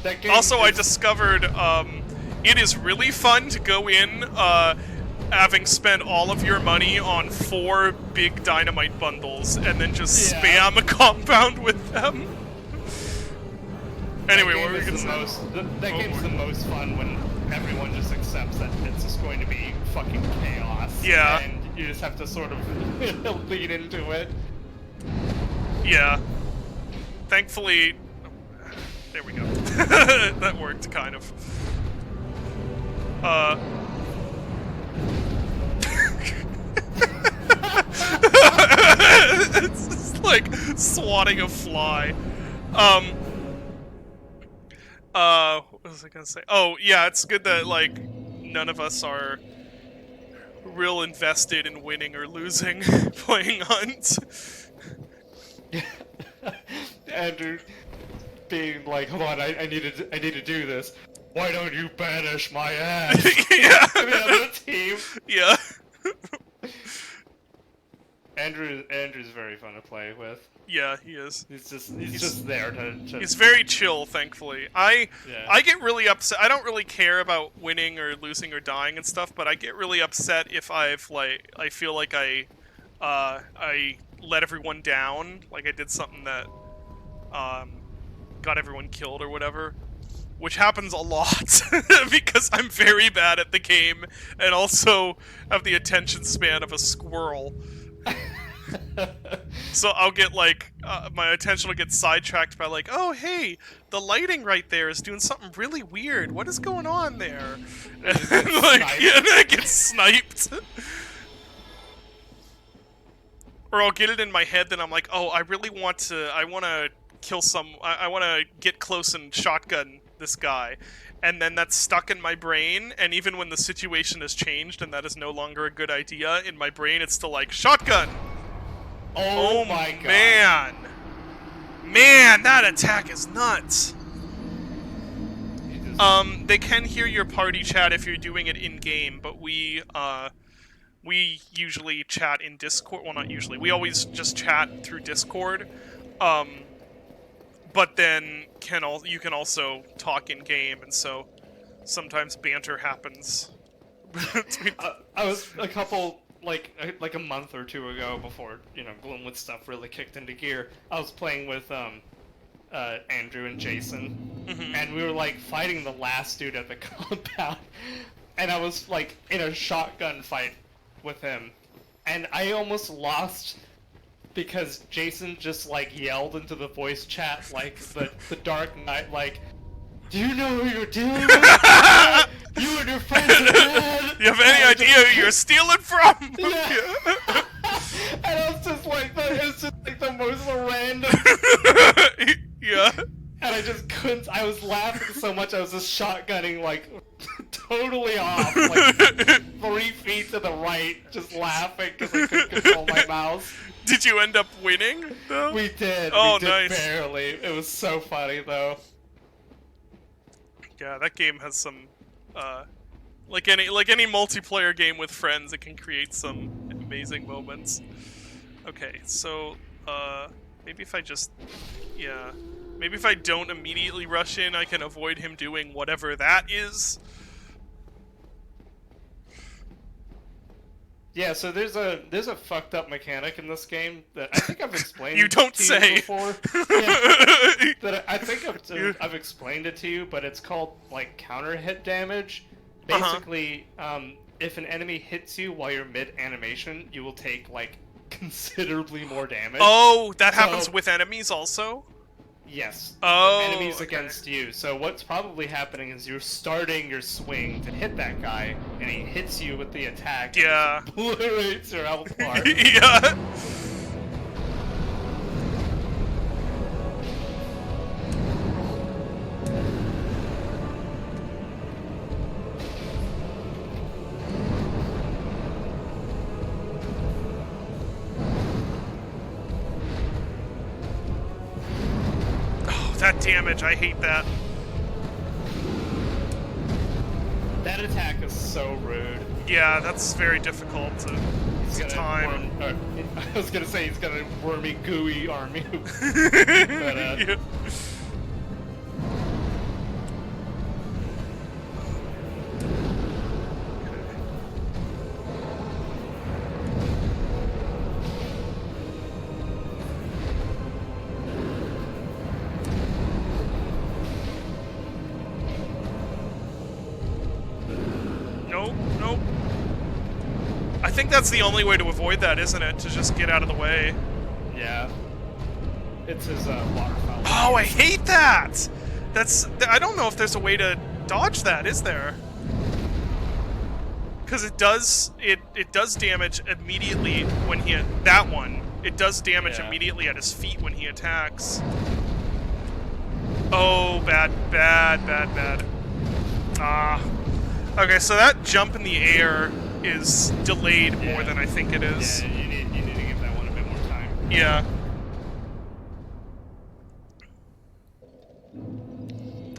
That game Also, I discovered it is really fun to go in having spent all of your money on 4 big dynamite bundles and then just spam a compound with them. Anyway, what were we gonna say? That game's the most fun when everyone just accepts that it's just going to be fucking chaos. Yeah. And you just have to sort of lead into it. Yeah. Thankfully, there we go. That worked, kind of. It's just like swatting a fly. What was I gonna say? Oh, yeah, it's good that, like, none of us are real invested in winning or losing playing Hunt. Andrew being like, hold on, I need to do this. Why don't you banish my ass? Yeah. To the other team. Yeah. Andrew's very fun to play with. Yeah, he is. He's just there to He's very chill, thankfully. I get really upset. I don't really care about winning or losing or dying and stuff, but I get really upset if I feel like I let everyone down, like I did something that got everyone killed or whatever. Which happens a lot, because I'm very bad at the game, and also have the attention span of a squirrel. So I'll get, like, my attention will get sidetracked by, like, oh, hey, the lighting right there is doing something really weird. What is going on there? And, like, yeah, and I get sniped. Or I'll get it in my head that I'm like, oh, I want to kill I want to get close and shotgun this guy, and then that's stuck in my brain, and even when the situation has changed and that is no longer a good idea, in my brain it's still like, shotgun! Oh my god. Man, that attack is nuts! They can hear your party chat if you're doing it in-game, but we usually chat in Discord, well, not usually, we always just chat through Discord, but then you can also talk in game, and so sometimes banter happens. I was a couple like a month or two ago, before Gloomwood stuff really kicked into gear. I was playing with Andrew and Jason, and we were like fighting the last dude at the compound, and I was like in a shotgun fight with him, and I almost lost. Because Jason just, like, yelled into the voice chat, like, the Dark Knight, like, do you know who you're dealing with? You and your friends are dead! You have any idea who you're stealing from? Yeah. And I was just like, it's just, like, the most random... Yeah. And I just couldn't, I was laughing so much, I was just shotgunning, like, totally off, like, 3 feet to the right, just laughing because I couldn't control my mouse. Did you end up winning, though? We did. Oh, we did nice. Barely. It was so funny, though. Yeah, that game has some, like any multiplayer game with friends, it can create some amazing moments. Okay, so, maybe if I just, yeah, maybe if I don't immediately rush in, I can avoid him doing whatever that is. Yeah, so there's a fucked up mechanic in this game that I think I've explained You don't to say. you before. Yeah, that I think I've explained it to you, but it's called like counter hit damage. Uh-huh. Basically, if an enemy hits you while you're mid animation, you will take like considerably more damage. Oh, that So- happens with enemies also? Yes. Oh, Enemies okay. against you. So what's probably happening is you're starting your swing to hit that guy, and he hits you with the attack. And Yeah. just obliterates your health bar. Yeah. Oh, that damage, I hate that. That attack is so rude. Yeah, that's very difficult to He's gonna time. I was gonna say he's gonna wormy, gooey army. Yeah. Nope, nope. I think that's the only way to avoid that, isn't it? To just get out of the way. Yeah. It's his waterfowl. Oh, I hate that! I don't know if there's a way to dodge that, is there? Because it does damage immediately when that one. It does damage Yeah. immediately at his feet when he attacks. Oh, bad, bad, bad, bad. Ah. Okay, so that jump in the air is delayed more than I think it is. Yeah, you need to give that one a bit more time. Yeah.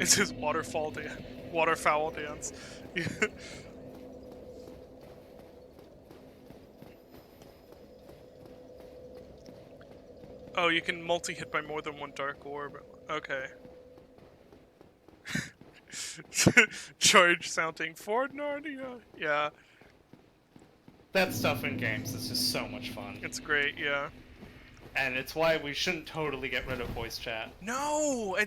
It's his waterfowl dance. Oh, you can multi-hit by more than one dark orb. Okay. Charge sounding for Narnia. Yeah, That stuff in games is just so much fun. it's great. Yeah. And it's why we shouldn't totally get rid of voice chat. No,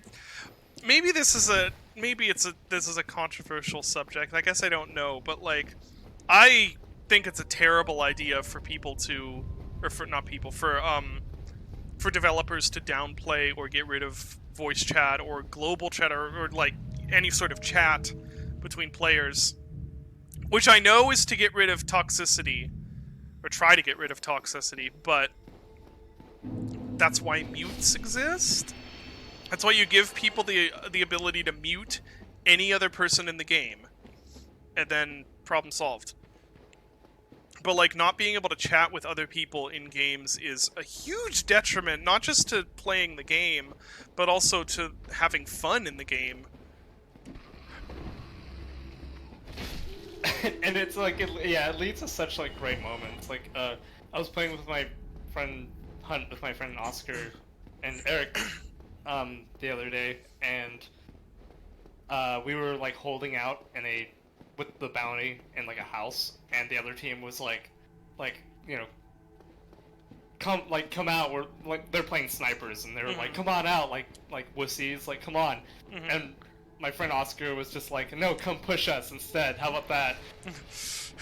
maybe this is a controversial subject. I guess I don't know, but like, I think it's a terrible idea for people to, or for not people, for developers to downplay or get rid of voice chat or global chat or like any sort of chat between players, which I know is to get rid of toxicity or try to get rid of toxicity, but that's why mutes exist. That's why you give people the ability to mute any other person in the game, and then problem solved. But like not being able to chat with other people in games is a huge detriment, not just to playing the game, but also to having fun in the game. And it's like, it leads to such like great moments. Like, I was playing with my friend Hunt, with my friend Oscar and Eric, the other day, and we were like holding out with the bounty in like a house, and the other team was like, you know, come out. We're like, they're playing snipers, and they were like, come on out, like wussies, like come on, and my friend Oscar was just like, no, come push us instead. How about that?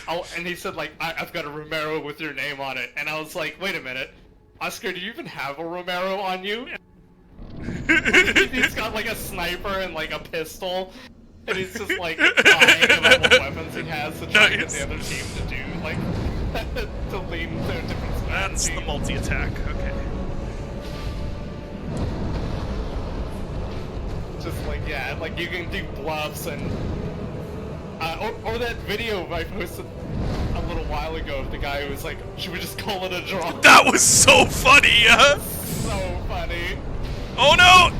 And he said like, I've got a Romero with your name on it, and I was like, wait a minute, Oscar, do you even have a Romero on you? He's got like a sniper and like a pistol, and he's just like lying about what weapons he has to try to get the other team to do like to lean to a different strategy. That's the multi-attack. Okay. Just like, yeah, like you can do bluffs and or that video I posted a little while ago of the guy who was like, should we just call it a draw? That was so funny. So funny. Oh no!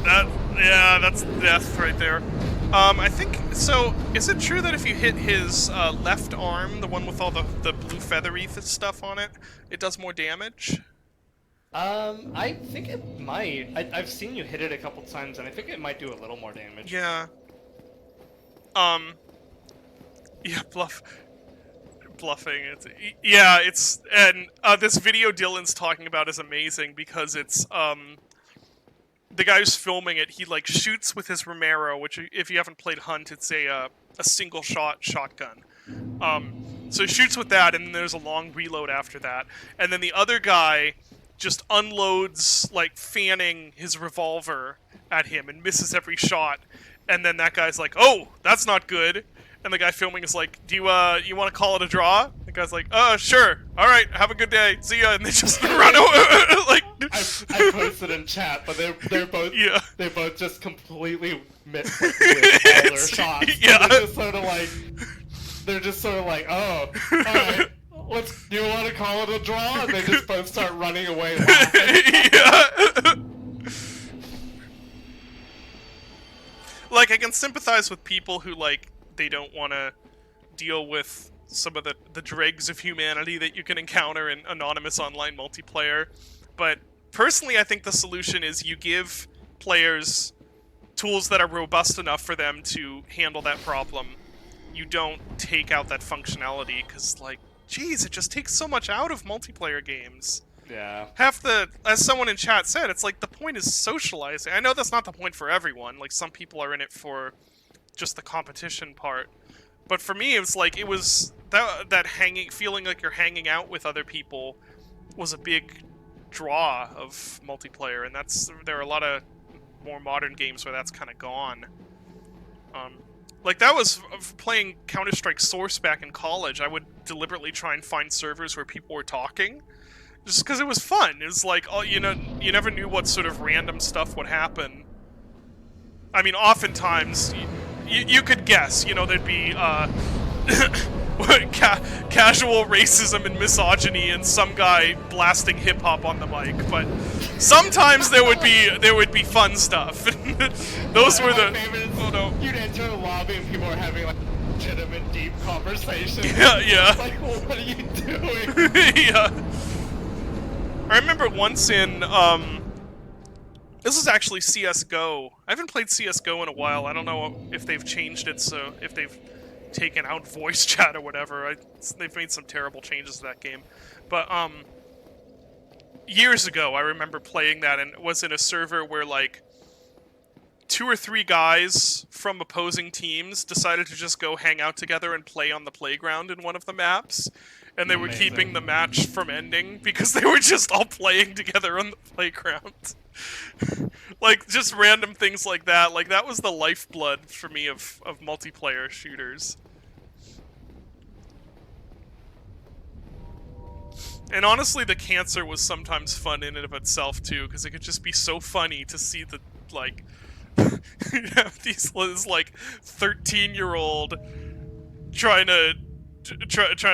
That's death right there. I think so. Is it true that if you hit his left arm, the one with all the blue feathery stuff on it, it does more damage? I think it might. I've seen you hit it a couple times, and I think it might do a little more damage. Yeah. Yeah, bluffing. Yeah, it's and this video Dylan's talking about is amazing because it's the guy who's filming it. He like shoots with his Romero, which if you haven't played Hunt, it's a single shot shotgun. So he shoots with that, and then there's a long reload after that, and then the other guy just unloads like fanning his revolver at him and misses every shot, and then that guy's like, "Oh, that's not good." And the guy filming is like, "Do you want to call it a draw?" The guy's like, "Sure. All right. Have a good day. See ya." And they just run away. Like, I posted in chat, but they're both they both just completely missed like, with all their shots. Yeah. They're just sort of like, "Oh, all right. Do you want to call it a draw?" And they just both start running away laughing. Yeah. Like, I can sympathize with people who like they don't want to deal with some of the dregs of humanity that you can encounter in anonymous online multiplayer. But personally, I think the solution is you give players tools that are robust enough for them to handle that problem. You don't take out that functionality, because, like, geez, it just takes so much out of multiplayer games. Yeah. As someone in chat said, it's like the point is socializing. I know that's not the point for everyone. Like, some people are in it for just the competition part. But for me, it was like, that feeling like you're hanging out with other people was a big draw of multiplayer, and there are a lot of more modern games where that's kind of gone. Like, that was playing Counter-Strike Source back in college. I would deliberately try and find servers where people were talking, just because it was fun. It was like, you never knew what sort of random stuff would happen. I mean, oftentimes, you could guess, there'd be, casual racism and misogyny and some guy blasting hip-hop on the mic, but sometimes there would be fun stuff. Those were the... Oh, no. You'd enter a lobby and people are having, like, legitimate, deep conversations. Yeah. It's like, well, what are you doing? Yeah. I remember once in, this was actually CSGO. I haven't played CSGO in a while. I don't know if they've changed it, so if they've taken out voice chat or whatever. They've made some terrible changes to that game. But, years ago, I remember playing that, and it was in a server where, like, 2 or 3 guys from opposing teams decided to just go hang out together and play on the playground in one of the maps. And they were keeping the match from ending because they were just all playing together on the playground. Like, just random things like that. Like, that was the lifeblood for me of multiplayer shooters. And honestly, the cancer was sometimes fun in and of itself, too, because it could just be so funny to see the, like... you have this, like, 13-year-old trying to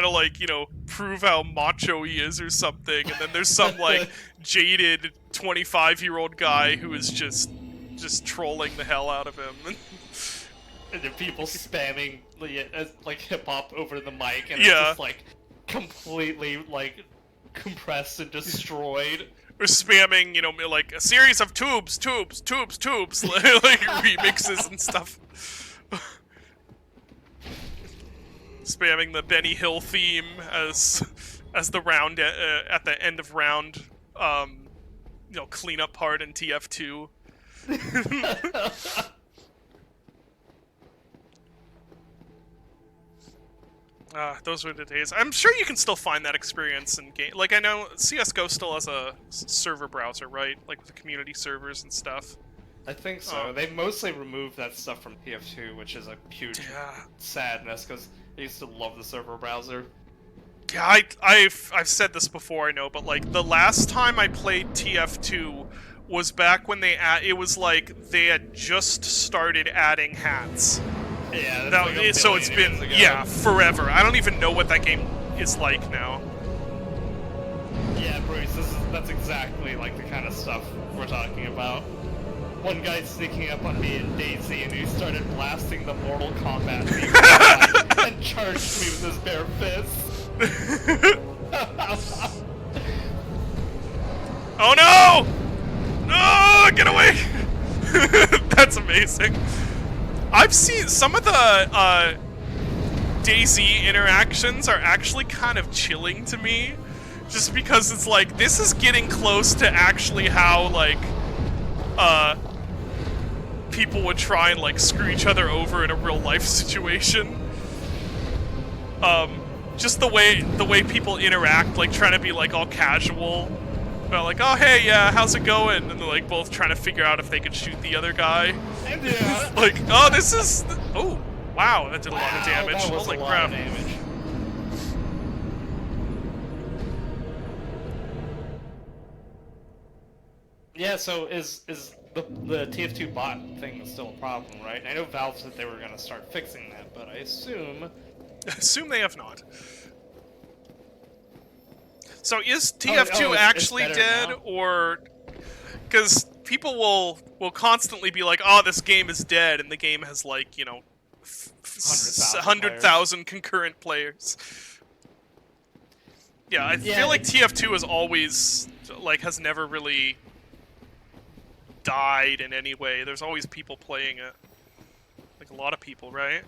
like, prove how macho he is or something, and then there's some, like, jaded 25-year-old guy who is just trolling the hell out of him. And the people spamming, like, hip-hop over the mic, and yeah. It's just, like, completely, like, compressed and destroyed. Or spamming, like, a series of tubes, like, remixes and stuff. Spamming the Benny Hill theme as the round at the end of round, cleanup part in TF2. Those were the days. I'm sure you can still find that experience in game. Like, I know CS:GO still has a server browser, right? Like with the community servers and stuff. I think so. They mostly removed that stuff from TF2, which is a huge sadness, because I used to love the server browser. Yeah, I've said this before, I know, but like the last time I played TF2 was back when it was like they had just started adding hats. Yeah, that's like so it's been forever. I don't even know what that game is like now. Yeah, Bruce, that's exactly like the kind of stuff we're talking about. One guy sneaking up on me in DayZ, and he started blasting the Mortal Kombat theme and charged me with his bare fists. Oh no! No! Get away! That's amazing. I've seen some of the DayZ interactions are actually kind of chilling to me. Just because it's like, this is getting close to actually how, like, people would try and, like, screw each other over in a real-life situation. Just the way people interact, like, trying to be, like, all casual. About, like, oh, hey, yeah, how's it going? And they're, like, both trying to figure out if they could shoot the other guy. Yeah. Like, oh, this is... Oh, wow, that did a lot of damage. That was Holy a lot crap. of damage. Yeah, so is the TF2 bot thing still a problem, right? I know Valve said they were going to start fixing that, but I assume... Assume they have not. So is TF2 it's actually better dead, now? or... Because people will constantly be like, oh, this game is dead, and the game has, like, you know, 100,000 concurrent players. Yeah, I feel like TF2 is always, like, has never really died in any way. There's always people playing it. Like, a lot of people, right?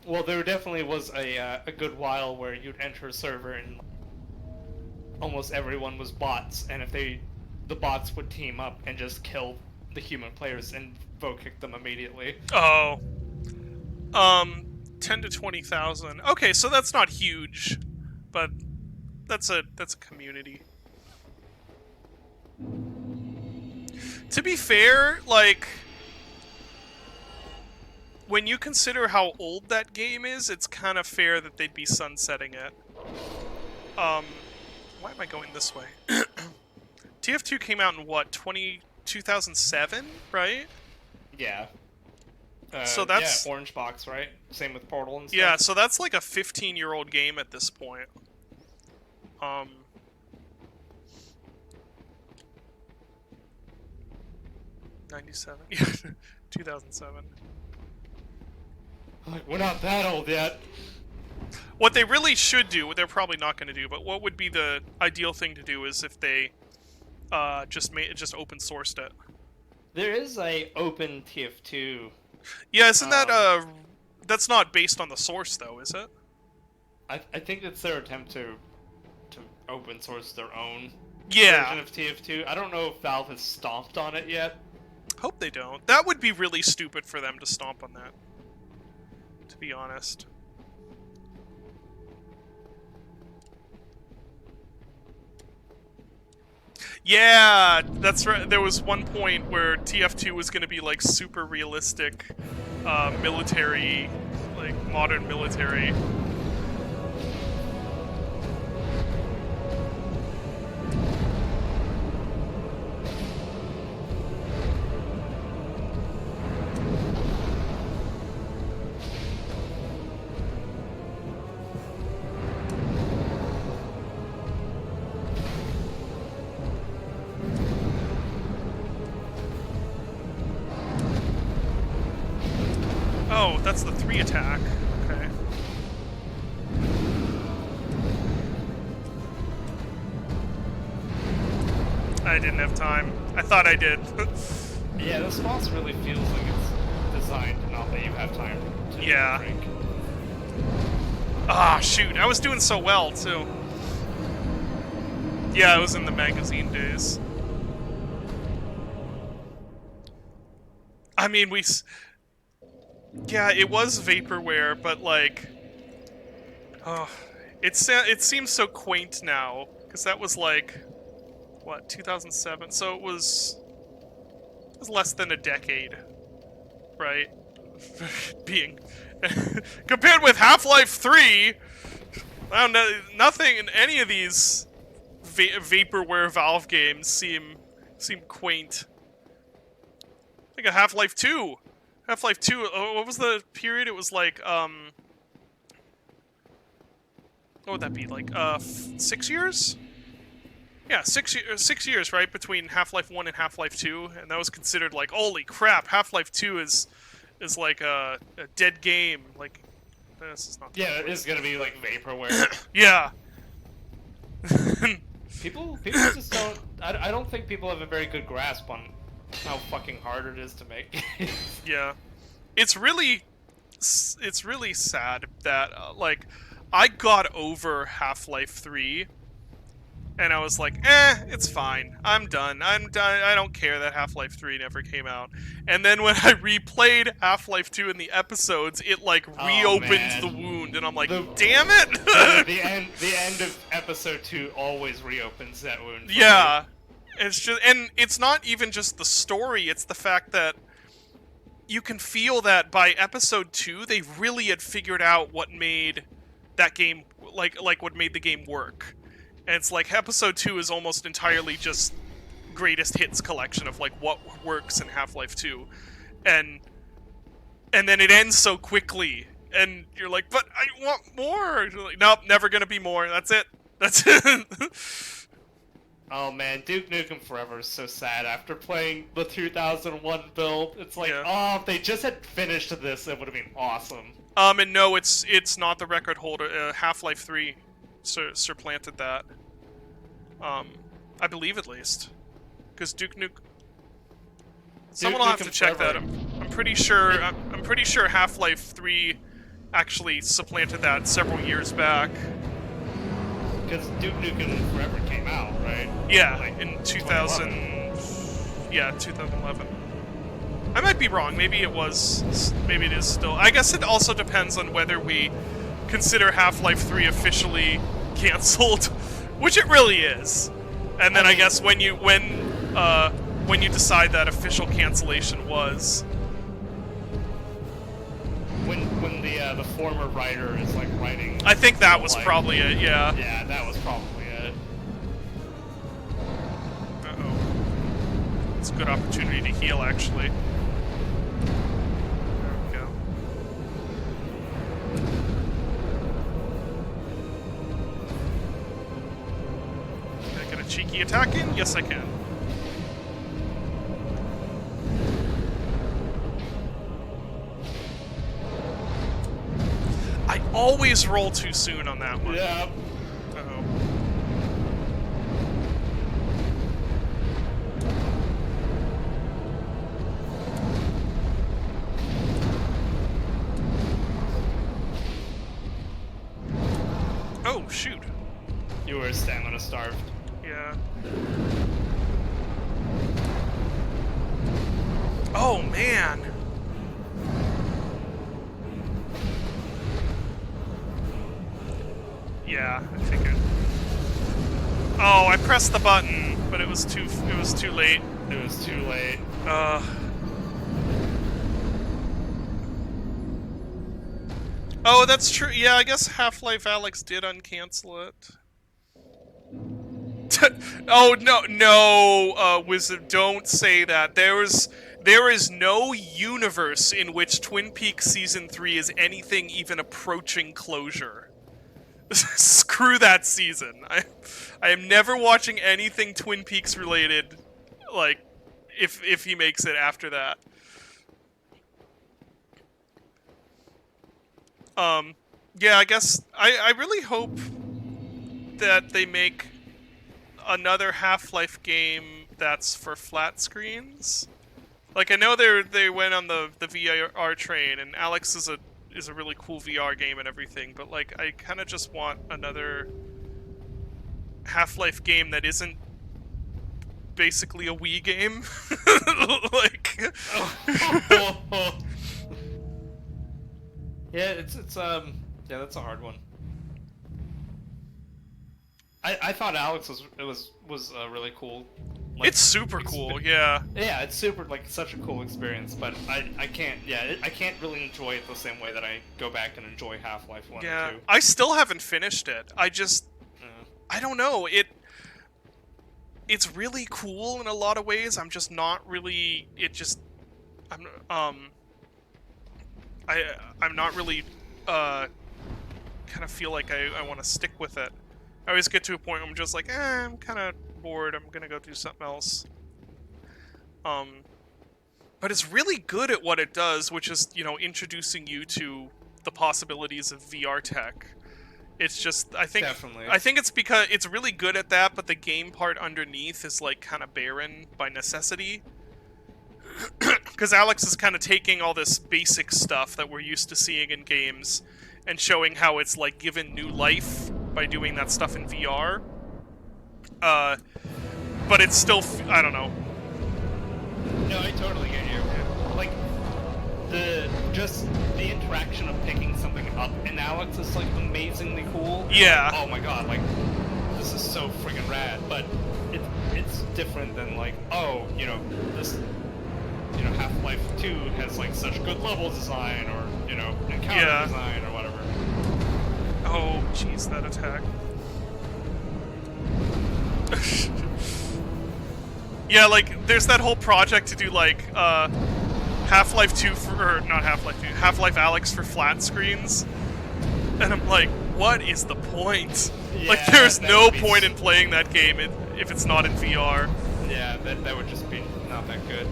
Well, there definitely was a good while where you'd enter a server and almost everyone was bots, and if the bots would team up and just kill the human players and vote kick them immediately. Oh. 10 to 20,000. Okay, so that's not huge, but that's a community. To be fair, like, when you consider how old that game is, it's kind of fair that they'd be sunsetting it. Why am I going this way? TF2 came out in what, 2007, right? Yeah. So that's... Yeah, Orange Box, right? Same with Portal and stuff. Yeah, so that's like a 15-year-old game at this point. 97? Yeah, 2007. Like, we're not that old yet. What they really should do, what they're probably not going to do, but what would be the ideal thing to do is if they just open sourced it. There is a open TF2. Yeah, isn't that that's not based on the source though, is it? I think it's their attempt to open source their own Yeah. version of TF2. I don't know if Valve has stomped on it yet. Hope they don't. That would be really stupid for them to stomp on that, to be honest. Yeah, that's right. There was one point where TF2 was going to be like super realistic, military, like modern military. Oh, that's the 3 attack. Okay. I didn't have time. I thought I did. Yeah, this boss really feels like it's designed to not let you have time to Yeah. drink. Ah, shoot. I was doing so well, too. Yeah, it was in the magazine days. I mean, yeah, it was vaporware, but like, oh, it seems so quaint now because that was like, what, 2007? So it was less than a decade, right? Being compared with Half-Life 3, I don't know, nothing in any of these vaporware Valve games seem quaint. I think of Half-Life 2. Half-Life 2, what was the period? It was like, what would that be, like, 6 years? Yeah, 6 years, right, between Half-Life 1 and Half-Life 2, and that was considered like, holy crap, Half-Life 2 is like a dead game, like, this is not... Yeah, it is gonna be like vaporware. Yeah. People just don't... I don't think people have a very good grasp on how fucking hard it is to make. Yeah. It's really it's really sad that like I got over Half-Life 3 and I was like, it's fine. I'm done. I'm done. I don't care that Half-Life 3 never came out. And then when I replayed Half-Life 2 in the episodes, it like Oh, reopened the man. wound, and I'm like, The- damn it! The end of episode 2 always reopens that wound. for Yeah. It's just, and it's not even just the story, it's the fact that you can feel that by episode 2, they really had figured out what made that game, like what made the game work. And it's like episode 2 is almost entirely just greatest hits collection of like what works in Half-Life 2. And then it ends so quickly and you're like, "But I want more." You're like, "Nope, never going to be more. That's it." That's it. Oh man, Duke Nukem Forever is so sad. After playing the 2001 build, it's like, Yeah. oh, if they just had finished this, it would have been awesome. And no, it's not the record holder. Half-Life 3 supplanted that. I believe at least. Because Duke Nukem... Someone will have to Nukem check that. Forever. I'm pretty sure. I'm pretty sure Half-Life 3 actually supplanted that several years back. Because Duke Nukem Forever came out, right? Yeah, Like, in 2000. Yeah, 2011. I might be wrong. Maybe it was. Maybe it is still. I guess it also depends on whether we consider Half-Life 3 officially canceled, which it really is. And then I guess when you decide that official cancellation was. When the former writer is like writing. I think that was like, probably it. Yeah. Yeah, that was probably it. Uh-oh. It's a good opportunity to heal, actually. There we go. Can I get a cheeky attack in? Yes, I can. I always roll too soon on that one. Yeah. Uh-oh. Oh, shoot. You were stamina starved. Yeah. Oh, man. Yeah, I figured. Oh, I pressed the button, but it was too late. It was too late. Oh, that's true. Yeah, I guess Half-Life Alyx did uncancel it. Oh, no, Wizard, don't say that. There is no universe in which Twin Peaks Season 3 is anything even approaching closure. Screw that season. I am never watching anything Twin Peaks related, like, if he makes it after that. Yeah, I guess I really hope that they make another Half-Life game that's for flat screens. Like, I know they went on the VR train, and Alyx is a really cool VR game and everything, but like, I kind of just want another Half-Life game that isn't basically a Wii game. Like, yeah, it's yeah, that's a hard one. I thought Alex was really cool. Like, it's super cool, yeah. Yeah, it's super, like, such a cool experience, but I can't, yeah, I can't really enjoy it the same way that I go back and enjoy Half-Life 1 Yeah, or 2. I still haven't finished it. I just, Yeah. I don't know, it's really cool in a lot of ways. I'm just not really, I'm not really, kind of feel like I want to stick with it. I always get to a point where I'm just like, I'm kind of bored, I'm gonna go do something else. But it's really good at what it does, which is, introducing you to the possibilities of VR tech. It's just, I think it's because it's really good at that, but the game part underneath is, like, kind of barren by necessity. because Alex is kind of taking all this basic stuff that we're used to seeing in games and showing how it's like given new life by doing that stuff in VR. But it's still, I don't know. No, I totally get you. Like, the interaction of picking something up in Alex is like amazingly cool. Yeah. Oh my god, like, this is so friggin' rad. But it's different than like, oh, you know, this, you know, Half-Life 2 has like such good level design, or, you know, encounter design or whatever. Oh, jeez, that attack. Yeah, like, there's that whole project to do, like, Half-Life 2 or not Half-Life 2, Half-Life Alyx for flat screens. And I'm like, what is the point? Yeah, like, there's no be point in playing that game if it's not in VR. Yeah, that would just be not that good.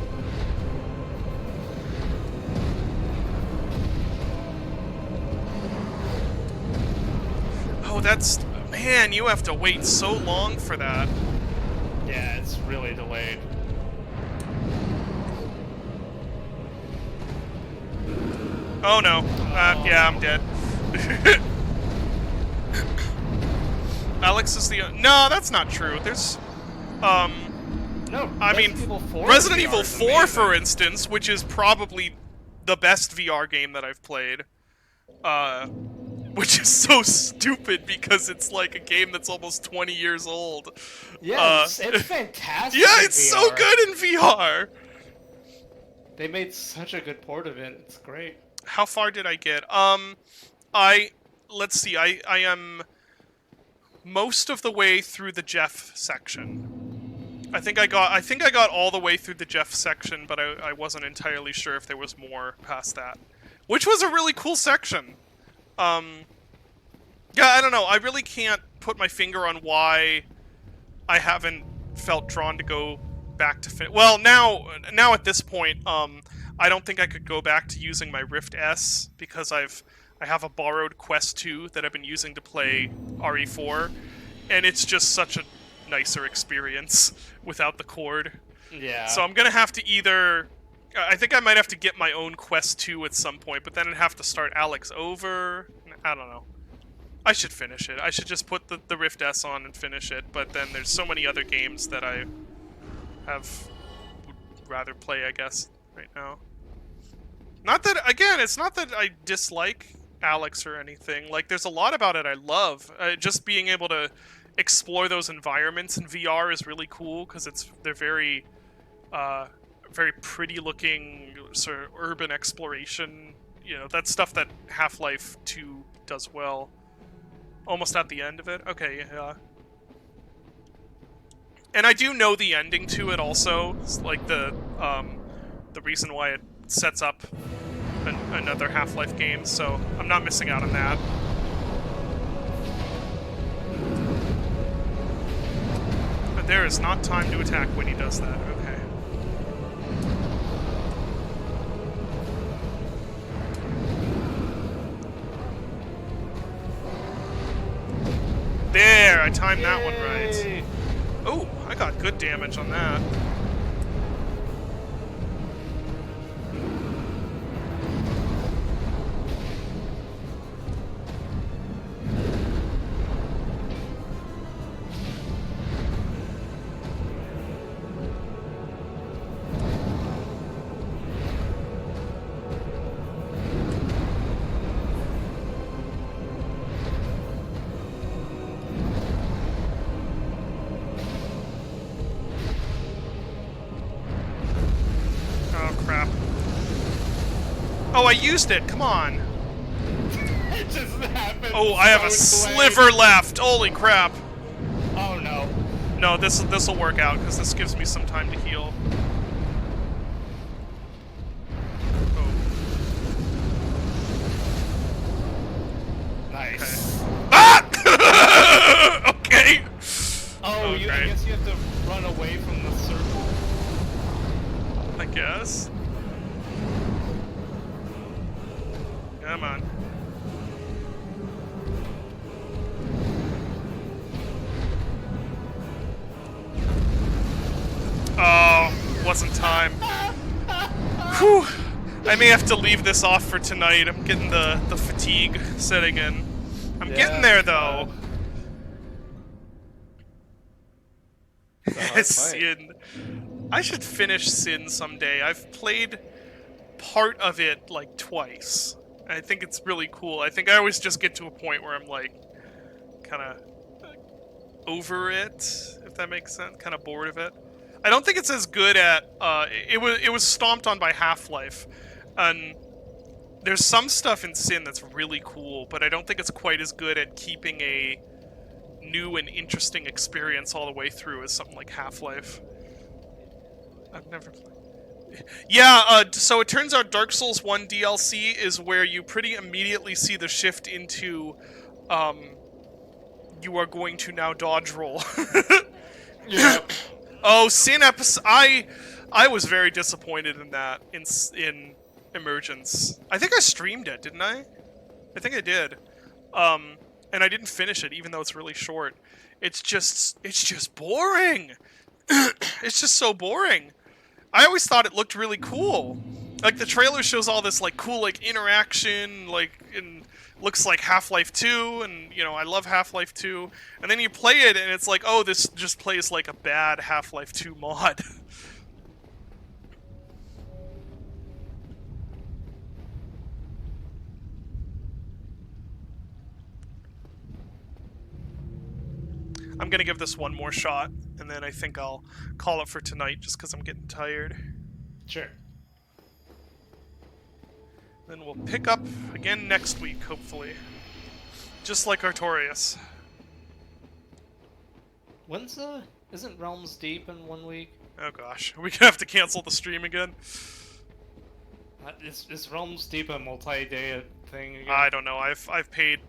Oh, that's... Man, you have to wait so long for that. Yeah, it's really delayed. Oh no. Yeah, I'm dead. Alex is the... No, that's not true. There's... No, I mean, Resident Evil 4, for instance, which is probably the best VR game that I've played. Which is so stupid because it's like a game that's almost 20 years old. Yeah, it's fantastic. Yeah, it's so good in VR. They made such a good port of it. It's great. How far did I get? Let's see. I am most of the way through the Jeff section. I think I got all the way through the Jeff section, but I wasn't entirely sure if there was more past that. Which was a really cool section. Yeah, I don't know. I really can't put my finger on why I haven't felt drawn to go back to well, now at this point, I don't think I could go back to using my Rift S because I have a borrowed Quest 2 that I've been using to play RE4, and it's just such a nicer experience without the cord. Yeah. So I'm gonna have to either... I think I might have to get my own Quest 2 at some point, but then I'd have to start Alex over. I don't know. I should finish it. I should just put the Rift S on and finish it, but then there's so many other games that I would rather play, I guess, right now. Not that, again, it's not that I dislike Alex or anything. Like, there's a lot about it I love. Just being able to explore those environments in VR is really cool, because they're very, very pretty-looking sort of urban exploration. You know, that's stuff that Half-Life 2 does well. Almost at the end of it. Okay, yeah. And I do know the ending to it also. It's like the reason why it sets up another Half-Life game, so I'm not missing out on that. But there is not time to attack when he does that. Okay. There, I timed that one right. Oh, I got good damage on that. Oh, I used it. Come on. It just happened. Oh, I have a sliver left. Holy crap. Oh no. No, this'll work out because this gives me some time to heal. Oh. Nice. Okay. Ah! Okay. Oh, I guess you have to run away from the circle. I guess. Come on. Oh, wasn't time. Whew. I may have to leave this off for tonight. I'm getting the fatigue setting in. I'm getting there though. It's a hard fight. Sin. I should finish Sin someday. I've played part of it like twice. I think it's really cool. I think I always just get to a point where I'm like, kind of over it, if that makes sense. Kind of bored of it. I don't think it's as good at. It was stomped on by Half-Life, and there's some stuff in Sin that's really cool, but I don't think it's quite as good at keeping a new and interesting experience all the way through as something like Half-Life. I've never played. Yeah, so it turns out Dark Souls 1 DLC is where you pretty immediately see the shift into, you are going to now dodge roll. Yeah. Oh, Sin episode. I was very disappointed in that in Emergence. I think I streamed it, didn't I? I think I did. And I didn't finish it, even though it's really short. It's just boring. It's just so boring. I always thought it looked really cool. Like, the trailer shows all this, like, cool, like, interaction, like, and looks like Half-Life 2, and, you know, I love Half-Life 2. And then you play it, and it's like, oh, this just plays like a bad Half-Life 2 mod. I'm gonna give this one more shot, and then I think I'll call it for tonight, just because I'm getting tired. Sure. Then we'll pick up again next week, hopefully. Just like Artorias. When's isn't Realms Deep in 1 week? Oh gosh, are we gonna have to cancel the stream again? Is Realms Deep a multi-day thing again? I don't know. I've paid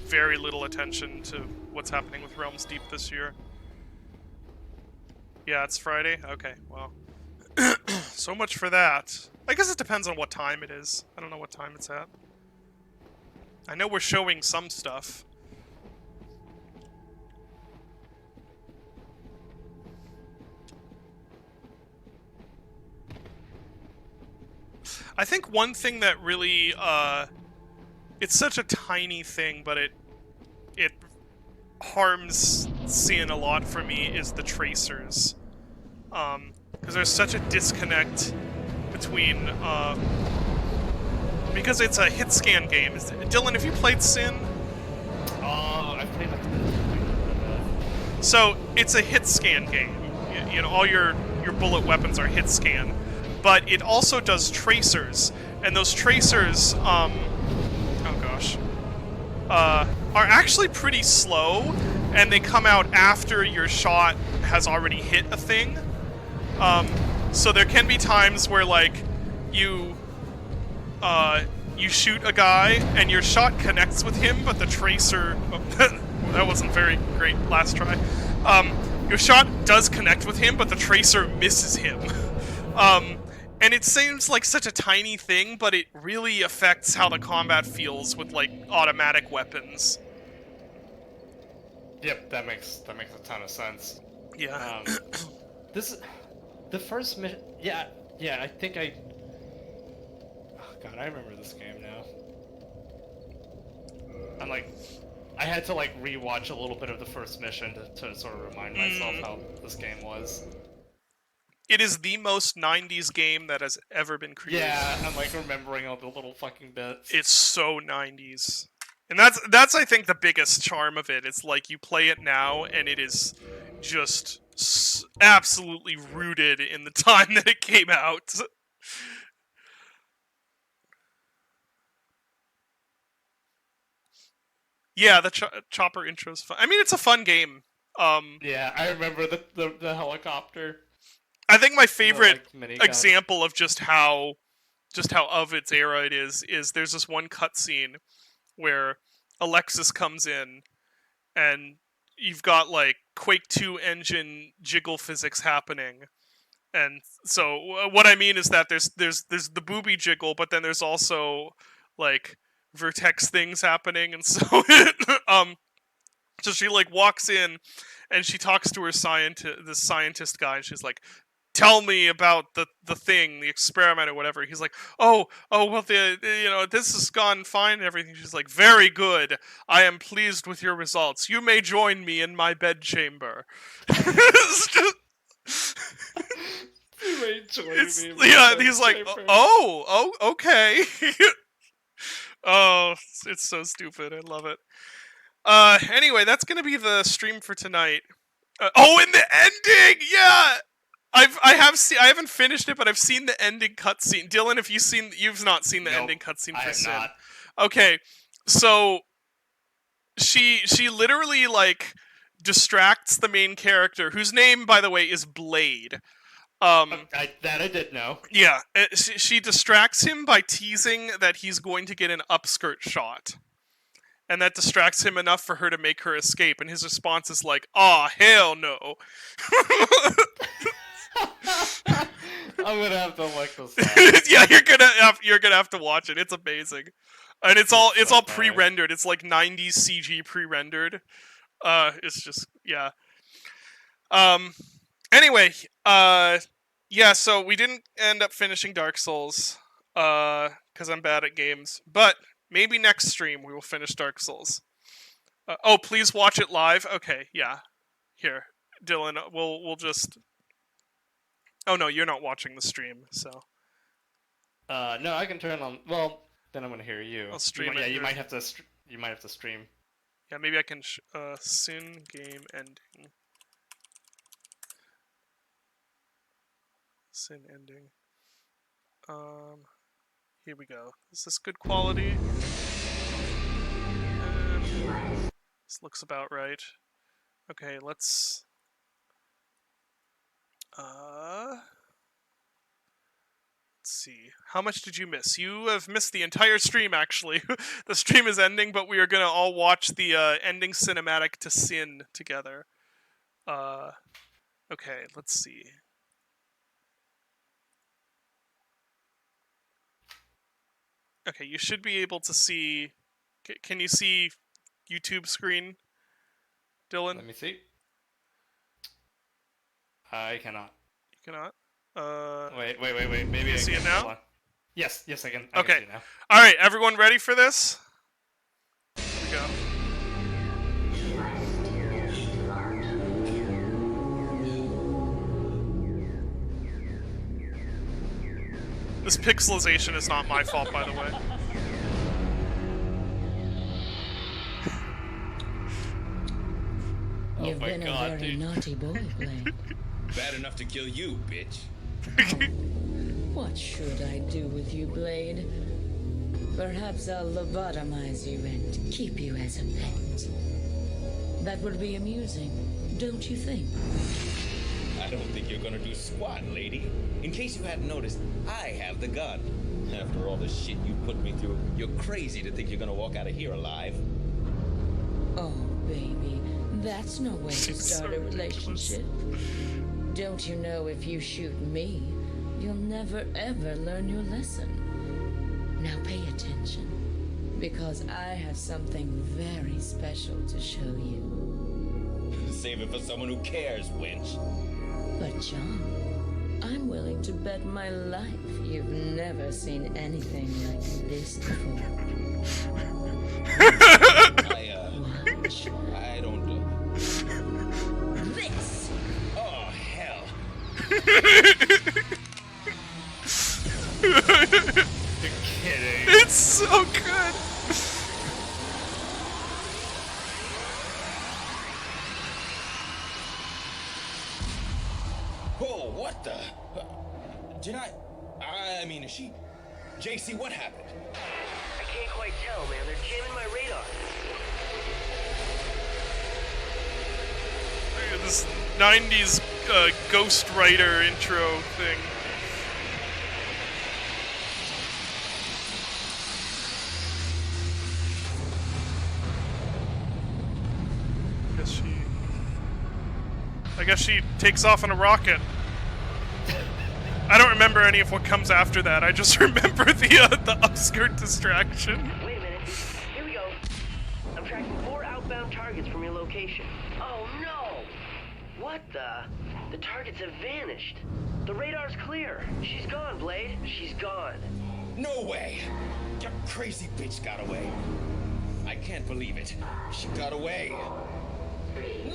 very little attention to what's happening with Realms Deep this year. Yeah, it's Friday? Okay, well. So much for that. I guess it depends on what time it is. I don't know what time it's at. I know we're showing some stuff. I think one thing that really, it's such a tiny thing, but it harms Sin a lot for me, is the tracers. Because there's such a disconnect between, because it's a hit scan game. Dylan, have you played Sin? Oh, I've played like So, it's a hit scan game. You know, all your bullet weapons are hit scan. But it also does tracers, and those tracers, oh gosh, are actually pretty slow, and they come out after your shot has already hit a thing. So there can be times where, like, you shoot a guy, and your shot connects with him, but the tracer... Oh, that wasn't very great last try. Your shot does connect with him, but the tracer misses him. And it seems like such a tiny thing, but it really affects how the combat feels with, like, automatic weapons. Yep, that makes a ton of sense. Yeah. The first mission. Yeah, I think I. Oh god, I remember this game now. I'm like, I had to like rewatch a little bit of the first mission to sort of remind myself how this game was. It is the most 90s game that has ever been created. Yeah, I'm like remembering all the little fucking bits. It's so 90s. And that's I think the biggest charm of it. It's like you play it now and it is just absolutely rooted in the time that it came out. Yeah, the chopper intro's fun. I mean, it's a fun game. Yeah, I remember the helicopter. I think my favorite minigun. example of just how of its era it is there's this one cutscene where Alexis comes in and you've got like Quake 2 engine jiggle physics happening. And so what I mean is that there's the booby jiggle, but then there's also like vertex things happening, and so so she like walks in and she talks to her the scientist guy, and she's like, tell me about the thing, the experiment or whatever. He's like, oh, well, this has gone fine and everything. She's like, very good. I am pleased with your results. You may join me in my bedchamber. It's just- You may join it's, me in my yeah, he's like, bedchamber. oh, okay. Oh, it's so stupid. I love it. Anyway, that's gonna be the stream for tonight. Oh, and the ending, yeah. I haven't finished it, but I've seen the ending cutscene. Dylan, if you've not seen the Nope, ending cutscene I for have Sin. not. Okay, so she literally like distracts the main character, whose name, by the way, is Blade. I did know. Yeah, she distracts him by teasing that he's going to get an upskirt shot. And that distracts him enough for her to make her escape, and his response is like, "Aw, hell no." I'm gonna have to look this up. Yeah, you're gonna have to watch it. It's amazing, and it's all so funny. pre-rendered. It's like 90s CG pre-rendered. It's just yeah. Anyway, yeah. So we didn't end up finishing Dark Souls, because I'm bad at games, but. Maybe next stream we will finish Dark Souls. Oh, please watch it live. Okay, yeah. Here, Dylan, we'll just. Oh no, you're not watching the stream, so. No, I can turn on. Well, then I'm gonna hear you. I'll stream Yeah, it. you might have to. You might have to stream. Yeah, maybe I can. Sin game ending. Sin ending. Here we go. Is this good quality? This looks about right. Okay, let's see. How much did you miss? You have missed the entire stream, actually. The stream is ending, but we are gonna all watch the ending cinematic to Sin together. Okay, let's see. Okay, you should be able to see... Can you see YouTube screen, Dylan? Let me see. I cannot. You cannot? Wait. Maybe I see can. it now? Hold on. Yes, I can. I Okay. can see it now. Alright, everyone ready for this? Here we go. This pixelization is not my fault, by the way. You've my been God, a very dude. naughty boy, Blade. Bad enough to kill you, bitch. What should I do with you, Blade? Perhaps I'll lobotomize you and keep you as a pet. That would be amusing, don't you think? I don't think you're gonna do squat, lady. In case you hadn't noticed, I have the gun. After all the shit you put me through, you're crazy to think you're gonna walk out of here alive. Oh, baby, that's no way to She's start so a relationship. Don't you know if you shoot me, you'll never ever learn your lesson? Now pay attention, because I have something very special to show you. Save it for someone who cares, wench. But John, I'm willing to bet my life you've never seen anything like this before. Watch I don't do... this! Oh, hell. You're kidding. It's so good! Whoa, what the? Did I mean, is she... JC, what happened? I can't quite tell, man. They're jamming my radar. Look at this 90s Ghost Rider intro thing. I guess she takes off on a rocket. I don't remember any of what comes after that. I just remember the upskirt distraction. Wait a minute. Here we go. I'm tracking 4 outbound targets from your location. Oh no! What the? The targets have vanished. The radar's clear. She's gone, Blade. She's gone. No way! Your crazy bitch got away. I can't believe it. She got away.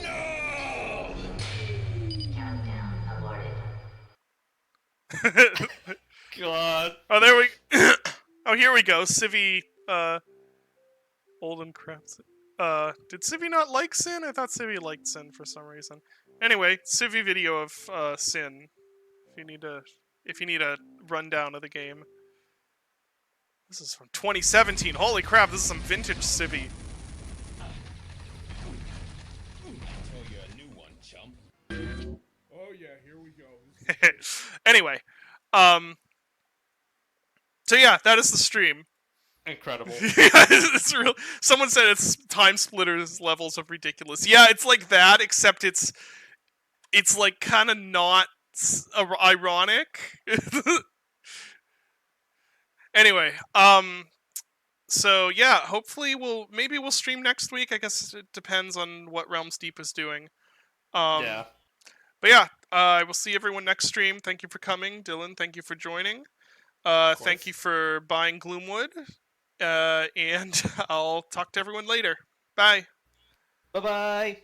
No! God. Oh, there we. Oh, here we go. Civi, Olden Craps. Did Civi not like Sin? I thought Civi liked Sin for some reason. Anyway, Civi video of Sin. If you need a rundown of the game. This is from 2017. Holy crap! This is some vintage Civi. Oh, you're a new one, chump. Oh yeah, here we go. Anyway, so yeah, that is the stream. Incredible. Yeah, it's real. Someone said it's Time Splitters levels of ridiculous. Yeah, it's like that, except it's like kind of not ironic. Anyway, so yeah, hopefully we'll stream next week. I guess it depends on what Realms Deep is doing. Yeah. But yeah, I will see everyone next stream. Thank you for coming, Dylan. Thank you for joining. Thank you for buying Gloomwood. And I'll talk to everyone later. Bye. Bye-bye.